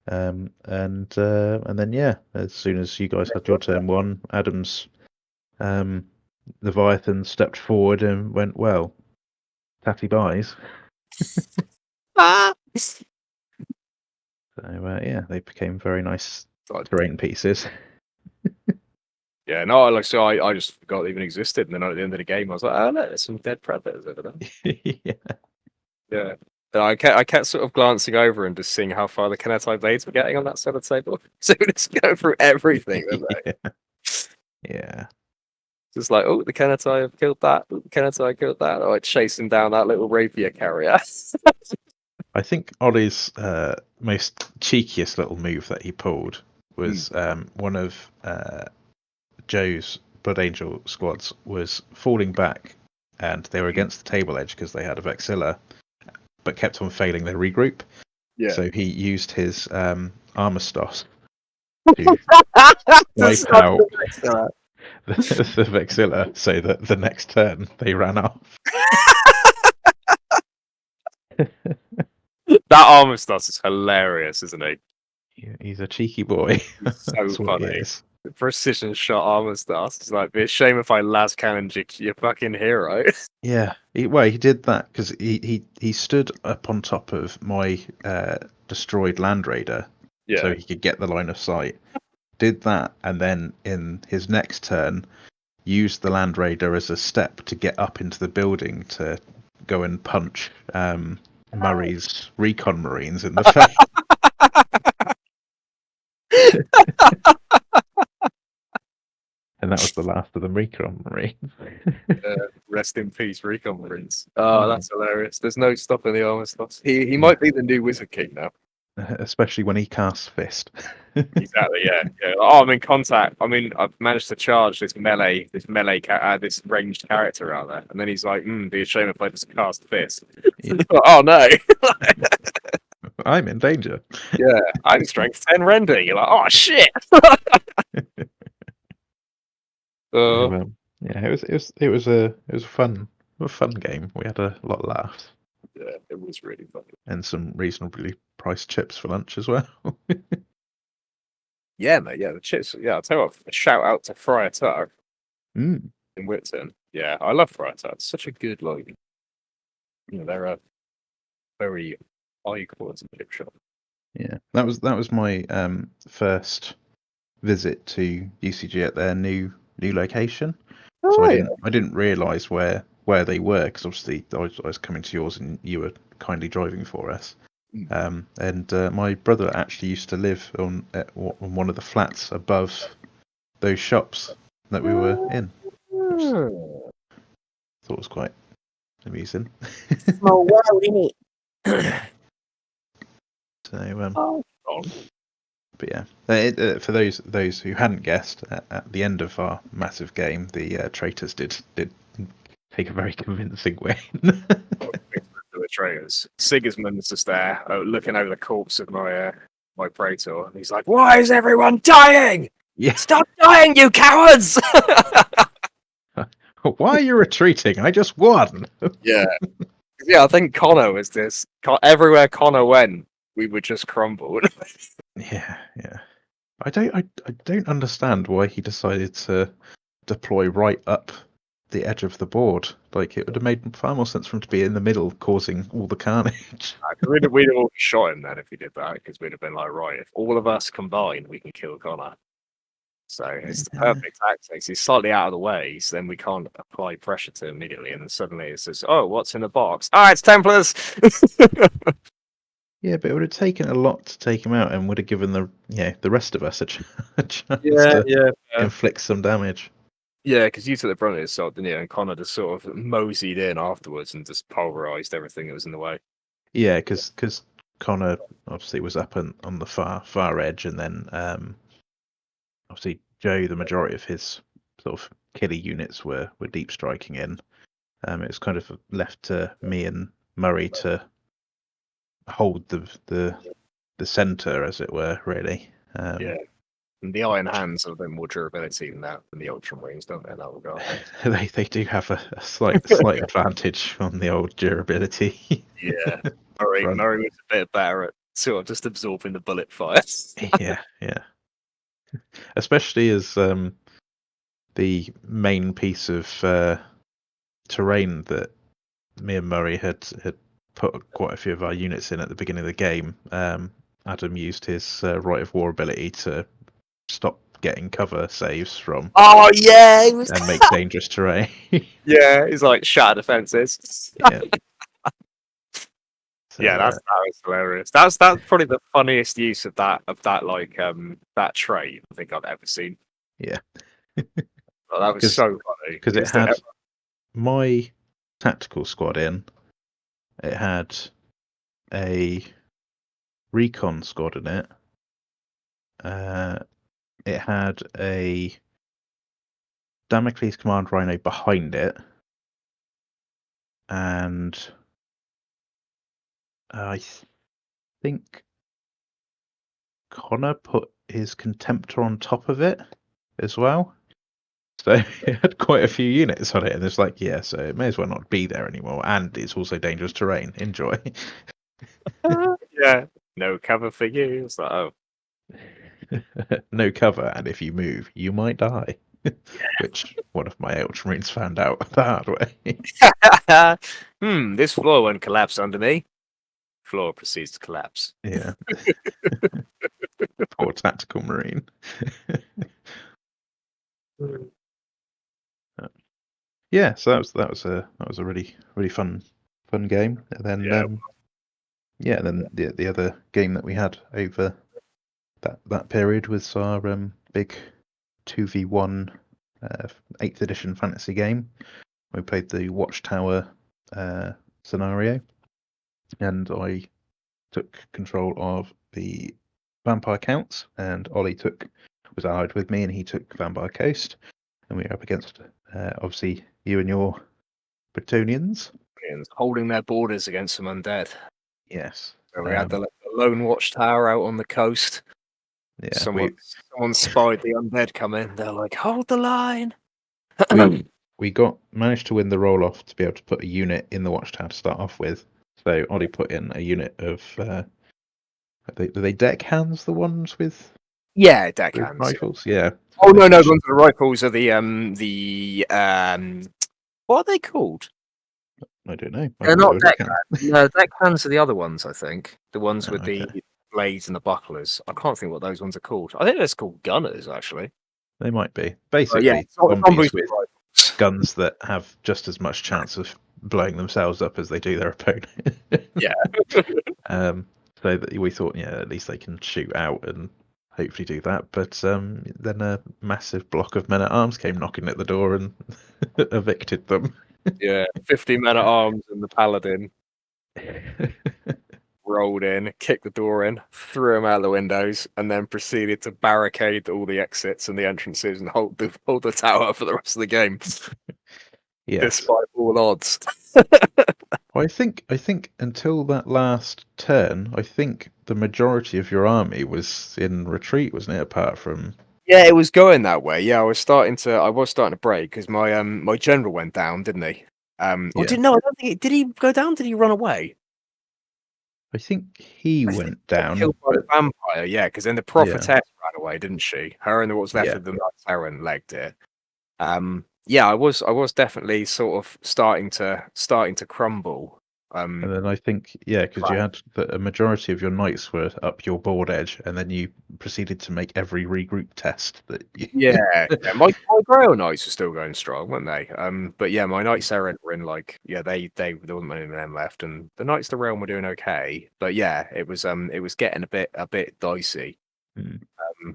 And then yeah, as soon as you guys had your turn 1, Adam's Leviathan stepped forward and went, well, tatty buys. So yeah, they became very nice terrain pieces. Yeah, no, I just forgot they even existed, and then at the end of the game, I was like, oh look, there's some dead Predators over there. Yeah. I kept sort of glancing over and just seeing how far the Kinetai blades were getting on that side of the table. So we just go through everything, Yeah. Just like, oh, the Kinetai have killed that. Oh, the Kinetai killed that. Oh, it's chasing down that little rapier carrier. I think Ollie's most cheekiest little move that he pulled was one of Joe's Blood Angel squads was falling back, and they were against the table edge because they had a Vexilla, but kept on failing their regroup. Yeah. So he used his armor stoss to wipe out the Vexilla, so that the next turn they ran off. That Armistice is hilarious, isn't he? He's a cheeky boy. He's so That's what he funny. is. The precision shot Armistice is like, be a shame if I las cannon your fucking hero. Yeah, he did that because he stood up on top of my destroyed Land Raider, so he could get the line of sight. Did that, and then in his next turn, used the Land Raider as a step to get up into the building to go and punch Murray's recon marines in the face. And that was the last of the recon marines. Rest in peace, recon marines. Oh, that's hilarious. There's no stopping the Armistice. He might be the new Wizard King now. Especially when he casts Fist. Exactly, yeah. Oh, I'm in contact. I mean, I've managed to charge this this ranged character out there, and then he's like, "Be a shame if I just cast Fist." Yeah. Oh no, I'm in danger. yeah, I'm strength 10 render. You're like, oh shit. It was a fun game. We had a lot of laughs. Yeah, it was really funny. And some reasonably priced chips for lunch as well. Yeah, mate. Yeah, the chips. Yeah, I'll tell you what. A shout out to Friar Tuck Mm. in Whitton. Yeah, I love Friar Tuck. It's such a good they're a very high quality chip shop. Yeah, that was my first visit to UCG at their new location. So I didn't realise where they were, because obviously I was coming to yours and you were kindly driving for us. And my brother actually used to live on one of the flats above those shops that we were in. Thought it was quite amusing. Small world, isn't it? So but yeah, for those who hadn't guessed, at the end of our massive game, the traitors did take a very convincing win. The traitors. Sigismund's just there, looking over the corpse of my praetor, and he's like, "Why is everyone dying? Yeah. Stop dying, you cowards!" Why are you retreating? I just won. Yeah. I think Connor was this. Everywhere Connor went, we would just crumble. Yeah. I don't understand why he decided to deploy right up the edge of the board. Like, it would have made far more sense for him to be in the middle, causing all the carnage. We'd have all shot him then if he did that, because we'd have been like, right, if all of us combine, we can kill Connor. So it's the perfect tactics. He's slightly out of the way, so then we can't apply pressure to him immediately, and then suddenly it says, "Oh, what's in the box? Ah, it's Templars." Yeah, but it would have taken a lot to take him out, and would have given the rest of us a chance Yeah. to inflict some damage. Yeah, because you took the brunt of the assault, didn't you? And Connor just sort of moseyed in afterwards and just pulverized everything that was in the way. Yeah, because Connor obviously was up on the far edge, and then obviously Joe, the majority of his sort of killer units were deep striking in. It was kind of left to me and Murray to hold the center, as it were, really. Yeah. And the Iron Hands have a bit more durability than the Ultramarines, don't they, in that regard? They do have a slight advantage on the old durability. Yeah. Murray was a bit better at sort of just absorbing the bullet fire. Yeah. Especially as the main piece of terrain that me and Murray had put quite a few of our units in at the beginning of the game. Adam used his Right of War ability to stop getting cover saves from. Oh yeah, and make dangerous terrain. Yeah, he's like shatter defenses. Yeah. So, yeah, that was hilarious. That's probably the funniest use of that that trait I think I've ever seen. Yeah. Oh, that was so funny. Because it had my tactical squad in. It had a recon squad in it. it had a Damocles Command Rhino behind it, and I think Connor put his Contemptor on top of it as well. So it had quite a few units on it, and it's like, yeah, so it may as well not be there anymore. And it's also dangerous terrain. Enjoy. Yeah, no cover for you. It's like, oh, No cover, and if you move, you might die. Which one of my Ultramarines found out the hard way. This floor won't collapse under me. Floor proceeds to collapse. Yeah. Poor tactical marine. Yeah, so that was a really fun game. And then then the other game that we had over that period was our big 2v1 8th edition fantasy game. We played the Watchtower scenario, and I took control of the Vampire Counts, and Ollie was allied with me, and he took Vampire Coast, and we were up against obviously you and your Bretonians. Holding their borders against some undead. Yes. So we had the lone watchtower out on the coast. Yeah. Someone spied the undead come in. They're like, hold the line. we managed to win the roll off to be able to put a unit in the watchtower to start off with. So Ollie put in a unit of are they deckhands, the ones with deckhands rifles? Yeah. Oh no, the ones with the rifles are what are they called? I don't know. They're not deckhands. No, deckhands are the other ones, I think. The ones with the blades and the bucklers. I can't think what those ones are called. I think they're called gunners, actually. They might be. Basically, zombies with guns that have just as much chance of blowing themselves up as they do their opponent. Yeah. So that we thought, at least they can shoot out and hopefully do that. But then a massive block of men-at-arms came knocking at the door and evicted them. 50 men-at-arms and the paladin rolled in, kicked the door in, threw them out the windows, and then proceeded to barricade all the exits and the entrances and hold the tower for the rest of the game. Yes. Despite all odds. Well, I think until that last turn, I think the majority of your army was in retreat, wasn't it? Apart from it was going that way. Yeah, I was starting to break because my general went down, didn't he? I don't think did he go down? Did he run away? I think he went down. Killed by the vampire, yeah, because then the prophetess ran away, didn't she? Her and what was left of the Knight Saren legged it. I was definitely sort of starting to crumble. And then I think, because you had a majority of your knights were up your board edge, and then you proceeded to make every regroup test that you... My Grail Knights were still going strong, weren't they? But my Knights Saren were in there wasn't many of them left, and the Knights of the Realm were doing okay. But it was getting a bit dicey.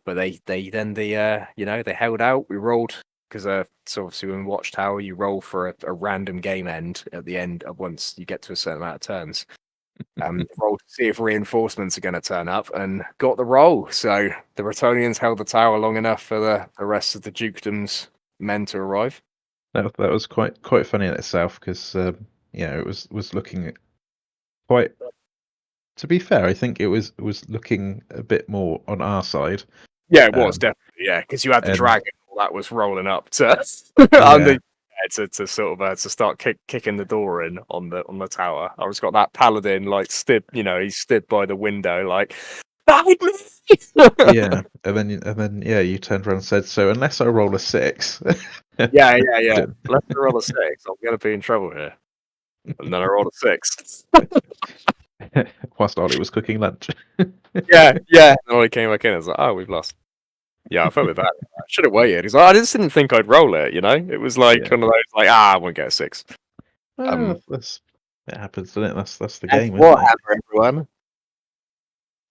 But they held out. We rolled. Because so obviously when Watchtower, you roll for a random game end at the end of once you get to a certain amount of turns. Roll to see if reinforcements are going to turn up, and got the roll. So the Bretonians held the tower long enough for the rest of the dukedom's men to arrive. That was quite funny in itself because it was looking quite. To be fair, I think it was looking a bit more on our side. Yeah, it was definitely because you had the dragon that was rolling up to to sort of to start kicking the door in on the tower. I was got that paladin stood, he stood by the window fight me. And then you turned around and said, so unless I roll a 6. Unless I roll a 6, I'm gonna be in trouble here. And then I rolled a 6. Whilst Ollie was cooking lunch. And Ollie came back in and was like, oh, we've lost. Yeah, I felt a bit bad. I should have waited. He's like, I just didn't think I'd roll it, It was one of those I won't get a 6. It happens, doesn't it? That's the game, isn't Warhammer, everyone.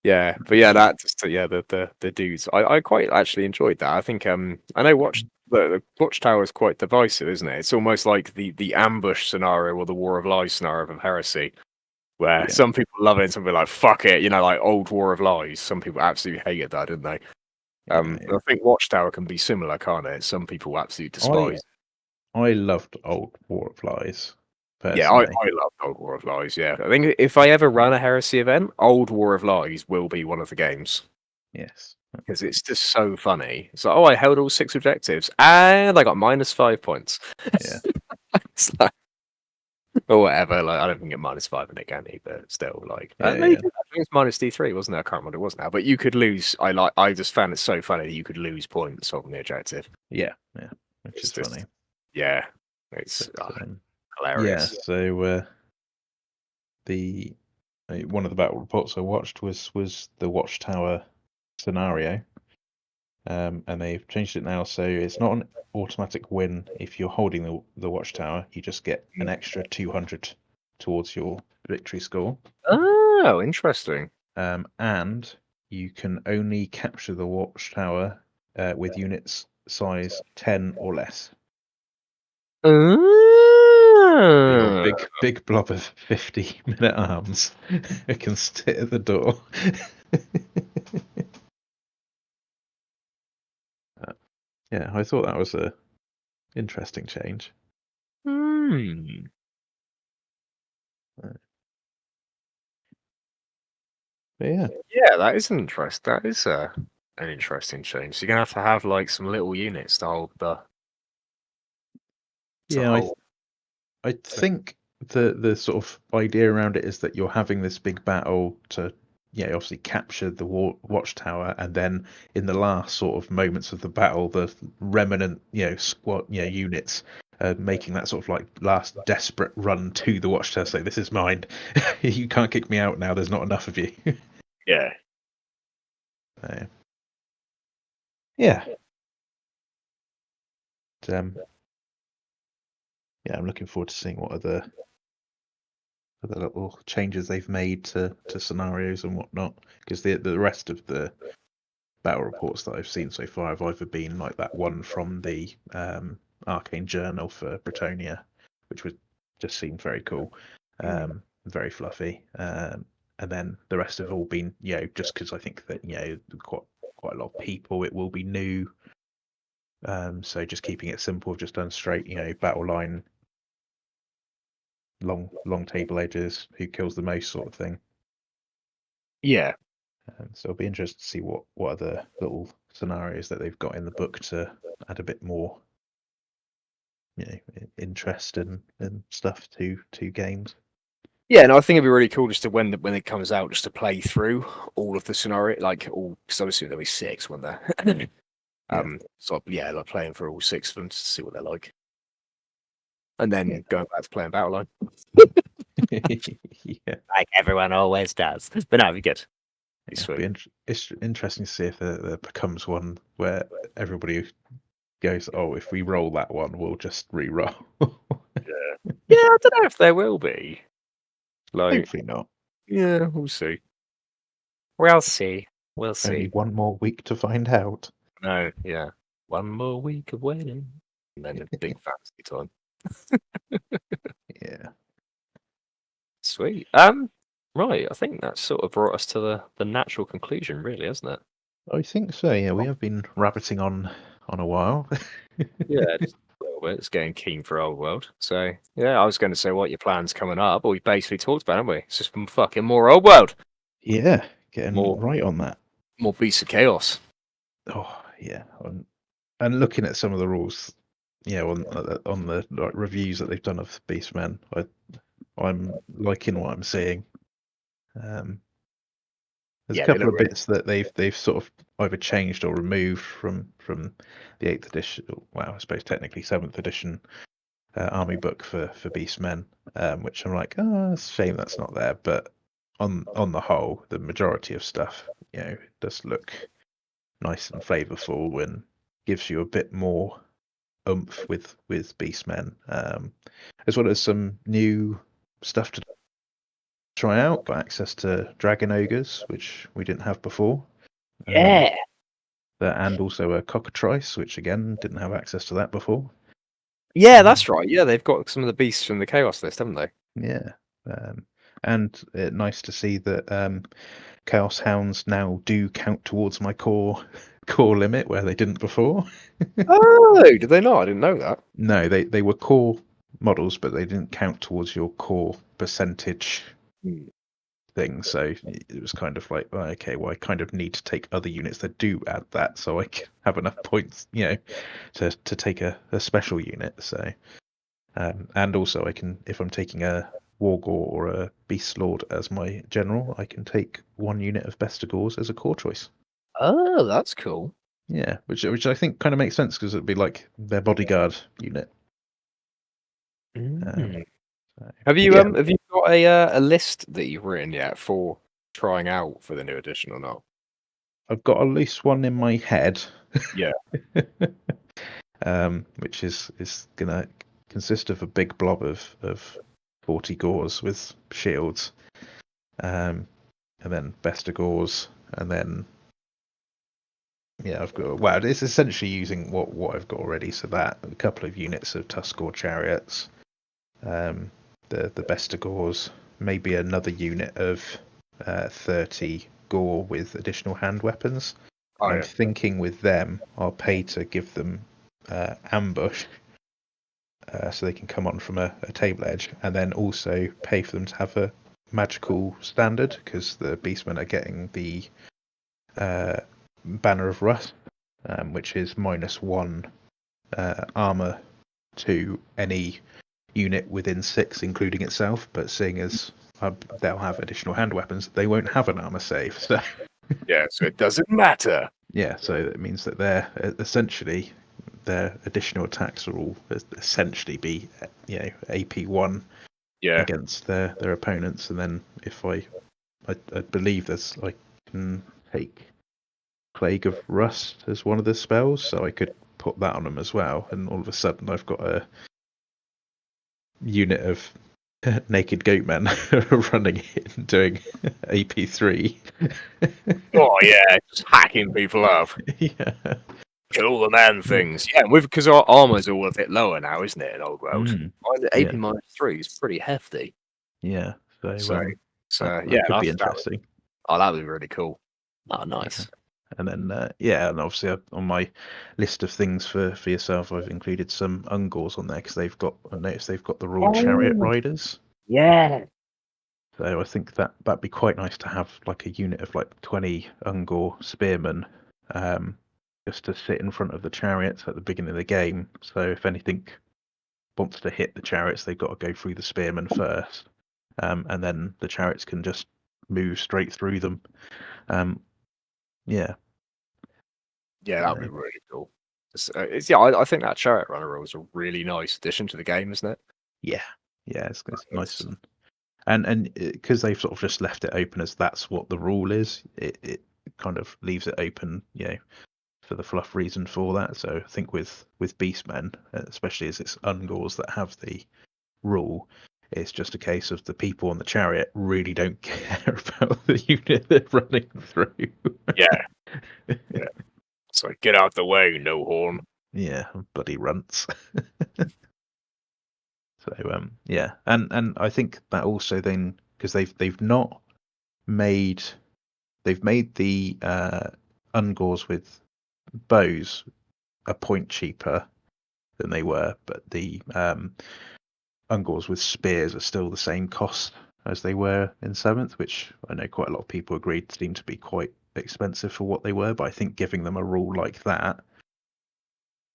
Yeah, but that just the dudes. I quite actually enjoyed that. I think I know the Watchtower is quite divisive, isn't it? It's almost like the ambush scenario or the War of Lies scenario of Heresy, where some people love it and some people are like fuck it, like old War of Lies. Some people absolutely hated that, didn't they? Yeah, I think Watchtower can be similar, can't it? Some people absolutely despise. I loved Old War of Lies Yeah, I personally. love Old War of Lies. Yeah, I think if I ever run a Heresy event, Old War of Lies will be one of the games Yes. because it's just so funny. It's like, oh, I held all 6 objectives and I got -5 points. Yeah. It's like, or whatever. Like, I don't think get -5 in it, can he? But still, like, Yeah. no, you Yeah. did. I think it's -D3, wasn't it? I can't remember what it was now. But you could lose. I just found it so funny that you could lose points on the objective. Yeah. Yeah. Which It's is just, funny. yeah, it's But yeah. hilarious. So the one of the battle reports I watched was the Watchtower scenario, and they've changed it now, so it's not an automatic win if you're holding the Watchtower. You just get an extra 200 towards your victory score, Oh, interesting. and you can only capture the Watchtower with units size 10 or less. Your Oh. big blob of 50 minute arms can sit at the door. Yeah, I thought that was a interesting change. Hmm. But yeah, Yeah, that is interesting. That is an interesting change. So you're gonna have to have like some little units to hold the to yeah, hold. I think the sort of idea around it is that you're having this big battle to, yeah, obviously capture the watchtower, and then in the last sort of moments of the battle, the remnant, squad, units. Making that sort of like last desperate run to the watchtower, say, "This is mine. You can't kick me out now. There's not enough of you." Yeah. Yeah. Yeah, I'm looking forward to seeing what other little changes they've made to scenarios and whatnot. Because the rest of the battle reports that I've seen so far have either been like that one from the Arcane Journal for Bretonia, which was just seemed very cool, very fluffy, and then the rest have all been, just because I think that quite a lot of people, it will be new. So just keeping it simple, just done straight, battle line, long table edges, who kills the most sort of thing. Yeah. So it'll be interesting to see what other little scenarios that they've got in the book to add a bit more, interest and stuff to games. Yeah, and I think it'd be really cool just to when it comes out, just to play through all of the scenario, like all. Because obviously there'll be 6 when they're. So yeah, like playing for all 6 of them to see what they're like, and then going back to playing Battle Line, Yeah, like everyone always does. But no, it'd be good. It'd be sweet. it's interesting to see if there becomes one where everybody goes, "Oh, if we roll that one, we'll just re-roll." Yeah, I don't know if there will be. Like, Hopefully not. yeah, we'll see. We'll see. We'll Only see. one more week to find out. No, yeah. One more week of waiting, and then a big fantasy time. Yeah, Sweet. Right. I think that's sort of brought us to the natural conclusion, really, hasn't it? I think so. Yeah, we have been rabbiting on a while. Yeah, just a little bit. It's getting keen for Old World. So yeah, I was going to say what your plans coming up, but we basically talked about, haven't we? It's just been fucking more Old World, Yeah, getting more right on that. more Beasts of Chaos. Oh yeah, and looking at some of the rules, on the like reviews that they've done of Beastmen, I'm liking what I'm seeing. There's a Yeah, they couple look of really. bits that they've sort of either changed or removed from the 8th edition. Well, I suppose technically 7th edition army book for Beastmen, which I'm like, oh, it's a shame that's not there. But on the whole, the majority of stuff, does look nice and flavorful and gives you a bit more oomph with Beastmen, as well as some new stuff to try out. Got access to Dragon Ogres, which we didn't have before. Yeah. And also a cockatrice, which again didn't have access to that before. Yeah, that's right. Yeah, they've got some of the beasts from the Chaos list, haven't they? Yeah, and nice to see that Chaos Hounds now do count towards my core core limit where they didn't before. Oh, did they not? I didn't know that. No, they were core models, but they didn't count towards your core percentage thing. So it was kind of like, well, okay, well, I kind of need to take other units that do add that, so I can have enough points, to take a special unit. So, and also I can, if I'm taking a Wargore or a Beast Lord as my general, I can take one unit of Bestigors as a core choice. Oh, that's cool. Yeah, which I think kind of makes sense because it'd be like their bodyguard unit. Mm. So, Have you yeah, have you got a list that you've written yet for trying out for the new edition or not? I've got a loose one in my head. Yeah. Which is gonna consist of a big blob of 40 gores with shields, and then Bestigors, and then I've got, wow, it's essentially using what I've got already. So that a couple of units of Tuskor chariots, the Bestigors, maybe another unit of 30 gore with additional hand weapons. And Oh I'm yeah. thinking with them, I'll pay to give them ambush, so they can come on from a table edge, and then also pay for them to have a magical standard because the beastmen are getting the Banner of Rust, which is -1 armor to any unit within 6, including itself. But seeing as they'll have additional hand weapons, they won't have an armor save. So Yeah, so it doesn't matter. yeah, so it means that they're essentially their additional attacks will all essentially be AP1 Yeah. against their opponents, and then if I believe there's I can take Plague of Rust as one of the spells, so I could put that on them as well, and all of a sudden I've got a unit of naked goatmen running in doing AP3. Oh yeah, just hacking people up. Yeah. Kill the man things. Yeah, because our armor's all a bit lower now, isn't it, in Old World? Mm, AP yeah, -3 is pretty hefty. yeah. So, That yeah, could be interesting. that would be really cool. Oh, nice. And then and obviously on my list of things for yourself, I've included some Ungors on there because I noticed they've got the Royal Chariot Oh, Riders. yeah. So I think that'd be quite nice to have like a unit of like 20 Ungor spearmen, um, just to sit in front of the chariots at the beginning of the game. So if anything wants to hit the chariots, they've got to go through the spearmen first, and then the chariots can just move straight through them. Um, yeah, Yeah, so, that'd be really cool. I think that chariot runner rule is a really nice addition to the game, isn't it? yeah, it's nice, It's- and because they've sort of just left it open as that's what the rule is, it kind of leaves it open, for the fluff reason for that. So I think with Beastmen, especially as it's Ungors that have the rule, it's just a case of the people on the chariot really don't care about the unit they're running through. yeah, yeah. So get out the way, no horn. Yeah, bloody runts. So and I think that also then because made they've made the Ungors with bows a point cheaper than they were, but the Ungors with spears are still the same cost as they were in 7th, which I know quite a lot of people agreed seemed to be quite expensive for what they were. But I think giving them a rule like that,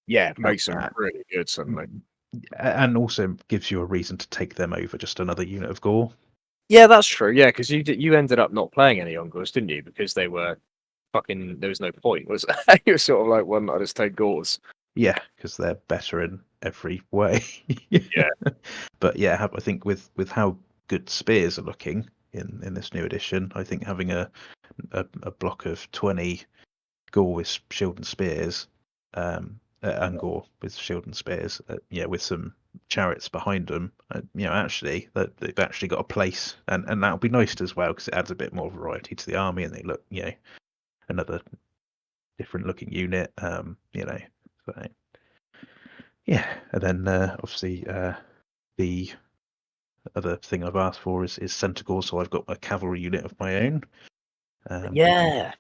Yeah, like makes them that, really good suddenly. and also gives you a reason to take them over just another unit of gore. Yeah, that's true. Yeah, because you ended up not playing any Ungors, didn't you? Because they were fucking. There was no point, was it? You were sort of like, "Why not just take Gors?" Yeah, because they're better in every way. Yeah, But yeah, I think with how good spears are looking in this new edition, I think having a block of 20 Gore with shield and spears, and Gore with shield and spears, with some chariots behind them, actually that they've actually got a place, and that'll be nice as well because it adds a bit more variety to the army, and they look, another different looking unit, so yeah, and then obviously the other thing I've asked for is Centaur, so I've got a cavalry unit of my own. Um, yeah.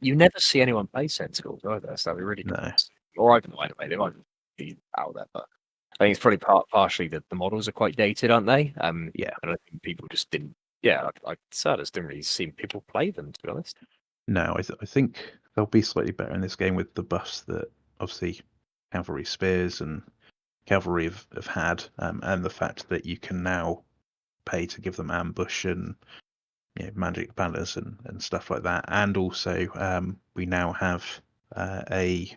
You never see anyone play Sentinels either, so that'd be really good. No. Or I don't know, anyway, they might be out there, but I think it's probably partially that the models are quite dated, aren't they? Yeah. And I think people just didn't. Yeah, I just didn't really see people play them, to be honest. No, I think they'll be slightly better in this game with the buffs that obviously cavalry spears and cavalry have had, and the fact that you can now pay to give them ambush and magic banners and stuff like that. And also, we now have a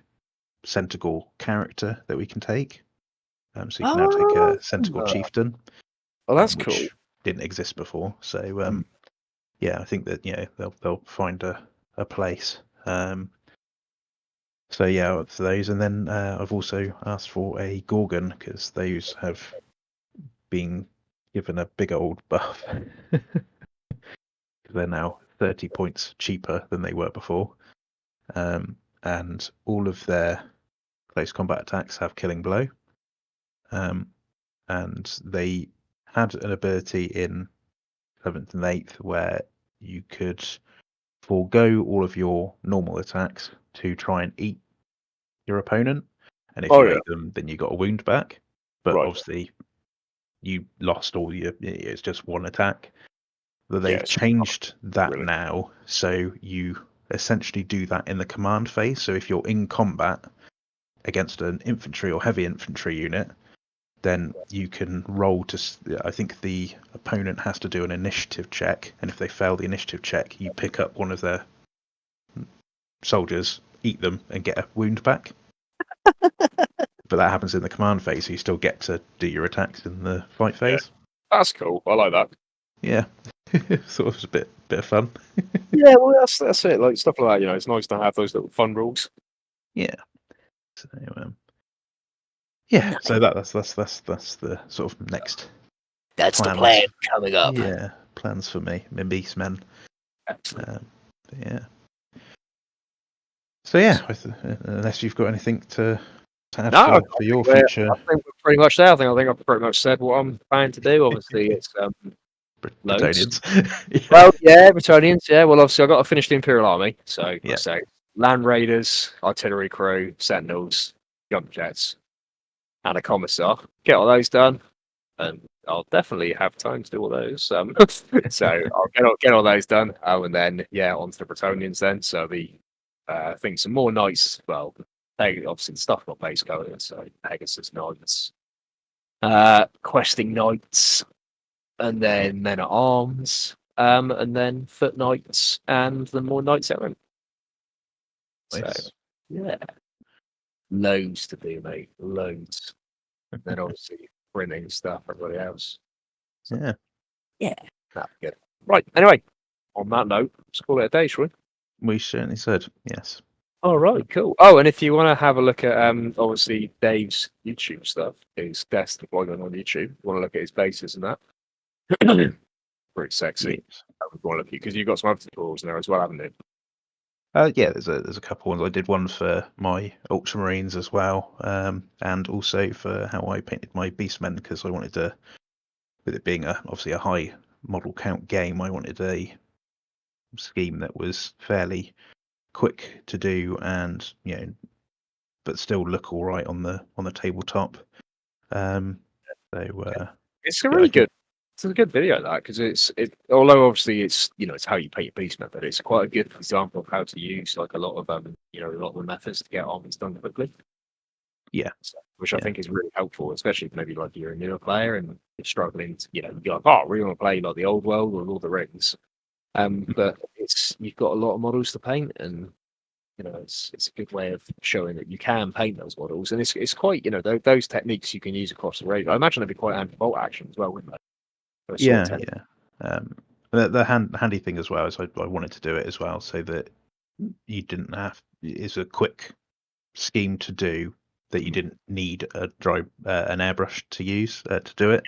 Centaur character that we can take. So you can now take a Centaur chieftain, that's cool. which didn't exist before. So yeah, I think that they'll find a place. So yeah, for those, and then I've also asked for a Gorgon because those have been given a big old buff. They're now 30 points cheaper than they were before, and all of their close combat attacks have killing blow, and they had an ability in 7th and 8th where you could forego all of your normal attacks to try and eat your opponent, and if you ate them, then you got a wound back. But obviously, you lost all your. It's just one attack. But they've changed that now, so you essentially do that in the command phase. So if you're in combat against an infantry or heavy infantry unit, then you can roll to. I think the opponent has to do an initiative check, and if they fail the initiative check, you pick up one of their soldiers, eat them, and get a wound back. But that happens in the command phase, so you still get to do your attacks in the fight phase. That's cool. I like that. Yeah, sort of a bit of fun. Yeah, well, that's it. Like stuff like that, it's nice to have those little fun rules. Yeah. So yeah, so that's the sort of next. That's the plan coming up. Yeah, plans for me, my beastmen. Yeah. So yeah, unless you've got anything to add for your future. I think we're pretty much there. I think I've pretty much said what I'm planning to do. Obviously, it's Bretonians. Well, yeah, Bretonians. Yeah, well, obviously, I've got to finish the Imperial Army. So, say Land Raiders, Artillery Crew, Sentinels, Jump Jets, and a Commissar. Get all those done, and I'll definitely have time to do all those. So I'll get all those done. Oh, and then onto the Bretonians then. So I think some more knights. Well, obviously the stuff got base going. So Pegasus Knights, Questing Knights, and then Men at Arms, and then Foot Knights, and the more Knights Errant. Nice. So, yeah. Loads to do, mate. Loads. And then obviously printing stuff, everybody else. So, yeah. That'd be good. Right, anyway, on that note, let's call it a day, shall we? We certainly should, yes. All right, cool. Oh, and if you want to have a look at obviously Dave's YouTube stuff, his desk deployment on YouTube, you want to look at his bases and that. Pretty sexy. Yes. Because you've got some other tutorials in there as well, haven't you? Yeah, there's a couple ones. I did one for my Ultramarines as well, and also for how I painted my Beastmen, because I wanted to, with it being obviously a high model count game, I wanted a scheme that was fairly quick to do and but still look all right on the tabletop. It's a really good. It's a good video that because although obviously it's how you paint your beastmen, but it's quite a good example of how to use like a lot of a lot of the methods to get armies done quickly. Yeah, which I think is really helpful, especially if maybe like you're a newer player and you're struggling to you're like, oh, I really want to play like the old world or Lord of the Rings. But you've got a lot of models to paint, and it's a good way of showing that you can paint those models, and it's quite those techniques you can use across the range. I imagine they'd be quite anti-bolt action as well, wouldn't they? Yeah. The handy thing as well is I wanted to do it as well so that you didn't have it's a quick scheme to do that you didn't need an airbrush to use to do it.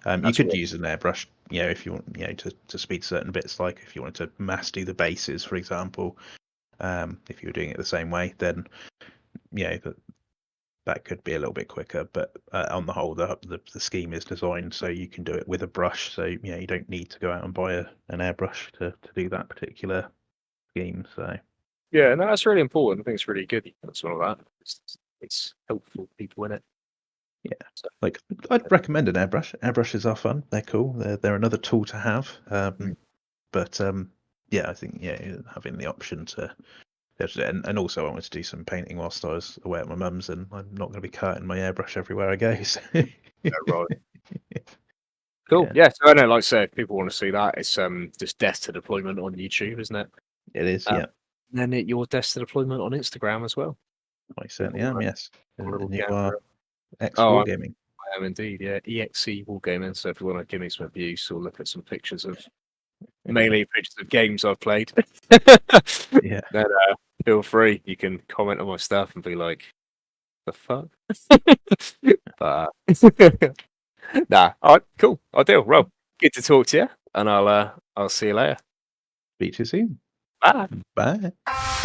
You could use an airbrush, if you want, to speed certain bits, like if you wanted to mass do the bases, for example. If you were doing it the same way, then that could be a little bit quicker. But on the whole, the scheme is designed so you can do it with a brush. So you don't need to go out and buy an airbrush to do that particular scheme. So Yeah, no, that's really important. I think it's really good. That's all of that. It's helpful for people in it. yeah, So, like I'd recommend an airbrush. Airbrushes are fun. They're cool. They're another tool to have. But yeah, I think having the option to and also I wanted to do some painting whilst I was away at my mum's, and I'm not going to be carting my airbrush everywhere I go. So. yeah, right. Cool. Yeah, Yeah. So I know, like I say, if people want to see that, it's just death to deployment on YouTube, isn't it? it is. Um, Yeah, and then your death to deployment on Instagram as well. I certainly People am. Yes, want a little and you gander. are ex Oh, wargaming. I am indeed. Yeah, EXE Wargaming. So if you want to give me some abuse or look at some pictures of mainly pictures of games I've played, Yeah, then feel free. You can comment on my stuff and be like, "The fuck." But nah, all right, cool. Ideal. Well, good to talk to you, and I'll see you later. speak to you soon. Bye. Bye.